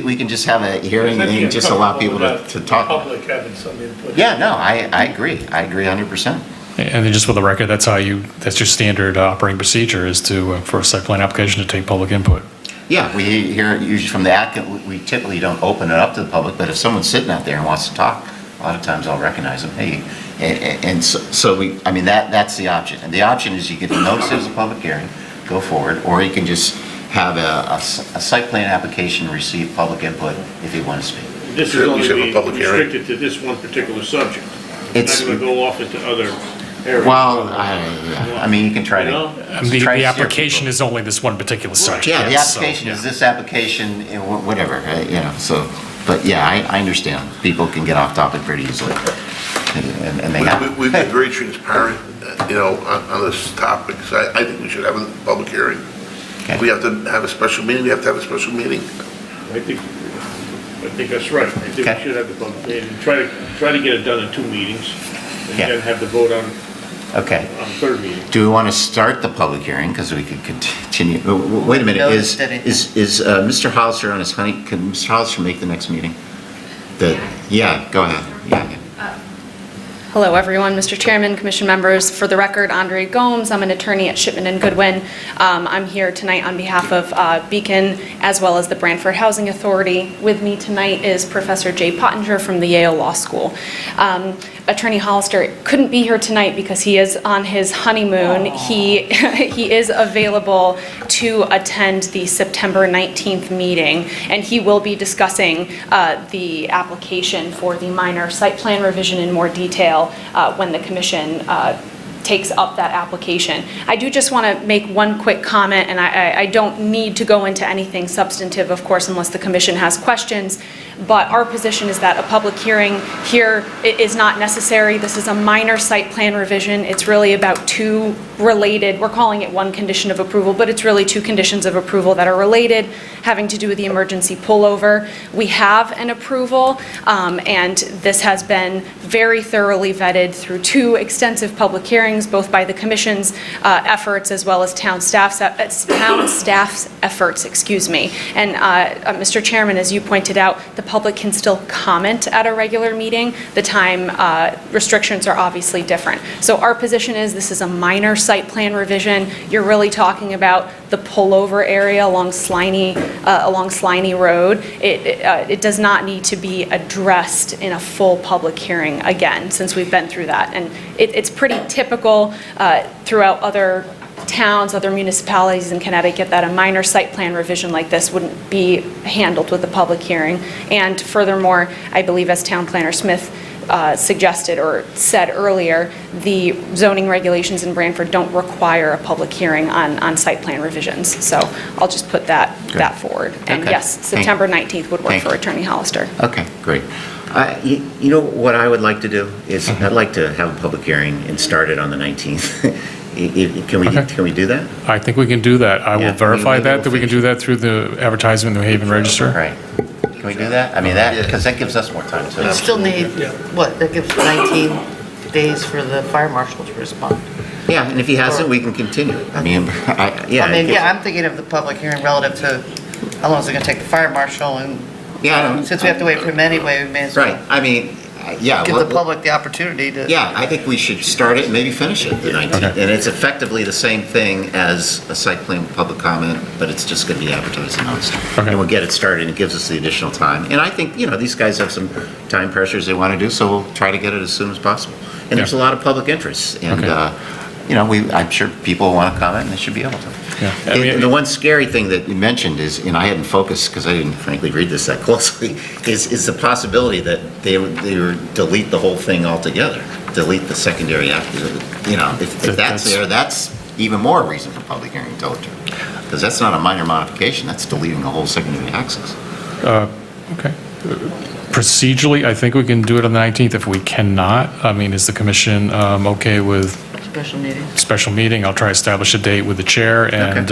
C: we can just have a hearing and just allow people to talk.
E: Public having some input.
C: Yeah, no, I agree 100%.
D: And then just for the record, that's your standard operating procedure is for a site plan application to take public input.
C: Yeah, we hear usually from the applicant, we typically don't open it up to the public, but if someone's sitting out there and wants to talk, a lot of times I'll recognize them, hey, and so that's the option. And the option is you get the notice as a public hearing, go forward, or you can just have a site plan application receive public input if you want to speak.
I: This is only restricted to this one particular subject. It's not going to go off into other areas.
C: Well, you can try to.
D: The application is only this one particular subject.
C: Yeah, the application is this application, whatever, but yeah, I understand. People can get off topic pretty easily. And they have.
G: We've been very transparent, on this topic, so I think we should have a public hearing.
C: Okay.
G: If we have to have a special meeting, we have to have a special meeting.
I: I think that's right. I think we should have the public meeting, try to get it done in 2 meetings, and then have the vote on
C: Okay.
I: the third meeting.
C: Do we want to start the public hearing, because we could continue, wait a minute, is Mr. Hollister on his honey, can Mr. Hollister make the next meeting? Yeah, go ahead, yeah.
N: Hello, everyone. Mr. Chairman, Commission members. For the record, Andre Gomes. I'm an attorney at Shipman and Goodwin. I'm here tonight on behalf of Beacon as well as the Branford Housing Authority. With me tonight is Professor Jay Pottinger from the Yale Law School. Attorney Hollister couldn't be here tonight because he is on his honeymoon. He is available to attend the September 19th meeting, and he will be discussing the application for the minor site plan revision in more detail when the commission takes up that application. I do just want to make one quick comment, and I don't need to go into anything substantive, of course, unless the commission has questions, but our position is that a public hearing here is not necessary. This is a minor site plan revision. It's really about 2 related, we're calling it 1 condition of approval, but it's really 2 conditions of approval that are related, having to do with the emergency pullover. We have an approval, and this has been very thoroughly vetted through 2 extensive public hearings, both by the commission's efforts as well as town staff's efforts, And Mr. Chairman, as you pointed out, the public can still comment at a regular meeting. The time restrictions are obviously different. So our position is this is a minor site plan revision. You're really talking about the pullover area along Sliney Road. It does not need to be addressed in a full public hearing again, since we've been through that. And it's pretty typical throughout other towns, other municipalities in Connecticut, that a minor site plan revision like this wouldn't be handled with a public hearing. And furthermore, I believe as Town Planner Smith suggested or said earlier, the zoning regulations in Branford don't require a public hearing on site plan revisions. So I'll just put that forward. And yes, September 19th would work for Attorney Hollister.
C: Okay, great. You know what I would like to do is I'd like to have a public hearing and start it on the 19th. Can we do that?
D: I think we can do that. I will verify that we can do that through the advertisement in the New Haven Register.
C: Right. Can we do that? I mean, because that gives us more time too.
B: We still need, that gives 19 days for the fire marshal to respond.
C: Yeah, and if he hasn't, we can continue.
B: I'm thinking of the public hearing relative to how long is it going to take the fire marshal, and since we have to wait for him anyway, we may as well.
C: Right, I mean,
B: give the public the opportunity to.
C: Yeah, I think we should start it and maybe finish it the 19th. Okay. And it's effectively the same thing as a site plan public comment, but it's just going to be advertised and noticed. Okay. And we'll get it started, and it gives us the additional time. And I think, these guys have some time pressures they want to do, so we'll try to get it as soon as possible. And there's a lot of public interest. And, I'm sure people want to comment, and they should be able to. Yeah. The one scary thing that you mentioned is, and I hadn't focused because I didn't frankly read this that closely, is the possibility that they would delete the whole thing altogether, delete the secondary if that's there, that's even more reason for public hearing, tell it to, because that's not a minor modification, that's deleting the whole secondary access.
D: Okay. Procedurally, I think we can do it on the 19th. If we cannot, is the commission okay with special meeting. I'll try to establish a date with the chair, and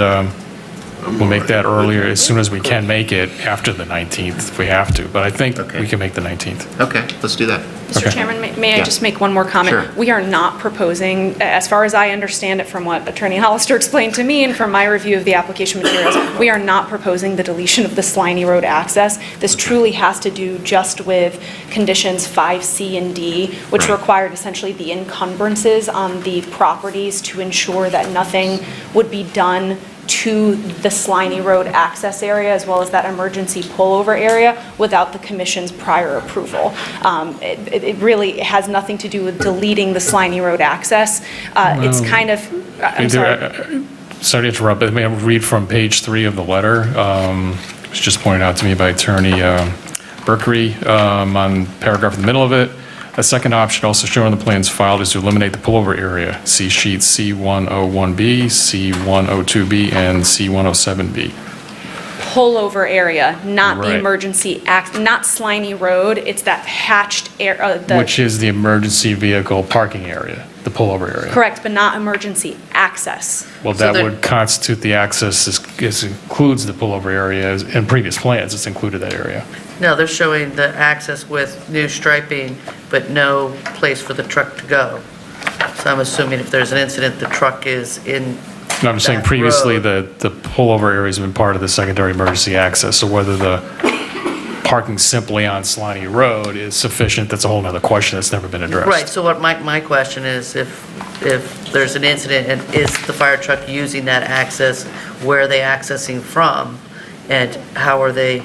D: we'll make that earlier, as soon as we can make it, after the 19th, if we have to. But I think we can make the 19th.
C: Okay, let's do that.
N: Mr. Chairman, may I just make one more comment?
C: Sure.
N: We are not proposing, as far as I understand it from what Attorney Hollister explained to me and from my review of the application materials, we are not proposing the deletion of the Sliney Road access. This truly has to do just with conditions 5C and D, which required essentially the encumbrances on the properties to ensure that nothing would be done to the Sliney Road access area, as well as that emergency pullover area, without the commission's prior approval. It really has nothing to do with deleting the Sliney Road access. It's kind of, I'm sorry.
D: Sorry to interrupt, but may I read from page 3 of the letter? It was just pointed out to me by Attorney Berkery on paragraph in the middle of it. A second option also shown on the plans filed is to eliminate the pullover area. See sheets C101B, C102B, and C107B.
N: Pullover area, not the emergency not Sliney Road. It's that hatched area.
D: Which is the emergency vehicle parking area, the pullover area.
N: Correct, but not emergency access.
D: Well, that would constitute the access, includes the pullover area. In previous plans, it's included that area.
B: No, they're showing the access with new striping, but no place for the truck to go. So I'm assuming if there's an incident, the truck is in
D: No, I'm saying previously the pullover area has been part of the secondary emergency access, so whether the parking simply on Sliney Road is sufficient, that's a whole nother question that's never been addressed.
B: Right, so what my question is, if there's an incident, and is the fire truck using that access, where are they accessing from, and how are they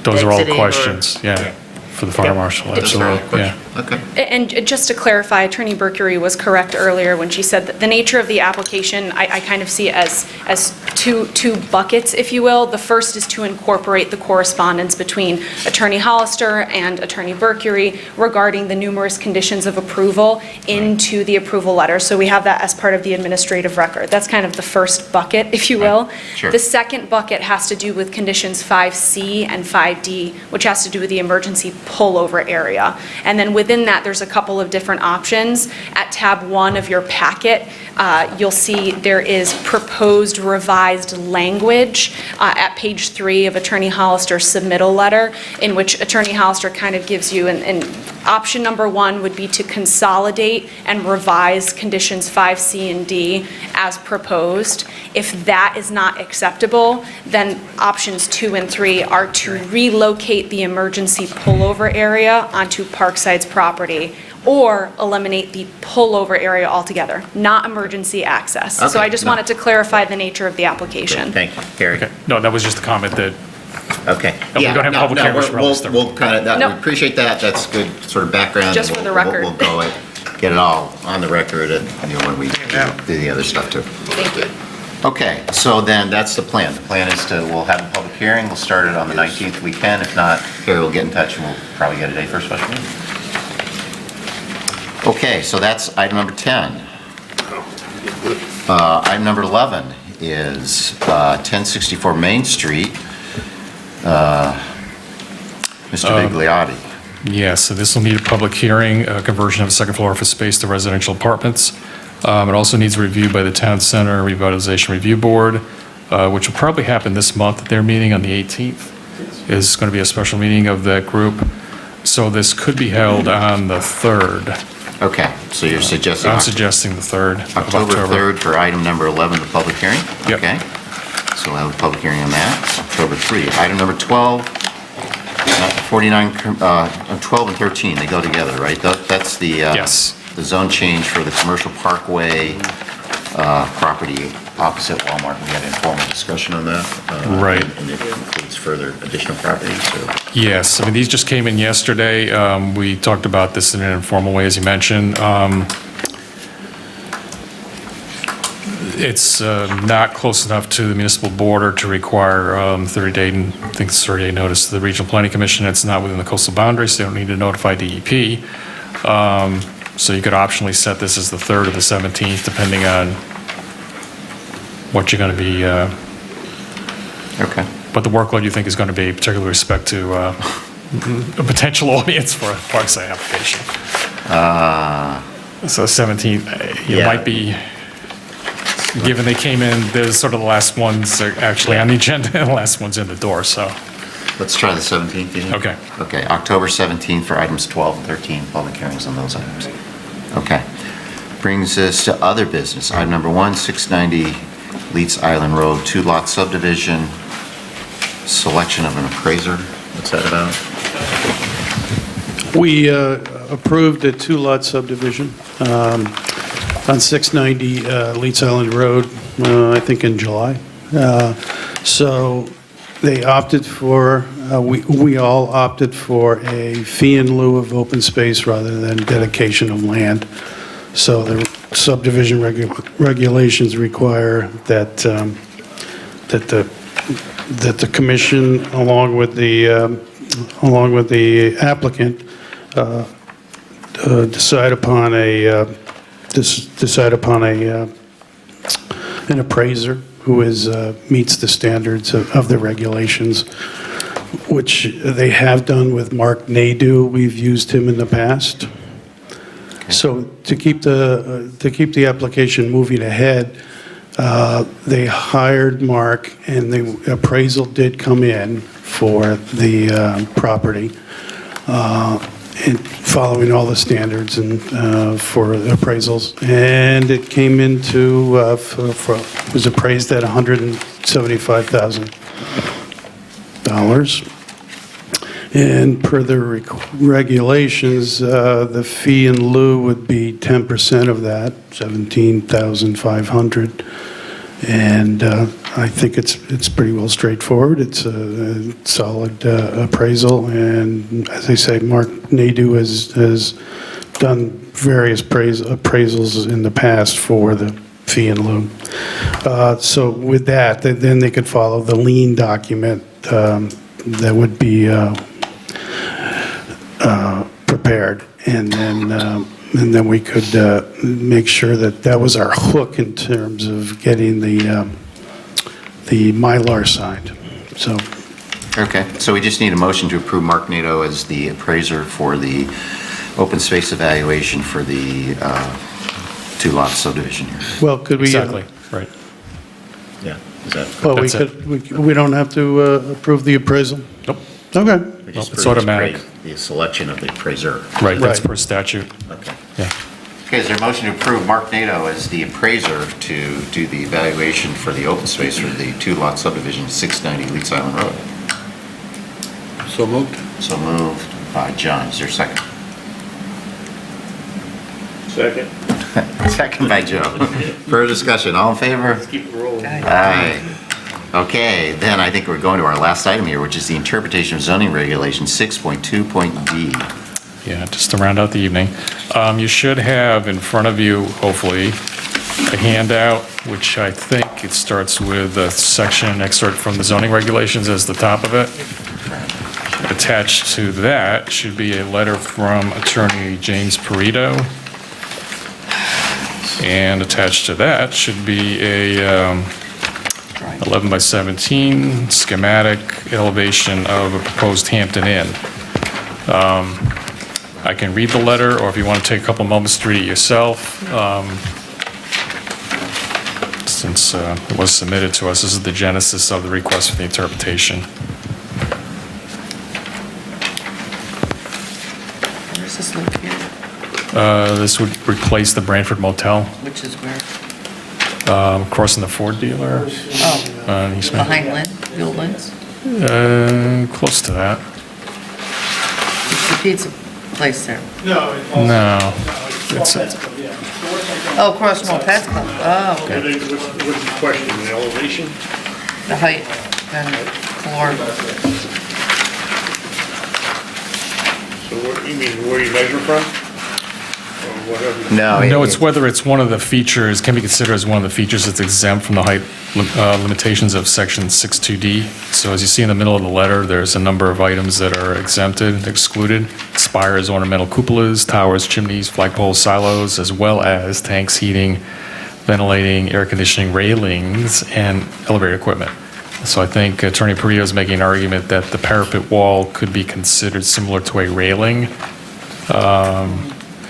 D: Those are all
B: exiting or-
D: questions, yeah, for the fire marshal, absolutely, yeah.
C: Okay.
N: And just to clarify, Attorney Berkery was correct earlier when she said that the nature of the application, I kind of see it as two buckets, if you will. The first is to incorporate the correspondence between Attorney Hollister and Attorney Berkery regarding the numerous conditions of approval into the approval letter. So we have that as part of the administrative record. That's kind of the first bucket, if you will.
C: Sure.
N: The second bucket has to do with conditions 5C and 5D, which has to do with the emergency pullover area. And then within that, there's a couple of different options. At tab 1 of your packet, you'll see there is proposed revised language at page 3 of Attorney Hollister's submittal letter, in which Attorney Hollister kind of gives you an option number 1 would be to consolidate and revise conditions 5C and D as proposed. If that is not acceptable, then options 2 and 3 are to relocate the emergency pullover area onto Parkside's property, or eliminate the pullover area altogether, not emergency access. So
C: Okay,
N: I just
C: no.
N: wanted to clarify the nature of the application.
C: Thank you. Gary?
D: Okay. No, that was just a comment that,
C: Okay.
D: No, we don't have public hearings for all this stuff.
C: We'll kind of,
N: No.
C: we appreciate that, that's good sort of background.
N: Just for the record.
C: We'll go and get it all on the record, and when we do the other stuff too.
N: Thank you.
C: Okay, so then that's the plan. The plan is we'll have a public hearing, we'll start it on the 19th, we can. If not, Gary will get in touch and we'll probably get a date for a special meeting. Okay, so that's item number 10. Item number 11 is 1064 Main Street. Mr. Bigliotti.
D: yes, so this will need a public hearing, conversion of a second floor office space to residential apartments. It also needs review by the Town Center Revitalization Review Board, which will probably happen this month. Their meeting on the 18th is going to be a special meeting of that group. So this could be held on the 3rd.
C: Okay, so you're suggesting
D: I'm suggesting the 3rd of
C: October
D: October.
C: 3rd for item number 11, the public hearing?
D: Yep.
C: Okay, so we'll have a public hearing on that, October 3. Item number 12, 49, 12 and 13, they go together, right? That's the
D: Yes.
C: the zone change for the commercial parkway property opposite Walmart. We had an informal discussion on that.
D: Right.
C: And it includes further additional properties, so.
D: Yes, I mean, these just came in yesterday. We talked about this in an informal way, as you mentioned. It's not close enough to the municipal border to require 30-day, I think it's 30-day notice to the Regional Planning Commission. It's not within the coastal boundaries, so they don't need to notify DEP. So you could optionally set this as the 3rd or the 17th, depending on what you're going to be,
C: Okay.
D: what the workload you think is going to be, particularly with respect to a potential audience for a Parkside application. So 17th, it
C: Yeah.
D: might be, given they came in, there's sort of the last ones are actually on the agenda, and the last one's in the door, so.
C: Let's try the 17th, you think?
D: Okay.
C: Okay, October 17th for items 12 and 13, public hearings on those items. Okay. Brings us to other business. Item number 1, 690 Leeds Island Road, 2-lot subdivision, selection of an appraiser. What's that about?
K: We approved a 2-lot subdivision on 690 Leeds Island Road, I think in July. So they opted for, we all opted for a fee in lieu of open space rather than dedication of land. So the subdivision regulations require that that the commission, along with the applicant, decide upon an appraiser who meets the standards of the regulations, which they have done with Mark Nadeau. We've used him in the past. So to keep the application moving ahead, they hired Mark, and the appraisal did come in for the property, and following all the standards and for appraisals, and it came into was appraised at $175,000. And per the regulations, the fee in lieu would be 10% of that, $17,500. And I think it's pretty well straightforward. It's a solid appraisal, and as I say, Mark Nadeau has done various appraisals in the past for the fee in lieu. So with that, then they could follow the lien document that would be prepared, and then we could make sure that was our hook in terms of getting the Mylar signed. So.
C: Okay, so we just need a motion to approve Mark Nadeau as the appraiser for the open space evaluation for the 2-lot subdivision here.
K: Well, could we?
D: Exactly, right.
C: Yeah, is that?
K: Well,
D: That's
K: we don't have to approve the appraisal?
D: Nope.
K: Okay.
C: We just
D: It's
C: approve
D: automatic.
C: The selection of the appraiser.
D: Right, that's
K: Right.
D: per statute.
C: Okay.
D: Yeah.
C: Okay, is there a motion to approve Mark Nadeau as the appraiser to do the evaluation for the open space for the 2-lot subdivision, 690 Leeds Island Road?
G: So moved.
C: So moved by John. Is there a second?
I: Second.
C: Second by Joe. Further discussion, all in favor?
I: Let's keep it rolling.
C: Aye. Okay, then I think we're going to our last item here, which is the interpretation of zoning regulation 6.2.d.
D: Yeah, just to round out the evening. You should have in front of you, hopefully, a handout, which I think it starts with a section excerpt from the zoning regulations as the top of it. Attached to that should be a letter from Attorney James Perito. And attached to that should be a 11 by 17 schematic elevation of a proposed Hampton Inn. I can read the letter, or if you want to take a couple moments to read it yourself, since it was submitted to us, this is the genesis of the request for the interpretation.
B: Where's this located?
D: This would replace the Branford Motel,
B: Which is where?
D: crossing the Ford dealer.
B: Oh,
D: East Main.
B: behind Lynn, the old Lynn's?
D: Close to that.
B: It's the pizza place there.
F: No.
D: No.
F: It's
D: It's-
B: Oh, across from Pets Club. Oh, okay.
I: What's the question, the elevation?
B: The height and floor.
I: So you mean where you measure from? Or whatever?
D: No, it's whether it's one of the features, can be considered as one of the features that's exempt from the height limitations of section 62D. So as you see in the middle of the letter, there's a number of items that are exempted, excluded. Spires, ornamental cupolas, towers, chimneys, flagpoles, silos, as well as tanks, heating, ventilating, air conditioning, railings, and elevator equipment. So I think Attorney Perito is making an argument that the parapet wall could be considered similar to a railing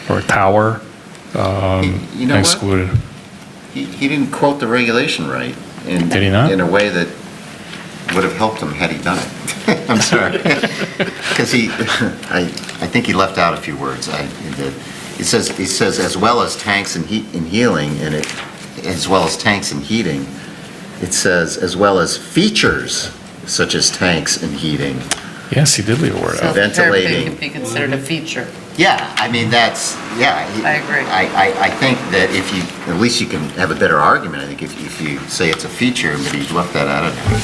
D: or a tower,
C: You know what?
D: excluded.
C: He didn't quote the regulation right.
D: Did he not?
C: In a way that would have helped him had he done it. I'm sorry. Because I think he left out a few words. It says as well as tanks and healing, and as well as tanks and heating. It says as well as features such as tanks and heating.
D: Yes, he did leave a word
B: So
D: out.
B: the parapet
C: Ventilating.
B: can be considered a feature.
C: Yeah, I mean, that's, yeah.
B: I agree.
C: I think that if you, at least you can have a better argument, I think, if you say it's a feature, but he left that out of there.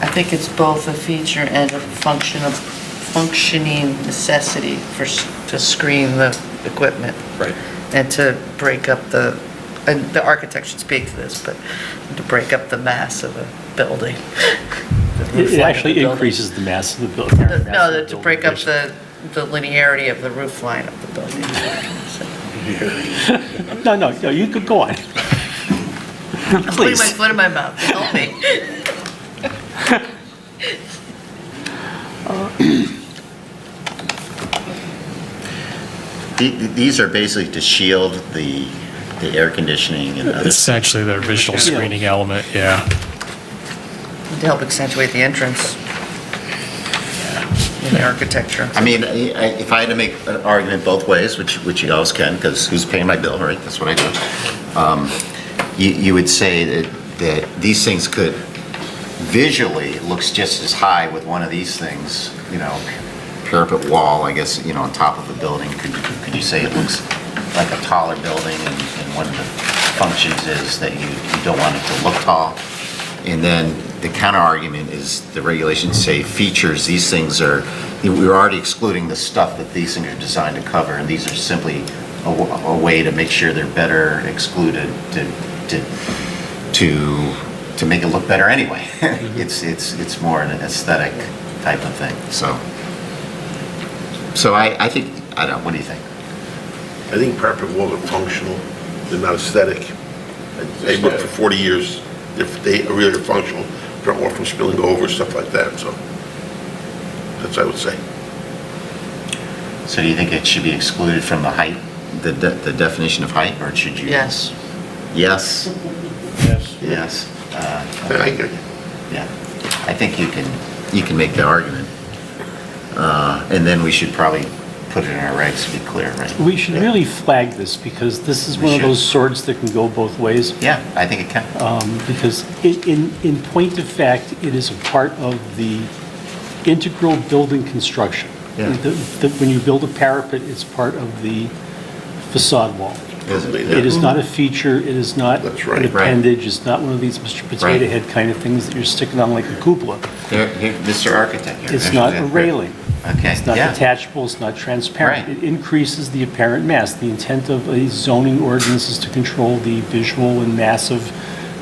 B: I think it's both a feature and a functioning necessity to screen the equipment.
D: Right.
B: And to break up and the architect should speak to this, but to break up the mass of a building.
O: It actually increases the mass of the building.
B: No, to break up the linearity of the roof line of the building.
O: No, you could go on.
B: I'm putting my
O: Please.
B: foot in my mouth, help me.
C: These are basically to shield the air conditioning and other.
D: Essentially, their visual screening element, yeah.
B: To help accentuate the entrance in the architecture.
C: I mean, if I had to make an argument both ways, which you always can, because who's paying my bill, right? That's what I do. You would say that these things could, visually, it looks just as high with one of these things, parapet wall, I guess, on top of a building. Could you say it looks like a taller building, and one of the functions is that you don't want it to look tall? And then the counter argument is the regulations say features, these things are, we're already excluding the stuff that these things are designed to cover, and these are simply a way to make sure they're better excluded to make it look better anyway. It's more an aesthetic type of thing, so I think, I don't know, what do you think?
G: I think parapet walls are functional, they're not aesthetic. They worked for 40 years, they are really functional, prevent water from spilling over, stuff like that, so that's what I would say.
C: So do you think it should be excluded from the height, the definition of height, or should you?
B: Yes.
C: Yes?
I: Yes.
C: Yes.
G: I agree.
C: Yeah, I think you can make the argument. And then we should probably put it in our regs to be clear, right?
O: We should really flag this, because this is
C: We
O: one of
C: should.
O: those swords that can go both ways.
C: Yeah, I think it can.
O: Because in point of fact, it is a part of the integral building construction.
C: Yeah.
O: When you build a parapet, it's part of the facade wall.
C: Isn't it?
O: It is not a feature, it is not
G: That's right.
O: an appendage, it's not one of these Mr. Potato Head kind of things that you're sticking on like a cupola.
C: Here, Mr. Architect. here.
O: It's not a railing.
C: Okay,
O: It's not
C: yeah.
O: detachable, it's not transparent.
C: Right.
O: It increases the apparent mass. The intent of a zoning ordinance is to control the visual and massive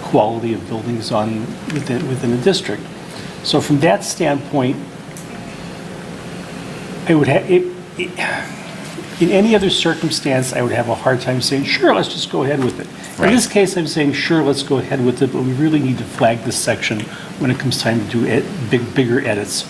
O: quality of buildings within a district. So from that standpoint, I would have, in any other circumstance, I would have a hard time saying, sure, let's just go ahead with it. In
C: Right.
O: this case, I'm saying, sure, let's go ahead with it, but we really need to flag this section when it comes time to do bigger edits.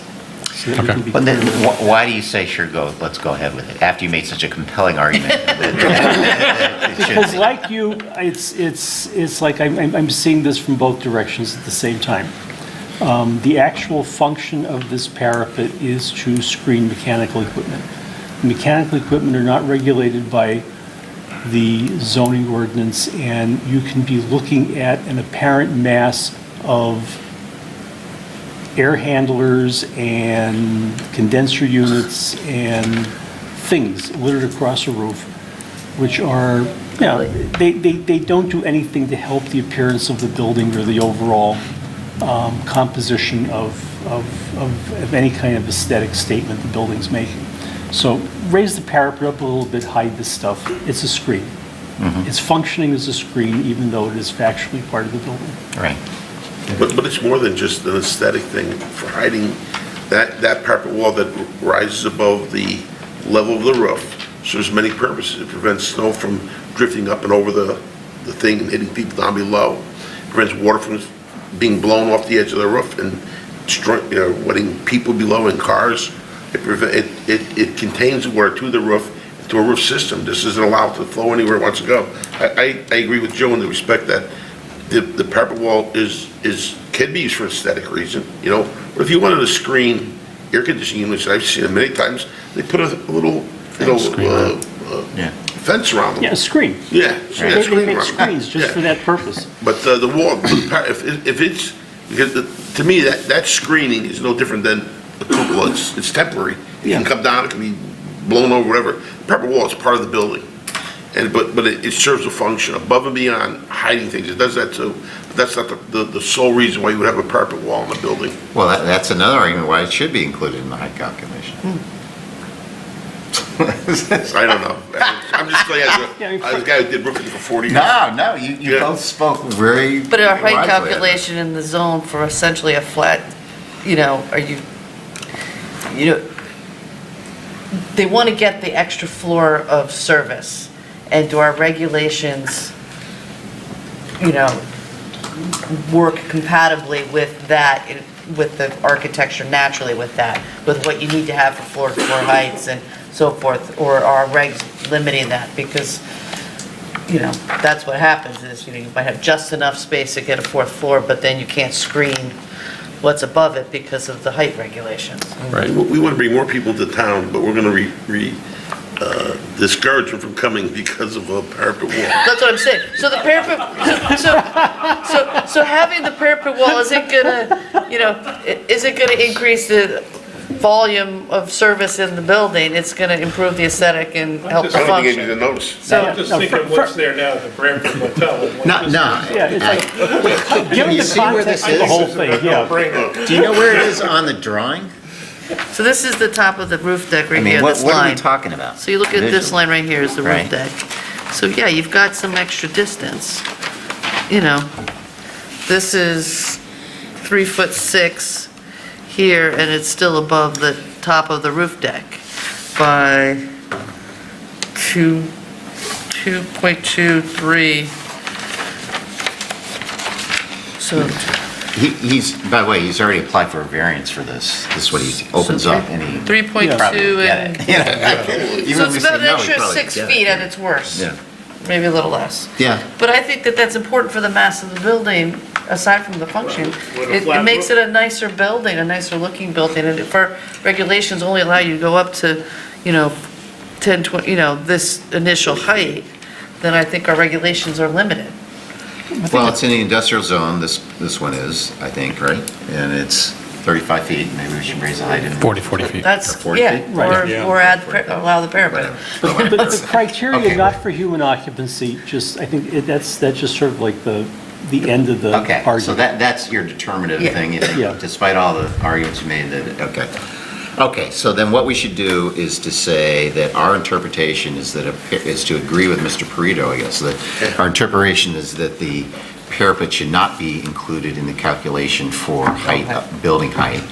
O: So that we
D: Okay.
O: can be
C: But then,
O: clear.
C: why do you say, sure, let's go ahead with it, after you made such a compelling argument? It should
O: Because
C: be.
O: like you, it's like I'm seeing this from both directions at the same time. The actual function of this parapet is to screen mechanical equipment. Mechanical equipment are not regulated by the zoning ordinance, and you can be looking at an apparent mass of air handlers and condenser units and things littered across a roof, which are, they don't do anything to help the appearance of the building or the overall composition of any kind of aesthetic statement the building's making. So raise the parapet up a little bit, hide this stuff. It's a screen. It's functioning as a screen, even though it is factually part of the building.
C: Right.
G: But it's more than just an aesthetic thing for hiding that parapet wall that rises above the level of the roof. So there's many purposes. It prevents snow from drifting up and over the thing and hitting people down below. It prevents water from being blown off the edge of the roof and wetting people below in cars. It contains the water to the roof to a roof system. This isn't allowed to flow anywhere it wants to go. I agree with Joe in the respect that the parapet wall can be used for aesthetic reason, you know? But if you wanted to screen air conditioning units, I've seen them many times, they put a little, fence around them.
O: Yeah, a screen.
G: Yeah. So
O: They
G: screen
O: make
G: around them.
O: screens just
G: Yeah.
O: for that purpose.
G: But the wall, if it's, because to me, that screening is no different than a cupola. It's temporary. It can come down, it can be blown over, whatever. The parapet wall is part of the building. But it serves a function above and beyond hiding things. It does that too. But that's not the sole reason why you would have a parapet wall in the building.
C: Well, that's another argument why it should be included in the height calculation.
G: I don't know. I'm just saying, as a guy who did roofing for 40 years.
C: No, you both spoke very
B: But a height
C: wisely.
B: calculation in the zone for essentially a flat, you know, they want to get the extra floor of service. And do our regulations, work compatibly with that, with the architecture naturally with that, with what you need to have for floor-to-floor heights and so forth? Or are regs limiting that? Because, that's what happens is, you might have just enough space to get a fourth floor, but then you can't screen what's above it because of the height regulations.
D: Right.
G: We want to bring more people to town, but we're going to discourage them from coming because of a parapet wall.
B: That's what I'm saying. So the parapet, so having the parapet wall, is it gonna increase the volume of service in the building? It's gonna improve the aesthetic and help the
G: I don't think you need to
B: function.
G: notice.
B: So,
E: I'm just thinking what's there now, the Branford Hotel.
O: Yeah, it's like, given
C: you
O: the
C: see where
O: context
C: this
O: of the
C: is?
O: whole thing, yeah.
C: Do you know where it is on the drawing?
B: so this is the top of the roof deck
C: I
B: right
C: mean,
B: here,
C: what
B: this
C: are we
B: line.
C: talking about?
B: So you look at this
C: Visually.
B: line right here is the roof
C: Right.
B: deck. So yeah, you've got some extra distance. This is 3'6" here, and it's still above the top of the roof deck by 2.23. So
C: He's, by the way, he's already applied for a variance for this. This is what he opens up and he
B: 3.2
C: probably get
B: and,
C: it. Even
B: so
C: if we
B: it's
C: say
B: about an
C: no, he
B: extra
C: probably
B: 6
C: get it.
B: feet at its worst.
C: Yeah.
B: Maybe a little less.
C: Yeah.
B: But I think that that's important for the mass of the building, aside from the function.
I: With a
B: It
I: flat
B: makes
I: roof?
B: it a nicer building, a nicer looking building, and if our regulations only allow you to go up to, 10, 20, this initial height, then I think our regulations are limited.
C: Well, it's in the industrial zone, this one is, I think, right? And it's 35 feet, maybe we should raise the height in.
D: 40 feet.
B: That's,
C: 40
B: yeah,
C: feet?
O: Right.
B: or allow the parapet.
C: Whatever.
O: But the criteria
C: Okay.
O: not for human occupancy, I think that's just sort of like the end of the
C: Okay,
O: argument.
C: so that's your determinative
B: Yeah.
C: thing,
O: Yeah.
C: despite all the arguments you made, okay. Okay, so then what we should do is to say that our interpretation is to agree with Mr. Perito, I guess, that our interpretation is that the parapet should not be included in the calculation for height, building height,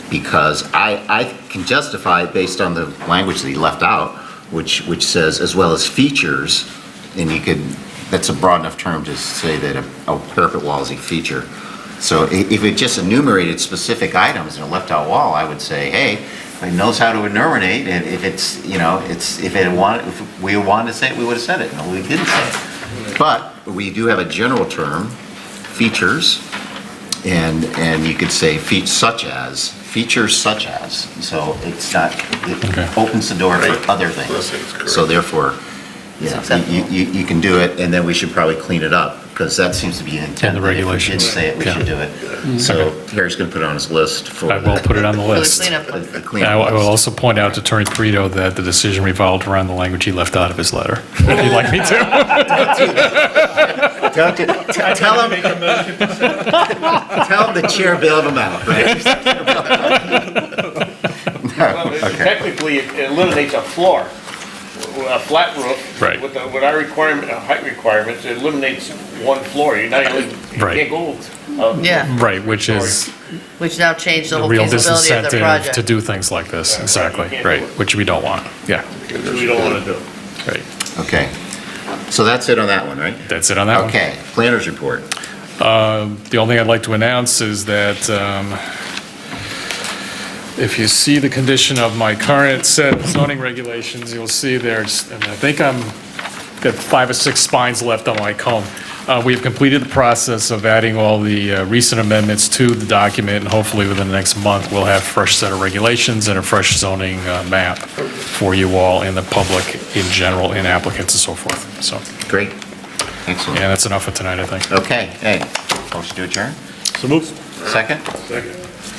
C: because I can justify it based on the language that he left out, which says as well as features, and that's a broad enough term to say that a parapet wall is a feature. So if it just enumerated specific items in a left out wall, I would say, hey, it knows how to enumerate, and if we wanted to say it, we would have said it. No, we didn't say it. But we do have a general term, features, and you could say features such as, so it's not, it opens the door for other things. So therefore, yeah, you can do it, and then we should probably clean it up, because that seems to be an intent.
D: And the regulations.
C: If we didn't say it, we
D: Yeah.
C: should do it. So Harry's going to put it on his list for.
D: I will put it on the
B: For the
D: list.
B: cleanup.
C: the
D: And
C: cleanup
D: I will
C: list.
D: also point out to Attorney Perito that the decision revolved around the language he left out of his letter, if you'd like me to.
C: Tell him the chair bailed him out, right?
I: Well,
C: Okay.
I: Technically, it eliminates a floor, a flat roof.
D: Right.
I: With our requirement, height requirements, it eliminates one floor. You
D: Right.
I: can't go.
B: Yeah,
D: Right, which is
B: which now changed the
D: a
B: whole
D: real
B: feasibility of the
D: disincentive to
B: project.
D: do things like this, exactly, right, which we don't want, yeah,
I: Which we don't want to do.
D: right.
C: Okay. So that's it on that one, right?
D: That's it on that one.
C: Okay, planners report.
D: The only thing I'd like to announce is that If you see the condition of my current set of zoning regulations, you'll see there's, and I think I'm, got 5 or 6 spines left on my comb. We've completed the process of adding all the recent amendments to the document, and hopefully within the next month, we'll have a fresh set of regulations and a fresh zoning map for you all and the public in general, and applicants and so forth, so.
C: Great. Excellent.
D: Yeah, that's enough for tonight, I think.
C: Okay, hey, motion to adjourn?
O: So moved.
C: Second?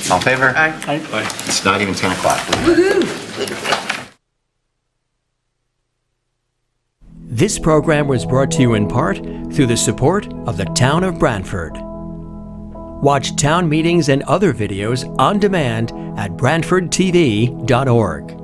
C: All in favor?
B: Aye.
C: It's not even 10 o'clock.
A: This program was brought to you in part through the support of the Town of Branford. Watch town meetings and other videos on demand at BranfordTV.org.